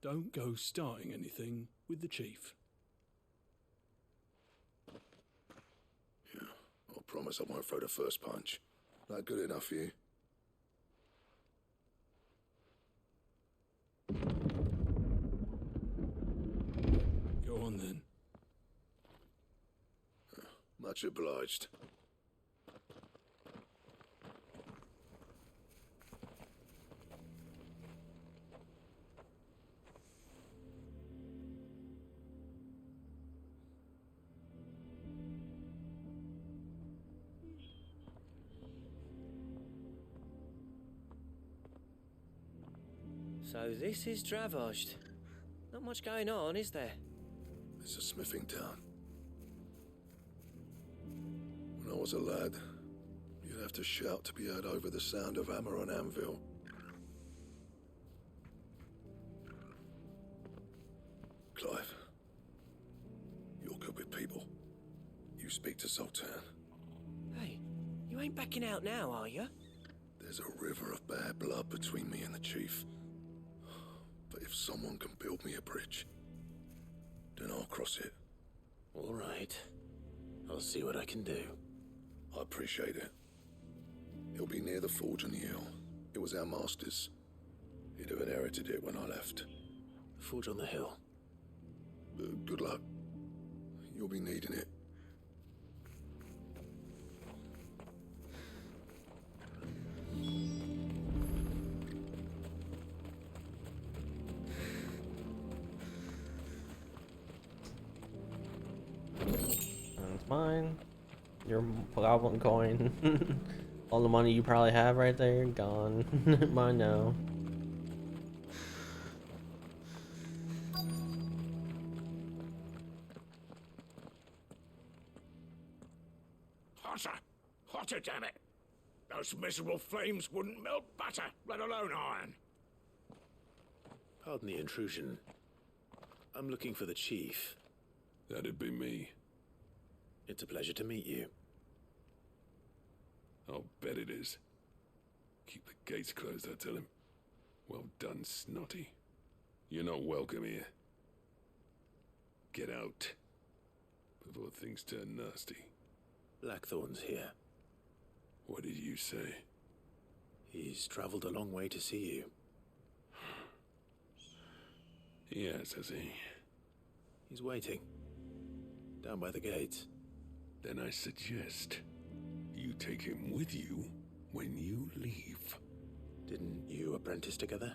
don't go starting anything with the chief. Yeah, I promise I won't throw the first punch. That good enough for you? Go on then. Much obliged. So this is Dravozd. Not much going on, is there? It's a smithing town. When I was a lad, you'd have to shout to be heard over the sound of hammer on anvil. Clive, you're good with people. You speak to Sultan. Hey, you ain't backing out now, are you? There's a river of bad blood between me and the chief. But if someone can build me a bridge, then I'll cross it. All right. I'll see what I can do. I appreciate it. It'll be near the forge on the hill. It was our master's. He'd have inherited it when I left. Forge on the hill. Good luck. You'll be needing it. That's mine. Your goblin coin. All the money you probably have right there, gone. Mine now. Hotter! Hotter, damn it! Those miserable flames wouldn't melt butter, let alone iron. Pardon the intrusion. I'm looking for the chief. That'd be me. It's a pleasure to meet you. I'll bet it is. Keep the gates closed, I tell him. Well done, Snotty. You're not welcome here. Get out. Before things turn nasty. Blackthorn's here. What did you say? He's traveled a long way to see you. Yes, has he? He's waiting. Down by the gates. Then I suggest you take him with you when you leave. Didn't you apprentice together?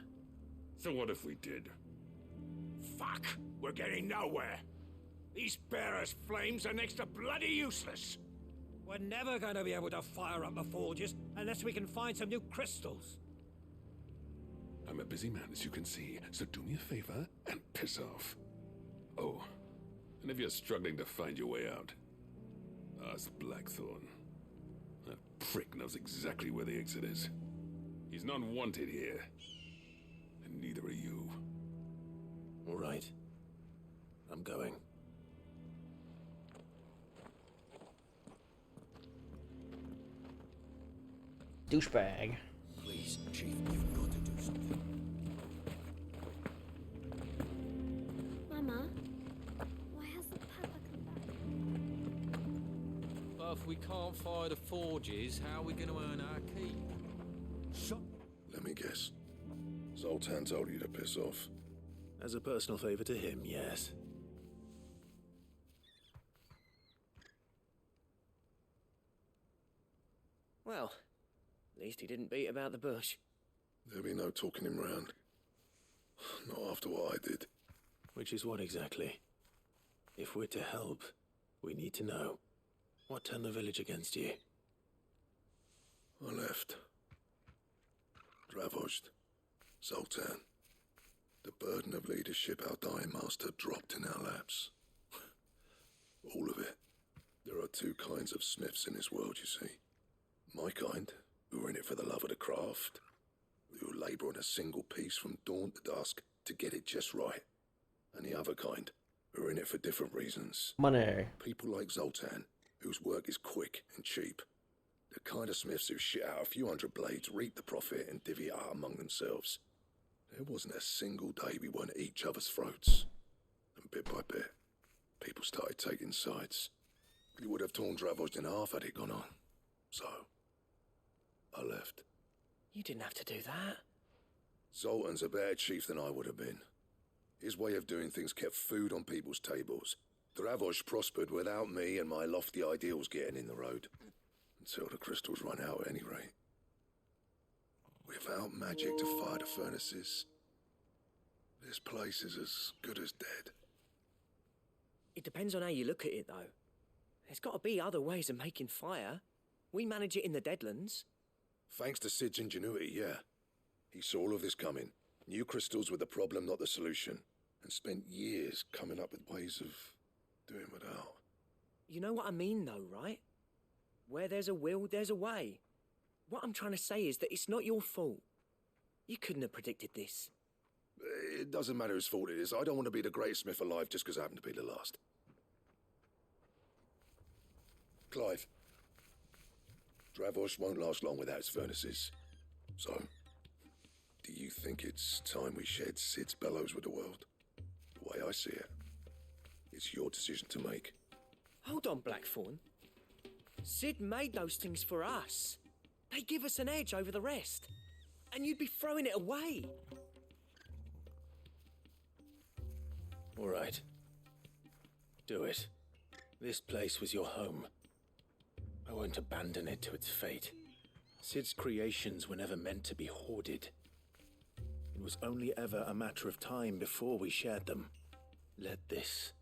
So what if we did? Fuck! We're getting nowhere! These bearers' flames are next to bloody useless! We're never going to be able to fire up the forges unless we can find some new crystals. I'm a busy man, as you can see, so do me a favor and piss off. Oh, and if you're struggling to find your way out, ask Blackthorn. That prick knows exactly where the exit is. He's not wanted here, and neither are you. All right. I'm going. Douchebag. Please, Chief, you've got to do something. Mama, why hasn't Papa come back? But if we can't fire the forges, how are we going to earn our keep? Let me guess. Zoltan told you to piss off. As a personal favor to him, yes. Well, at least he didn't beat about the bush. There'll be no talking him round. Not after what I did. Which is what exactly? If we're to help, we need to know. What turned the village against you? I left. Dravozd. Zoltan. The burden of leadership our dying master dropped in our laps. All of it. There are two kinds of smiths in this world, you see. My kind, who are in it for the love of the craft, who labour on a single piece from dawn to dusk to get it just right. And the other kind, who are in it for different reasons. Money. People like Zoltan, whose work is quick and cheap. The kind of smiths who shit out a few hundred blades, reap the profit, and divvy it out among themselves. There wasn't a single day we weren't at each other's throats. And bit by bit, people started taking sides. You would have torn Dravozd in half had it gone on. So, I left. You didn't have to do that. Zoltan's a better chief than I would have been. His way of doing things kept food on people's tables. Dravozd prospered without me and my lofty ideals getting in the road. Until the crystals run out at any rate. Without magic to fire the furnaces, this place is as good as dead. It depends on how you look at it, though. There's got to be other ways of making fire. We manage it in the Deadlands. Thanks to Sid's ingenuity, yeah. He saw all of this coming, New crystals were the problem, not the solution, and spent years coming up with ways of doing without. You know what I mean, though, right? Where there's a will, there's a way. What I'm trying to say is that it's not your fault. You couldn't have predicted this. It doesn't matter whose fault it is. I don't want to be the greatest smith alive just because I happen to be the last. Clive, Dravosh won't last long without its furnaces. So, do you think it's time we shared Sid's bellows with the world? The way I see it, it's your decision to make. Hold on, Blackthorn. Sid made those things for us. They give us an edge over the rest. And you'd be throwing it away. All right. Do it. This place was your home. I won't abandon it to its fate. Sid's creations were never meant to be hoarded. It was only ever a matter of time before we shared them. Let this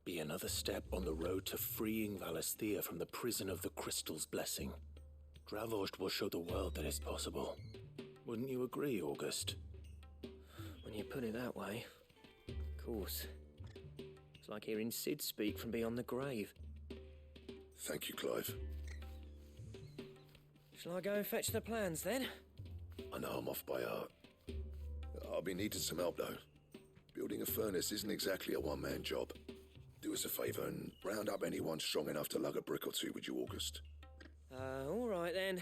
be another step on the road to freeing Valisthea from the prison of the Crystal's blessing. Dravost will show the world that it's possible. Wouldn't you agree, August? When you put it that way, of course. It's like hearing Sid speak from beyond the grave. Thank you, Clive. Shall I go and fetch the plans, then? I know I'm off by heart. I'll be needing some help, though. Building a furnace isn't exactly a one-man job. Do us a favour and round up anyone strong enough to lug a brick or two with you, August. All right, then.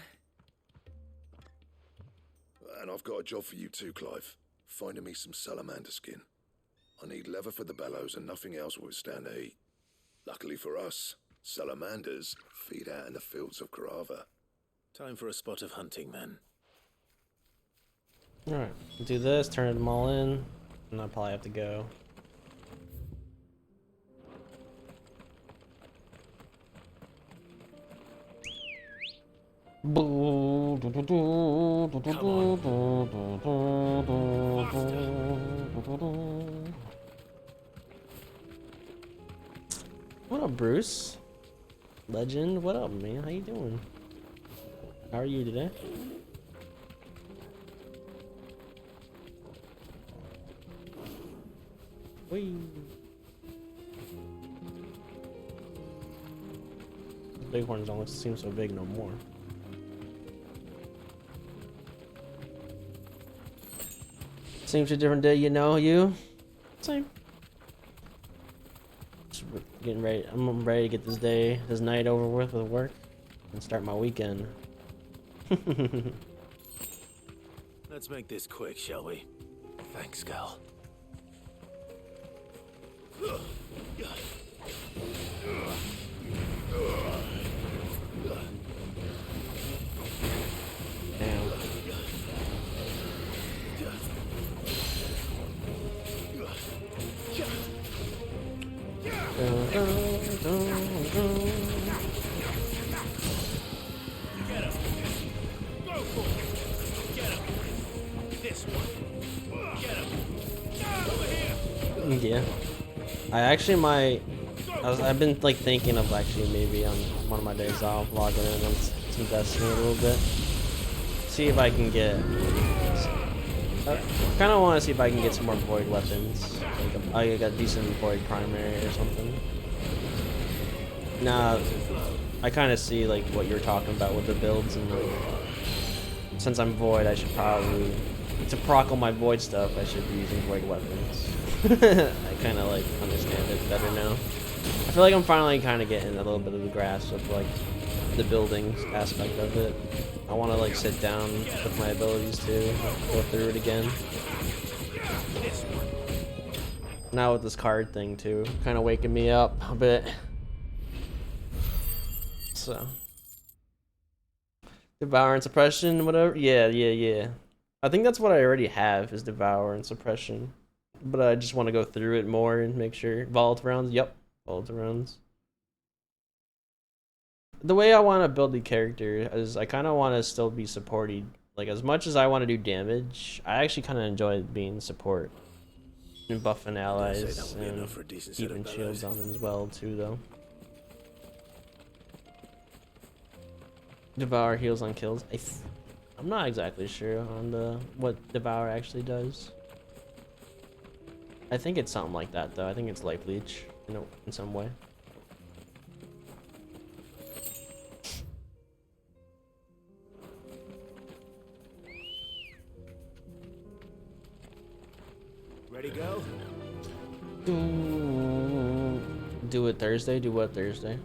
And I've got a job for you too, Clive. Finding me some salamander skin. I need leather for the bellows and nothing else will withstand the heat. Luckily for us, salamanders feed out in the fields of Carava. Time for a spot of hunting, then. Alright, do this, turn them all in, and I'll probably have to go. What up, Bruce? Legend, what up, man? How you doing? How are you today? Whee! Bighorns don't seem so big no more. Seems a different day, you know, you? Same. Just getting ready. I'm ready to get this night over with work and start my weekend. Let's make this quick, shall we? Thanks, Gal. Yeah, I've been like thinking of actually maybe on one of my days off logging in on some Destiny a little bit. See if I can get. I kind of want to see if I can get some more void weapons. Like I got a decent void primary or something. Nah, I kind of see like what you're talking about with the builds, and like, since I'm void, I should probably to proc all my void stuff. I should be using void weapons. I kind of like understand it better now. I feel like I'm finally kind of getting a little bit of the grasp of like the building aspect of it. I want to like sit down with my abilities too, go through it again. Now with this card thing too, kind of waking me up a bit. So, Devour and Suppression, whatever. Yeah. I think that's what I already have is Devour and Suppression. But I just want to go through it more and make sure. Vault rounds, yep. Vault rounds. The way I want to build the character is I kind of want to still be supported. Like, as much as I want to do damage, I actually kind of enjoy being support. And buffing allies and keeping shields on them as well, too, though. Devour heals on kills. I'm not exactly sure on what Devour actually does. I think it's something like that though. I think it's life leech in some way. Ready, go? Do it Thursday. Do what Thursday?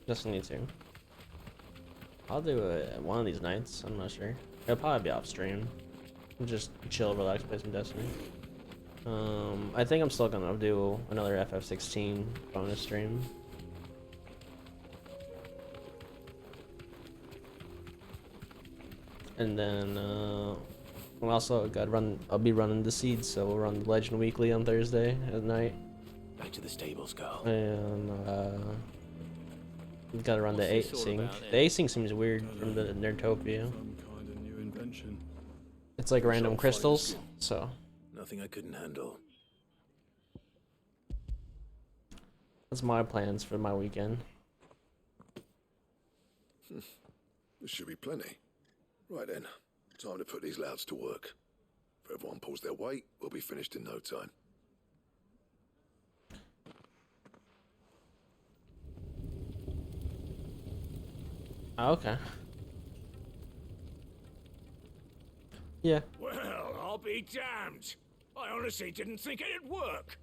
Destiny 2. I'll do it one of these nights. I'm not sure. It'll probably be off stream. Just chill, relax, play some Destiny. I think I'm still gonna do another FF16 bonus stream. And then I'm also I'll be running the Seeds, so we'll run Legend Weekly on Thursday at night. Back to the stables, girl. And we gotta run the async. The async seems weird from the Nerdtopia. Some kind of new invention. It's like random crystals, so Nothing I couldn't handle. that's my plans for my weekend. There should be plenty. Right then, time to put these louds to work. If everyone pulls their weight, we'll be finished in no time. Oh, okay. Yeah. Well, I'll be damned. I honestly didn't think it'd work.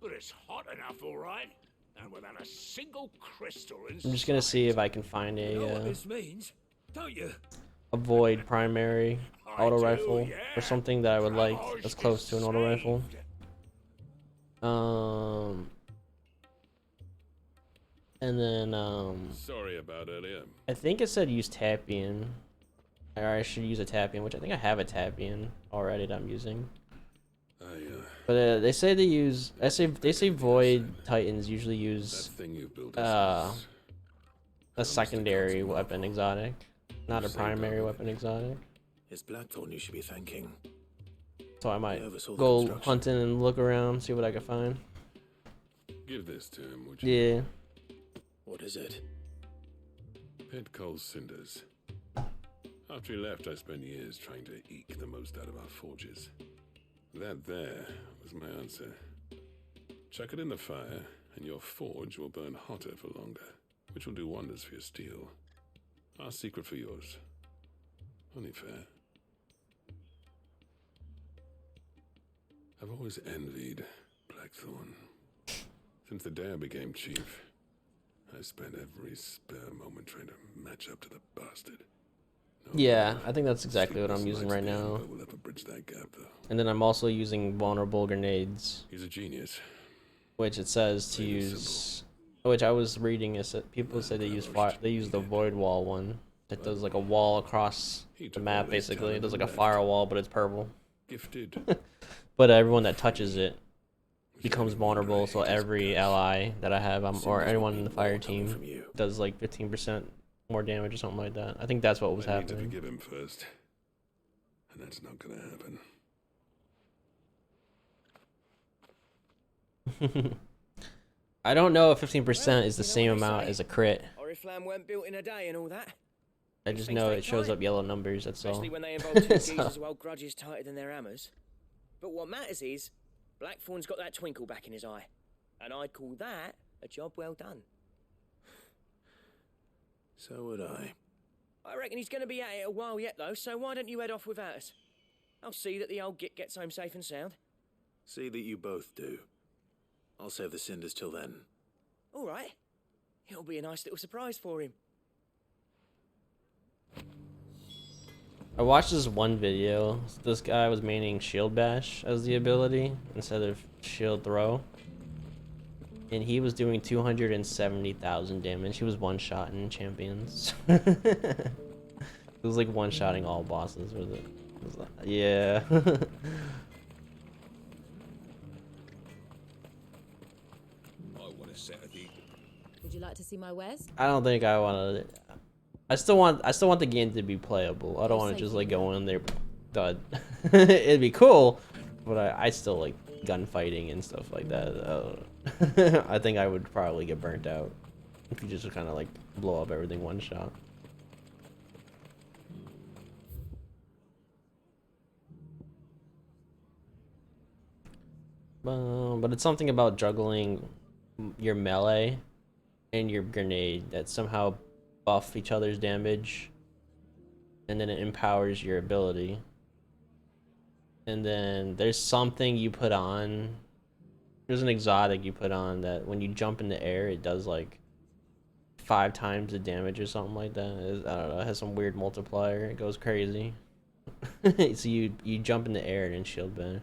But it's hot enough, all right. And without a single crystal inside. I'm just gonna see if I can find You know what a this means, don't you? void primary auto rifle or something that I would like that's close to an auto rifle. And then Sorry about earlier. I think it said use Tapian, or I should use a Tapian, which I think I have a Tapian already that I'm using. But they say they say Void Titans usually use a secondary weapon exotic, not a primary weapon exotic. It's Blackthorn you should be thanking. So I might oversaw the go construction. hunting and look around, see what I can find. Give this to him, would you? Yeah. What is it? Pit coal cinders. After he left, I spent years trying to eke the most out of our forges. That there was my answer. Chuck it in the fire, and your forge will burn hotter for longer, which will do wonders for your steel. Our secret for yours. Only fair. I've always envied Blackthorn. Since the day I became chief, I spent every spare moment trying to match up to the bastard. Yeah, I think that's exactly what I'm using right now. We'll never bridge that gap, though. And then I'm also using vulnerable grenades. He's a genius. Which it says to use. Which I was reading is that people say they use the void wall one. It does like a wall across the map basically. It does like a firewall, but it's purple. Gifted. But everyone that touches it becomes vulnerable. So every ally that I have, or anyone in the fire team, does like 15% more damage or something like that. I think that's what was I need to happening. forgive him first, and that's not gonna happen. I don't know if 15% is the same amount as a crit. Oriflamme weren't built in a day and all that. I just know it shows up yellow numbers, that's all. Especially when they involve two So- geezers who hold grudges tighter than their hammers. But what matters is, Blackthorn's got that twinkle back in his eye. And I'd call that a job well done. So would I. I reckon he's going to be at it a while yet, though, so why don't you head off without us? I'll see that the old git gets home safe and sound. See that you both do. I'll save the cinders till then. All right. It'll be a nice little surprise for him. I watched this one video. This guy was maining shield bash as the ability instead of shield throw. And he was doing 270,000 damage. He was one-shotting champions. It was like one-shotting all bosses with it. It was like, yeah. I want to set the. Would you like to see my wares? I don't think I want to. I still want the game to be playable. I don't want to just like go in there, dud. It'd be cool, but I still like gunfighting and stuff like that. I think I would probably get burnt out if you just kind of like blow up everything one shot. But it's something about juggling your melee and your grenade that somehow buff each other's damage, and then it empowers your ability. And then there's something you put on. There's an exotic you put on that when you jump in the air, it does like 5 times the damage or something like that. I don't know. It has some weird multiplier. It goes crazy. So you jump in the air and then shield bash.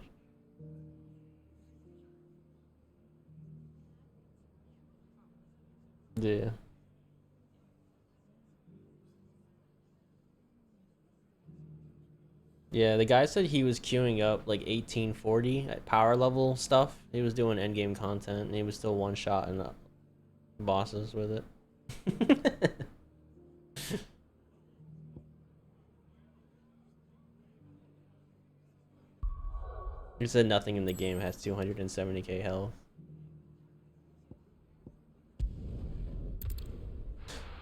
Yeah. Yeah, the guy said he was queuing up like 1840 at power level stuff. He was doing endgame content and he was still one shot and bosses with it. He said nothing in the game has 270k health.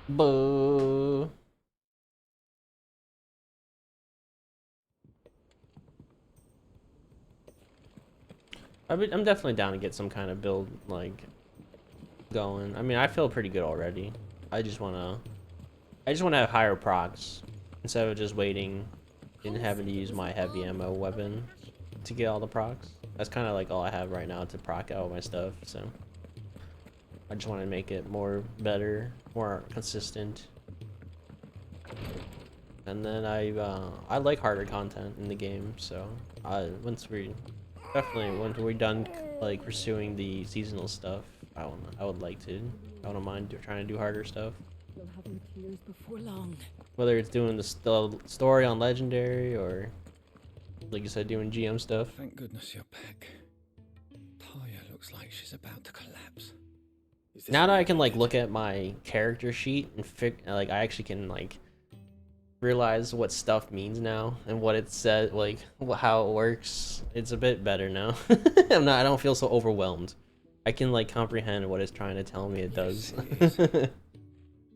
Boo. I'm definitely down to get some kind of build like going. I mean, I feel pretty good already. I just wanna have higher procs instead of just waiting and having to use my heavy ammo weapon to get all the procs. That's kind of like all I have right now to proc out my stuff. So I just want to make it better, more consistent. And then I like harder content in the game. So once we're done like pursuing the seasonal stuff, I would like to. I wouldn't mind trying to do harder stuff. You'll have your tears before long. Whether it's doing the story on Legendary or, like you said, doing GM stuff. Thank goodness you're back. Talia looks like she's about to collapse. Now that I can like look at my character sheet and like I actually can like realize what stuff means now and what it said, like how it works. It's a bit better now. I don't feel so overwhelmed. I can like comprehend what it's trying to tell me it does.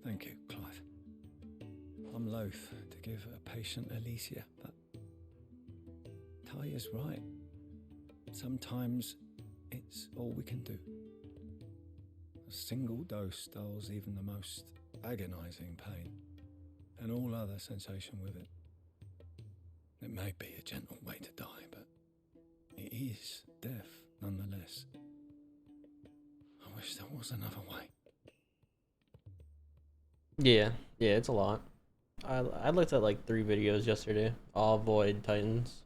Thank you, Clive. I'm loath to give a patient Alicia, but Talia's right. Sometimes it's all we can do. A single dose dulls even the most agonizing pain, and all other sensation with it. It may be a gentle way to die, but it is death nonetheless. I wish there was another way. Yeah, it's a lot. I looked at like 3 videos yesterday, all Void Titans.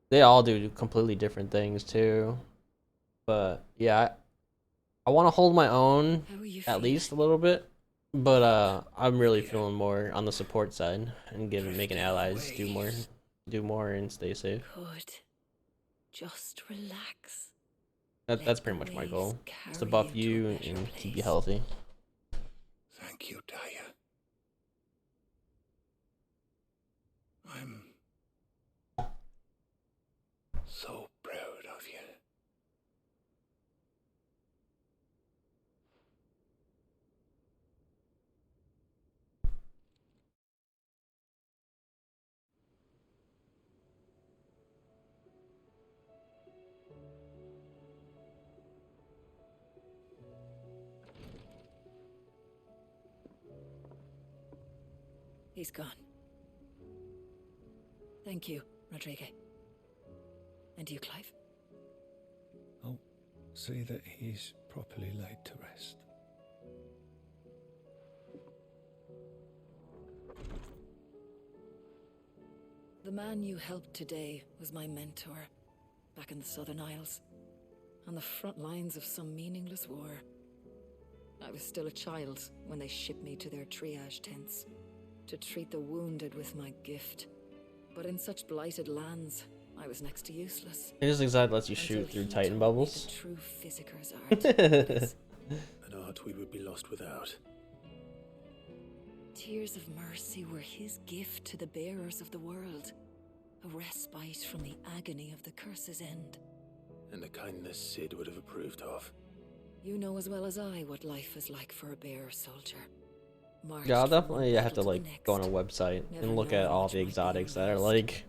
They all do completely different things too. But yeah, I want to hold my own at least a little bit. But I'm really feeling more on the support side and making allies do more and stay safe. Good. Just relax. That's pretty much my goal. Is to buff you and keep you healthy. Thank you, Talia. I'm so proud of you. He's gone. Thank you, Rodrigo. And you, Clive? I'll see that he's properly laid to rest. The man you helped today was my mentor, back in the Southern Isles, on the front lines of some meaningless war. I was still a child when they shipped me to their triage tents, to treat the wounded with my gift. But in such blighted lands, I was next to useless. This exotic lets you shoot through Titan bubbles. The true physicker's art. An art we would be lost without. Tears of mercy were his gift to the bearers of the world. A respite from the agony of the curse's end. And a kindness Sid would have approved of. You know as well as I what life is like for a bearer soldier. Yeah, I'll Marched from one definitely have to battle like the next, go on a website never and look at knowing all which the might be your exotics that are last. like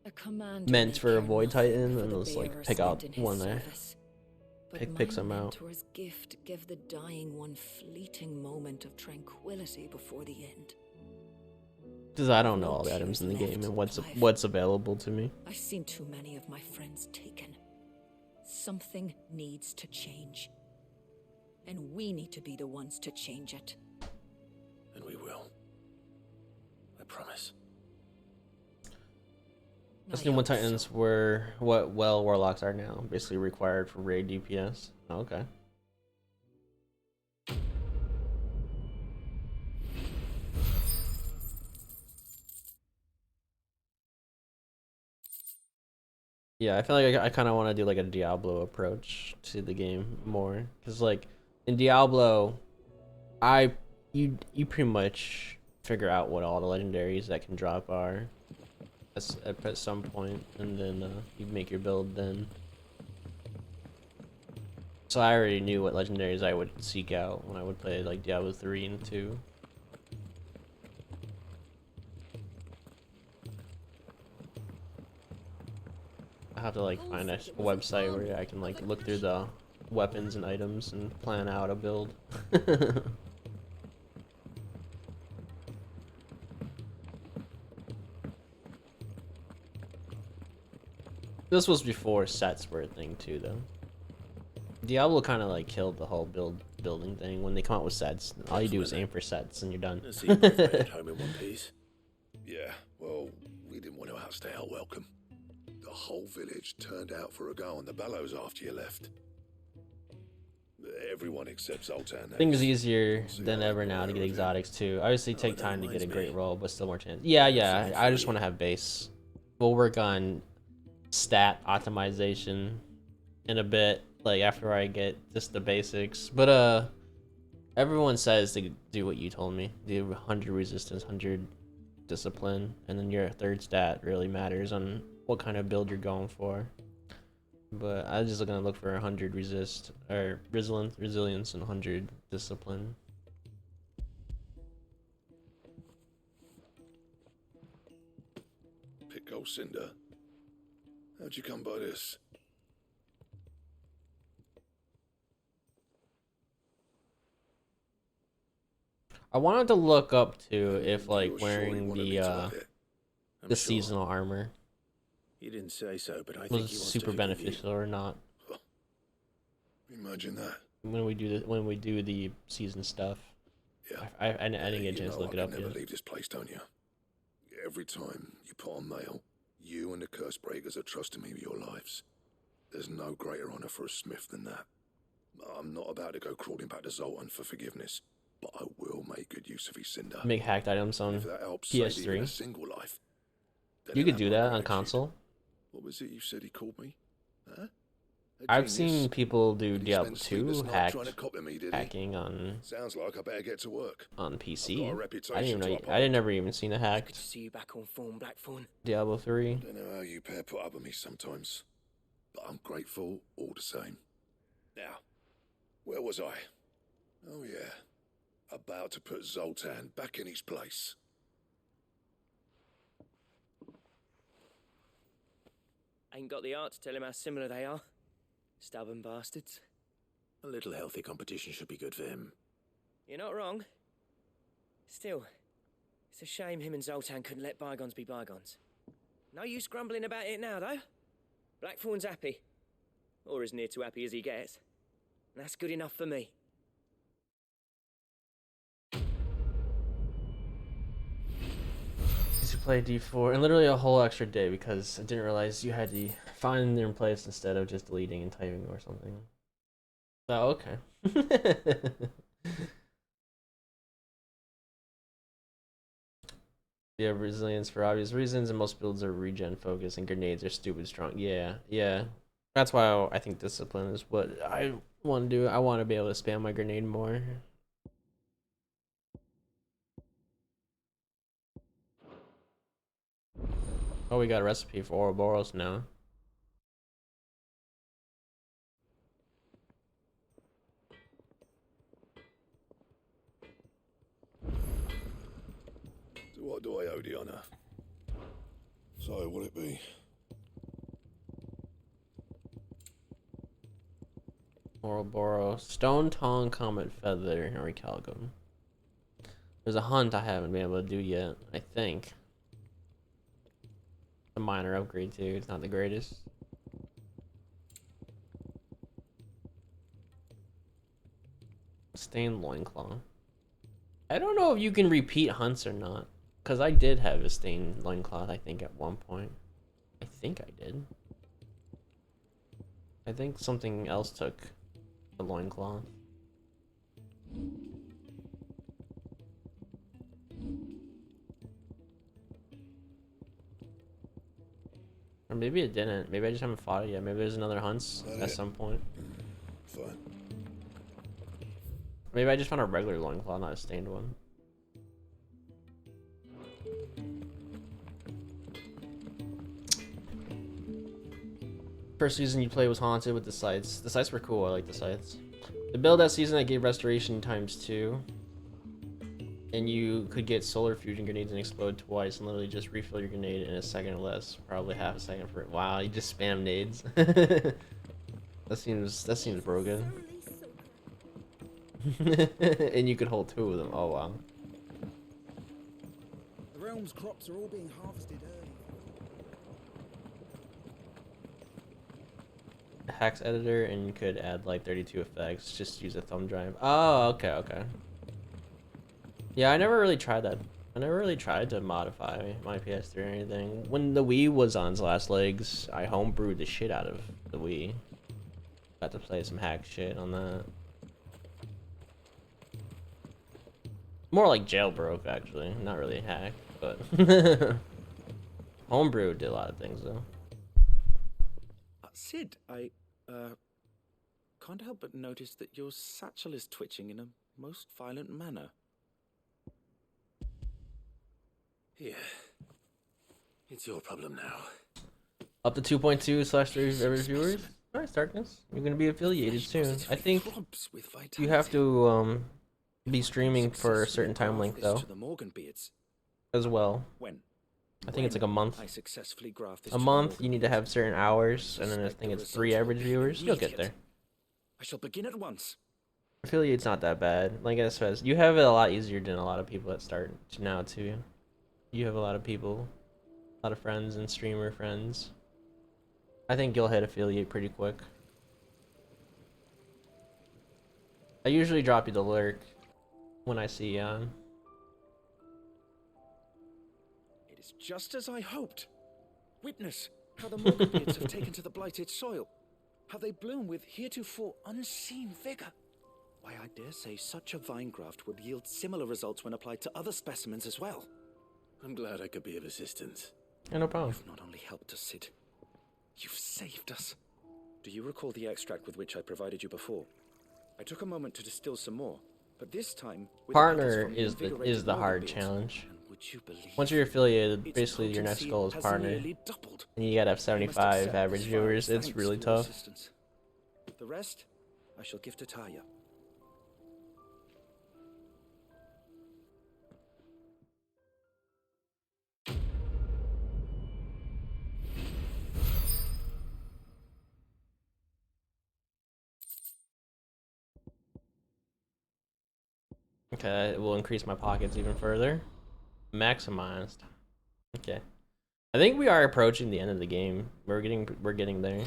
A commander meant may for a care Void nothing Titan, for and the just like bearer pick out spent in his one there. service. But Pick my some out. mentor's gift gave the dying one fleeting moment of tranquility before the end. Because I don't know No all the items tears in the game left, and Clive. what's available to me. I've seen too many of my friends taken. Something needs to change. And we need to be the ones to change it. And we will. I promise. Asking what Titans were what Warlocks are now, basically required for raid DPS. Oh, okay. Yeah, I feel like I kind of want to do like a Diablo approach to the game more, because like in Diablo, you pretty much figure out what all the legendaries that can drop are at some point, and then you make your build then. So I already knew what legendaries I would seek out when I would play like Diablo 3 and 2. I have to like find a website where I can like look through the weapons and items and plan out a build. This was before sets were a thing too, though. Diablo kind of like killed the whole building thing when they come out with sets. All you do is aim for sets and you're done. I see you both made it home in one piece. Yeah, well, we didn't want to outstay our welcome. The whole village turned out for a go on the bellows after you left. Everyone except Zoltan. Things easier than ever now to get exotics too. Obviously take time to get a great roll, but still more chance. Yeah, I just want to have base. We'll work on stat optimization in a bit, like after I get just the basics. But everyone says to do what you told me. Do 100 resistance, 100 discipline, and then your third stat really matters on what kind of build you're going for. But I was just gonna look for 100 resist or resilience and 100 discipline. Pick Cinder. How'd you come by this? I wanted to look up to if like wearing the seasonal armor You didn't say so, but I think was he wants to super forgive beneficial or not. Imagine that. When we do the season stuff. Yeah. I didn't get a chance to look it up I can never yet. leave this place, don't you? Every time you put on mail, you and the curse breakers are trusting me with your lives. There's no greater honor for a smith than that. I'm not about to go crawling back to Zoltan for forgiveness, but I will make good use of his cinder. Make hacked items on If that helps save even a PS3. single life, then You it'll could do have my that on gratitude. console. What was it you said he called me? Huh? I've seen people do Did he Diablo spend sleepless 2 nights trying to copy me, did he? hacking on Sounds like I better get to work. on I've PC. got a I reputation didn't to even know. uphold. I didn't never even seen a hacked See you back on form, Blackthorn. Diablo 3. Don't know how you pair put up with me sometimes, but I'm grateful all the same. Now, where was I? Oh yeah, about to put Zoltan back in his place. Ain't got the art to tell him how similar they are. Stubborn bastards. A little healthy competition should be good for him. You're not wrong. Still, it's a shame him and Zoltan couldn't let bygones be bygones. No use grumbling about it now, though. Blackthorn's happy. Or as near to happy as he gets. And that's good enough for me. To play D4 and literally a whole extra day because I didn't realize you had to find their place instead of just deleting and typing or something. Oh, okay. Yeah, resilience for obvious reasons, and most builds are regen focused, and grenades are stupid strong. Yeah. That's why I think discipline is what I want to do. I want to be able to spam my grenade more. Oh, we got a recipe for Ouroboros now. do I owe the honour? So, what'll it be? Ouroboros, Stone Tongue, Comet Feather, and Recalcum. There's a hunt I haven't been able to do yet, I think. A minor upgrade too, it's not the greatest. Stained Loincloth. I don't know if you can repeat hunts or not. Because I did have a stained loincloth, I think, at one point. I think I did. I think something else took the loincloth. Or maybe it didn't. Maybe I just haven't fought it yet. Maybe there's another hunts at some point. Fine. Maybe I just found a regular loincloth, not a stained one. First season you played was Haunted with the sights. The sights were cool, I like the sights. The build that season I gave restoration ×2. And you could get solar fusion grenades and explode twice and literally just refill your grenade in a second or less. Probably half a second for it. Wow, you just spam nades. that seems broken. And you could hold 2 of them. Oh wow. The realm's crops are all being harvested early. Hex editor, and you could add like 32 effects. Just use a thumb drive. Oh, okay. Yeah, I never really tried that. I never really tried to modify my PS3 or anything. When the Wii was on its last legs, I homebrewed the shit out of the Wii. Got to play some hack shit on that. More like jailbroke, actually. Not really hack, but homebrew did a lot of things though. Sid, I can't help but notice that your satchel is twitching in a most violent manner. Yeah. It's your problem now. Up to 2.2/3 reviewers. Nice, Darkness. You're gonna be affiliated soon. I think you have to be streaming for a certain time length though. As well. When? I think it's like a month. I successfully graphed this A month, you need to have certain hours, and then I think it's 3 average viewers. You'll get there. I shall begin at once. Affiliate's not that bad. Like I said, you have it a lot easier than a lot of people that start now too. You have a lot of people, a lot of friends and streamer friends. I think you'll hit affiliate pretty quick. I usually drop you the lurk when I see you on. It is just as I hoped. Witness how the Morganbeards have taken to the blighted soil. How they bloom with heretofore unseen vigor. Why, I dare say such a vine graft would yield similar results when applied to other specimens as well. I'm glad I could be of assistance. Yeah, no problem. You've not only helped us, Sid, you've saved us. Do you recall the extract with which I provided you before? I took a moment to distill some more, but this time with Partner is the hard challenge. Once you're affiliated, basically your next goal is partner, and you gotta have 75 average viewers. It's really tough. The rest, I shall give to Taya. Okay, it will increase my pockets even further. Maximized. Okay. I think we are approaching the end of the game. We're getting there.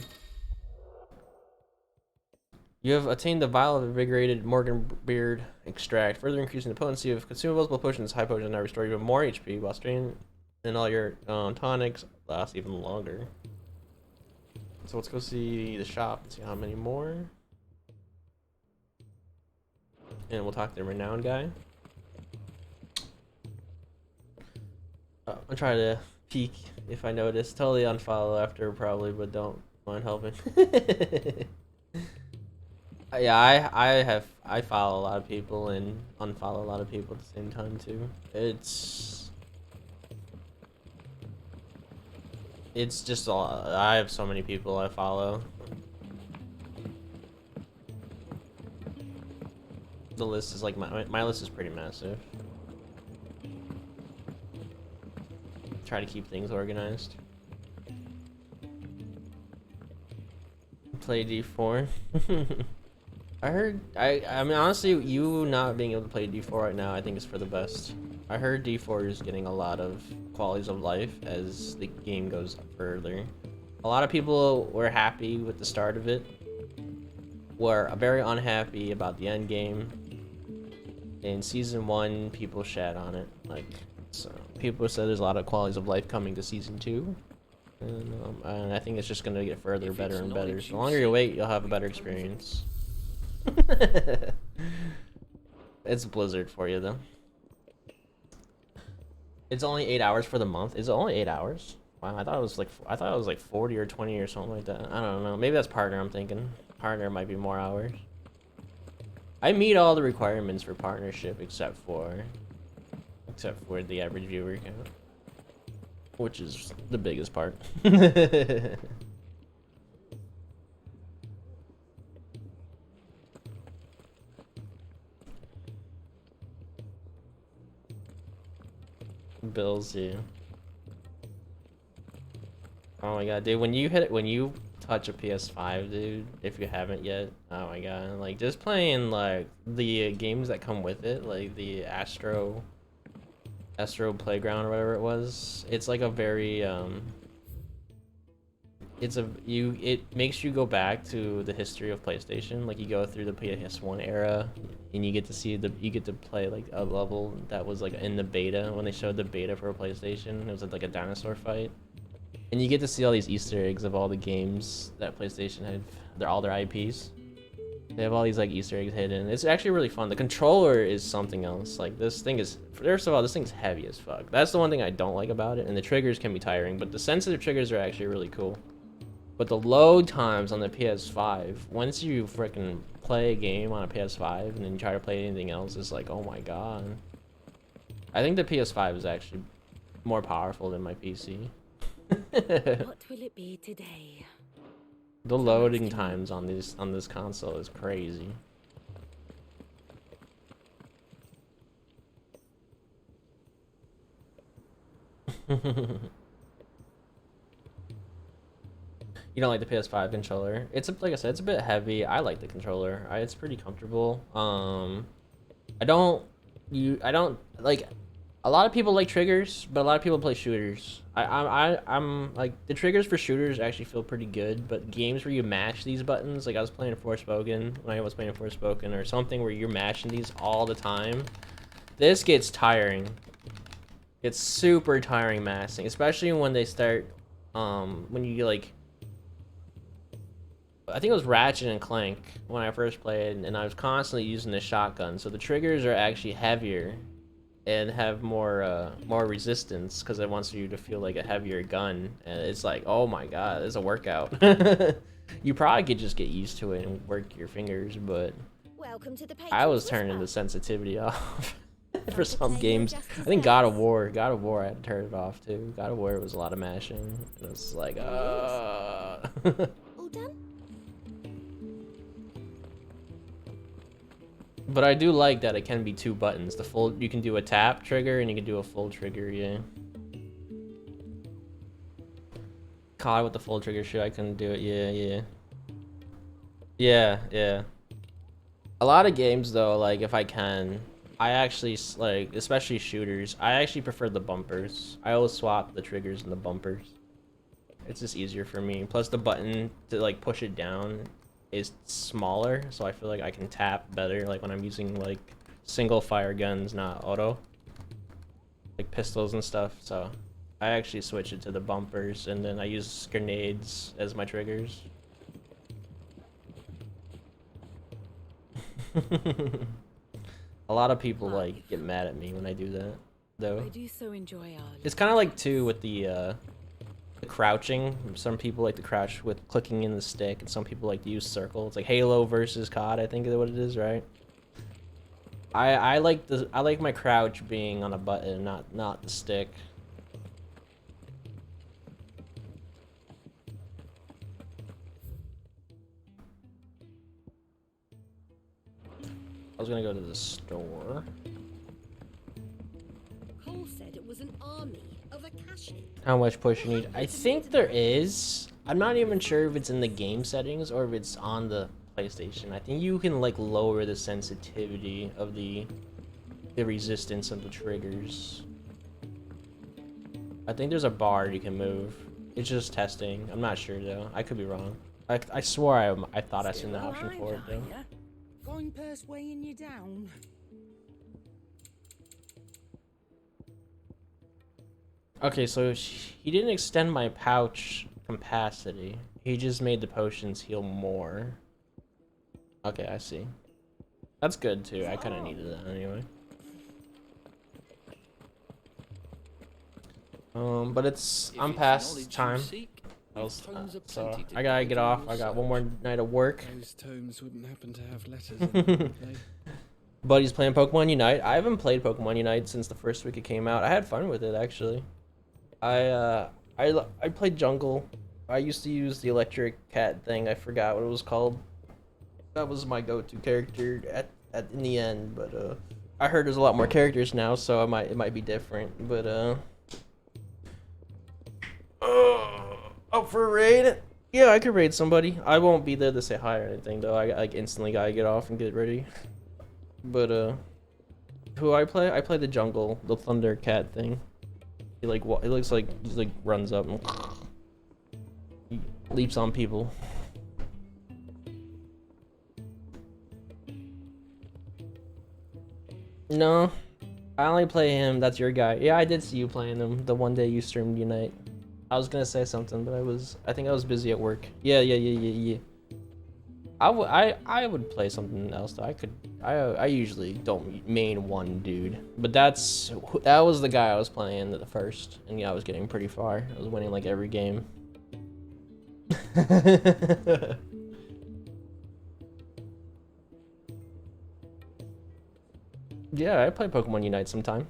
You have attained the vial of invigorated Morganbeard extract, further increasing the potency of consumables. Both potions, high potions now restore even more HP while straining, and all your tonics last even longer. So let's go see the shop and see how many more. And we'll talk to the renowned guy. I'll try to peek if I notice. Totally unfollow after probably, but don't mind helping. Yeah, I follow a lot of people and unfollow a lot of people at the same time too. It's just I have so many people I follow. The list is like my list is pretty massive. try to keep things organized. Play D4. I heard. I mean, honestly, you not being able to play D4 right now, I think is for the best. I heard D4 is getting a lot of qualities of life as the game goes further. A lot of people were happy with the start of it. Were very unhappy about the end game. In season 1, people shat on it. Like, so people said there's a lot of qualities of life coming to season 2. And I think it's just gonna get further, better, and better. So the longer you wait, you'll have a better experience. It's Blizzard for you, though. It's only 8 hours for the month. Is it only 8 hours? Wow, I thought it was like 40 or 20 or something like that. I don't know. Maybe that's partner. I'm thinking partner might be more hours. I meet all the requirements for partnership except for the average viewer count, which is the biggest part. Bills, yeah. Oh my god, dude, when you touch a PS5, dude, if you haven't yet, oh my god, like just playing like the games that come with it, like the Astro Playground or whatever it was, it's like a very it makes you go back to the history of PlayStation. Like you go through the PS1 era and you get to play like a level that was like in the beta when they showed the beta for a PlayStation. It was like a dinosaur fight. And you get to see all these Easter eggs of all the games that PlayStation had. They're all their IPs. They have all these like Easter eggs hidden. It's actually really fun. The controller is something else. Like this thing is, first of all, this thing's heavy as fuck. That's the one thing I don't like about it. And the triggers can be tiring, but the sensitive triggers are actually really cool. But the load times on the PS5, once you freaking play a game on a PS5 and then you try to play anything else, it's like, oh my god. I think the PS5 is actually more powerful than my PC. What will it be today? The loading times on this console is crazy. You don't like the PS5 controller? Like I said, it's a bit heavy. I like the controller. It's pretty comfortable. I don't like. A lot of people like triggers, but a lot of people play shooters. I'm like the triggers for shooters actually feel pretty good, but games where you mash these buttons, like I was playing Forspoken when I was playing Forspoken, or something where you're mashing these all the time, this gets tiring. It's super tiring mashing, especially when they start, when you like. I think it was Ratchet and Clank when I first played, and I was constantly using the shotgun, so the triggers are actually heavier and have more resistance because it wants you to feel like a heavier gun, and it's like, oh my god, it's a workout. You probably could just get used to it and work your fingers, but I was turning the sensitivity off for some games. I think God of War I had to turn it off too. God of War was a lot of mashing, and it's like All done? But I do like that it can be 2 buttons. You can do a tap trigger and you can do a full trigger, yeah. COD with the full trigger shit, I couldn't do it, yeah. Yeah. A lot of games though, like if I can, I actually, like, especially shooters, I actually prefer the bumpers. I always swap the triggers and the bumpers. It's just easier for me. Plus the button to like push it down is smaller, so I feel like I can tap better, like when I'm using like single fire guns, not auto, like pistols and stuff. So I actually switch it to the bumpers, and then I use grenades as my triggers. A lot of people like get mad at me when I do that, though. I do so enjoy our It's kind of like too with the crouching. Some people like to crouch with clicking in the stick, and some people like to use circle. It's like Halo versus COD, I think is what it is, right? I like my crouch being on a button, not the stick. I was gonna go to the store. Whole all said it was an army of Akashi. How much push you need? I think there is. I'm not even sure if it's in the game settings or if it's on the PlayStation. I think you can like lower the sensitivity of the resistance of the triggers. I think there's a bar you can move. It's just testing. I'm not sure though. I could be wrong. I swore I thought I seen the option for it though. Fine purse weighing you down. Okay, so he didn't extend my pouch capacity. He just made the potions heal more. Okay, I see. That's good too. I kind of needed that anyway. But I'm past time. So I gotta get off. I got one more night of work. Those tomes wouldn't happen to have letters in them. Buddy's playing Pokemon Unite. I haven't played Pokemon Unite since the first week it came out. I had fun with it actually. I played Jungle. I used to use the electric cat thing. I forgot what it was called. That was my go-to character in the end. But I heard there's a lot more characters now, so it might be different. But up for a raid? Yeah, I could raid somebody. I won't be there to say hi or anything though. I like instantly gotta get off and get ready. But who I play? I play the Jungle, the Thunder Cat thing. He like it looks like he like runs up and he leaps on people. No, I only play him. That's your guy. Yeah, I did see you playing him the one day you streamed Unite. I was gonna say something, but I think I was busy at work. Yeah. I would play something else though. I usually don't main one dude, but that was the guy I was playing at the first, and yeah, I was getting pretty far. I was winning like every game. Yeah, I play Pokemon Unite sometime.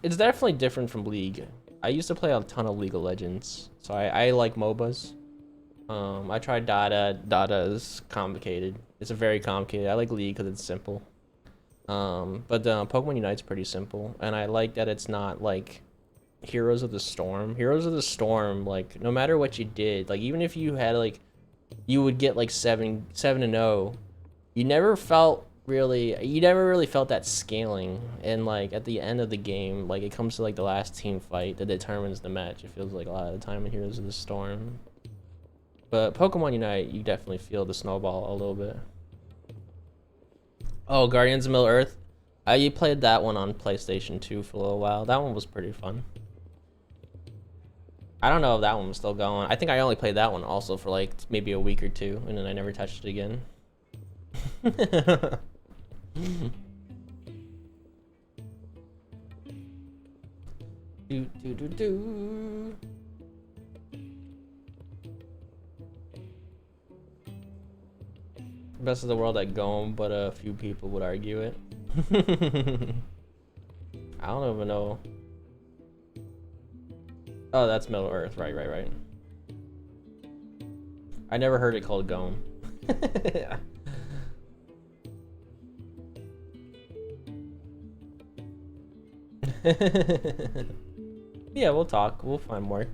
It's definitely different from League. I used to play a ton of League of Legends, so I like MOBAs. I tried Dota. Dota is complicated. It's very complicated. I like League because it's simple. But Pokemon Unite's pretty simple, and I like that it's not like Heroes of the Storm. Heroes of the Storm, like no matter what you did, like even if you had like, you would get like 7-0. You never really felt that scaling, and like at the end of the game, like it comes to like the last team fight that determines the match. It feels like a lot of the time in Heroes of the Storm. But Pokemon Unite, you definitely feel the snowball a little bit. Oh, Guardians of Middle-earth. You played that one on PlayStation 2 for a little while. That one was pretty fun. I don't know if that one was still going. I think I only played that one also for like maybe a week or two, and then I never touched it again. Do. Best of the world at Gome, but a few people would argue it. I don't even know. Oh, that's Middle Earth. Right. I never heard it called Gome. Yeah, we'll talk. We'll find more.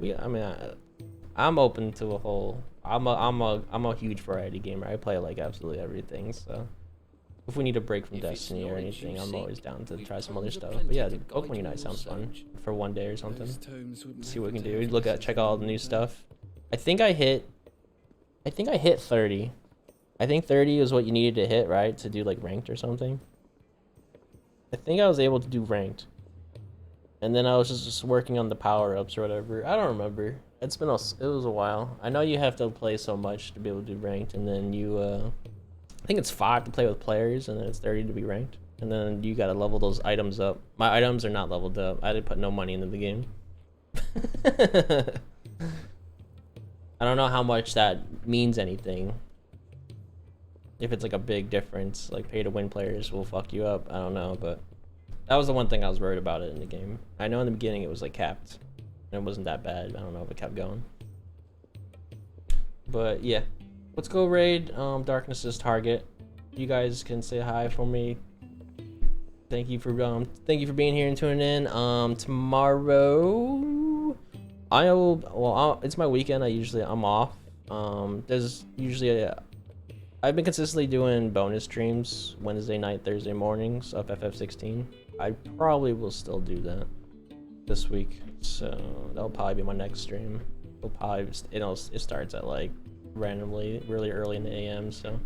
I'm open to a whole. I'm a huge variety gamer. I play like absolutely everything. So if we need a break from Destiny or anything, I'm always down to try some other stuff. But yeah, the Pokemon Unite sounds fun for one day or something. See what we can do. Check out all the new stuff. I think I hit 30. I think 30 is what you needed to hit, right, to do like ranked or something. I think I was able to do ranked. And then I was just working on the power-ups or whatever. I don't remember. It was a while. I know you have to play so much to be able to do ranked, and then you I think it's 5 to play with players, and then it's 30 to be ranked. And then you gotta level those items up. My items are not leveled up. I didn't put no money into the game. I don't know how much that means anything. If it's like a big difference, like pay-to-win players will fuck you up. I don't know, but that was the one thing I was worried about it in the game. I know in the beginning it was like capped. It wasn't that bad. I don't know if it kept going. But yeah, let's go raid Darkness's target. You guys can say hi for me. Thank you for being here and tuning in. Tomorrow, it's my weekend. I'm off. There's usually I've been consistently doing bonus streams Wednesday night, Thursday mornings of FF16. I probably will still do that this week, so that'll probably be my next stream. It starts at like randomly really early in the AM. So,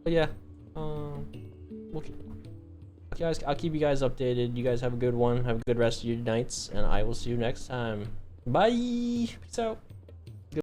but yeah, I'll keep you guys updated. You guys have a good one. Have a good rest of your nights, and I will see you next time. Bye. Peace out.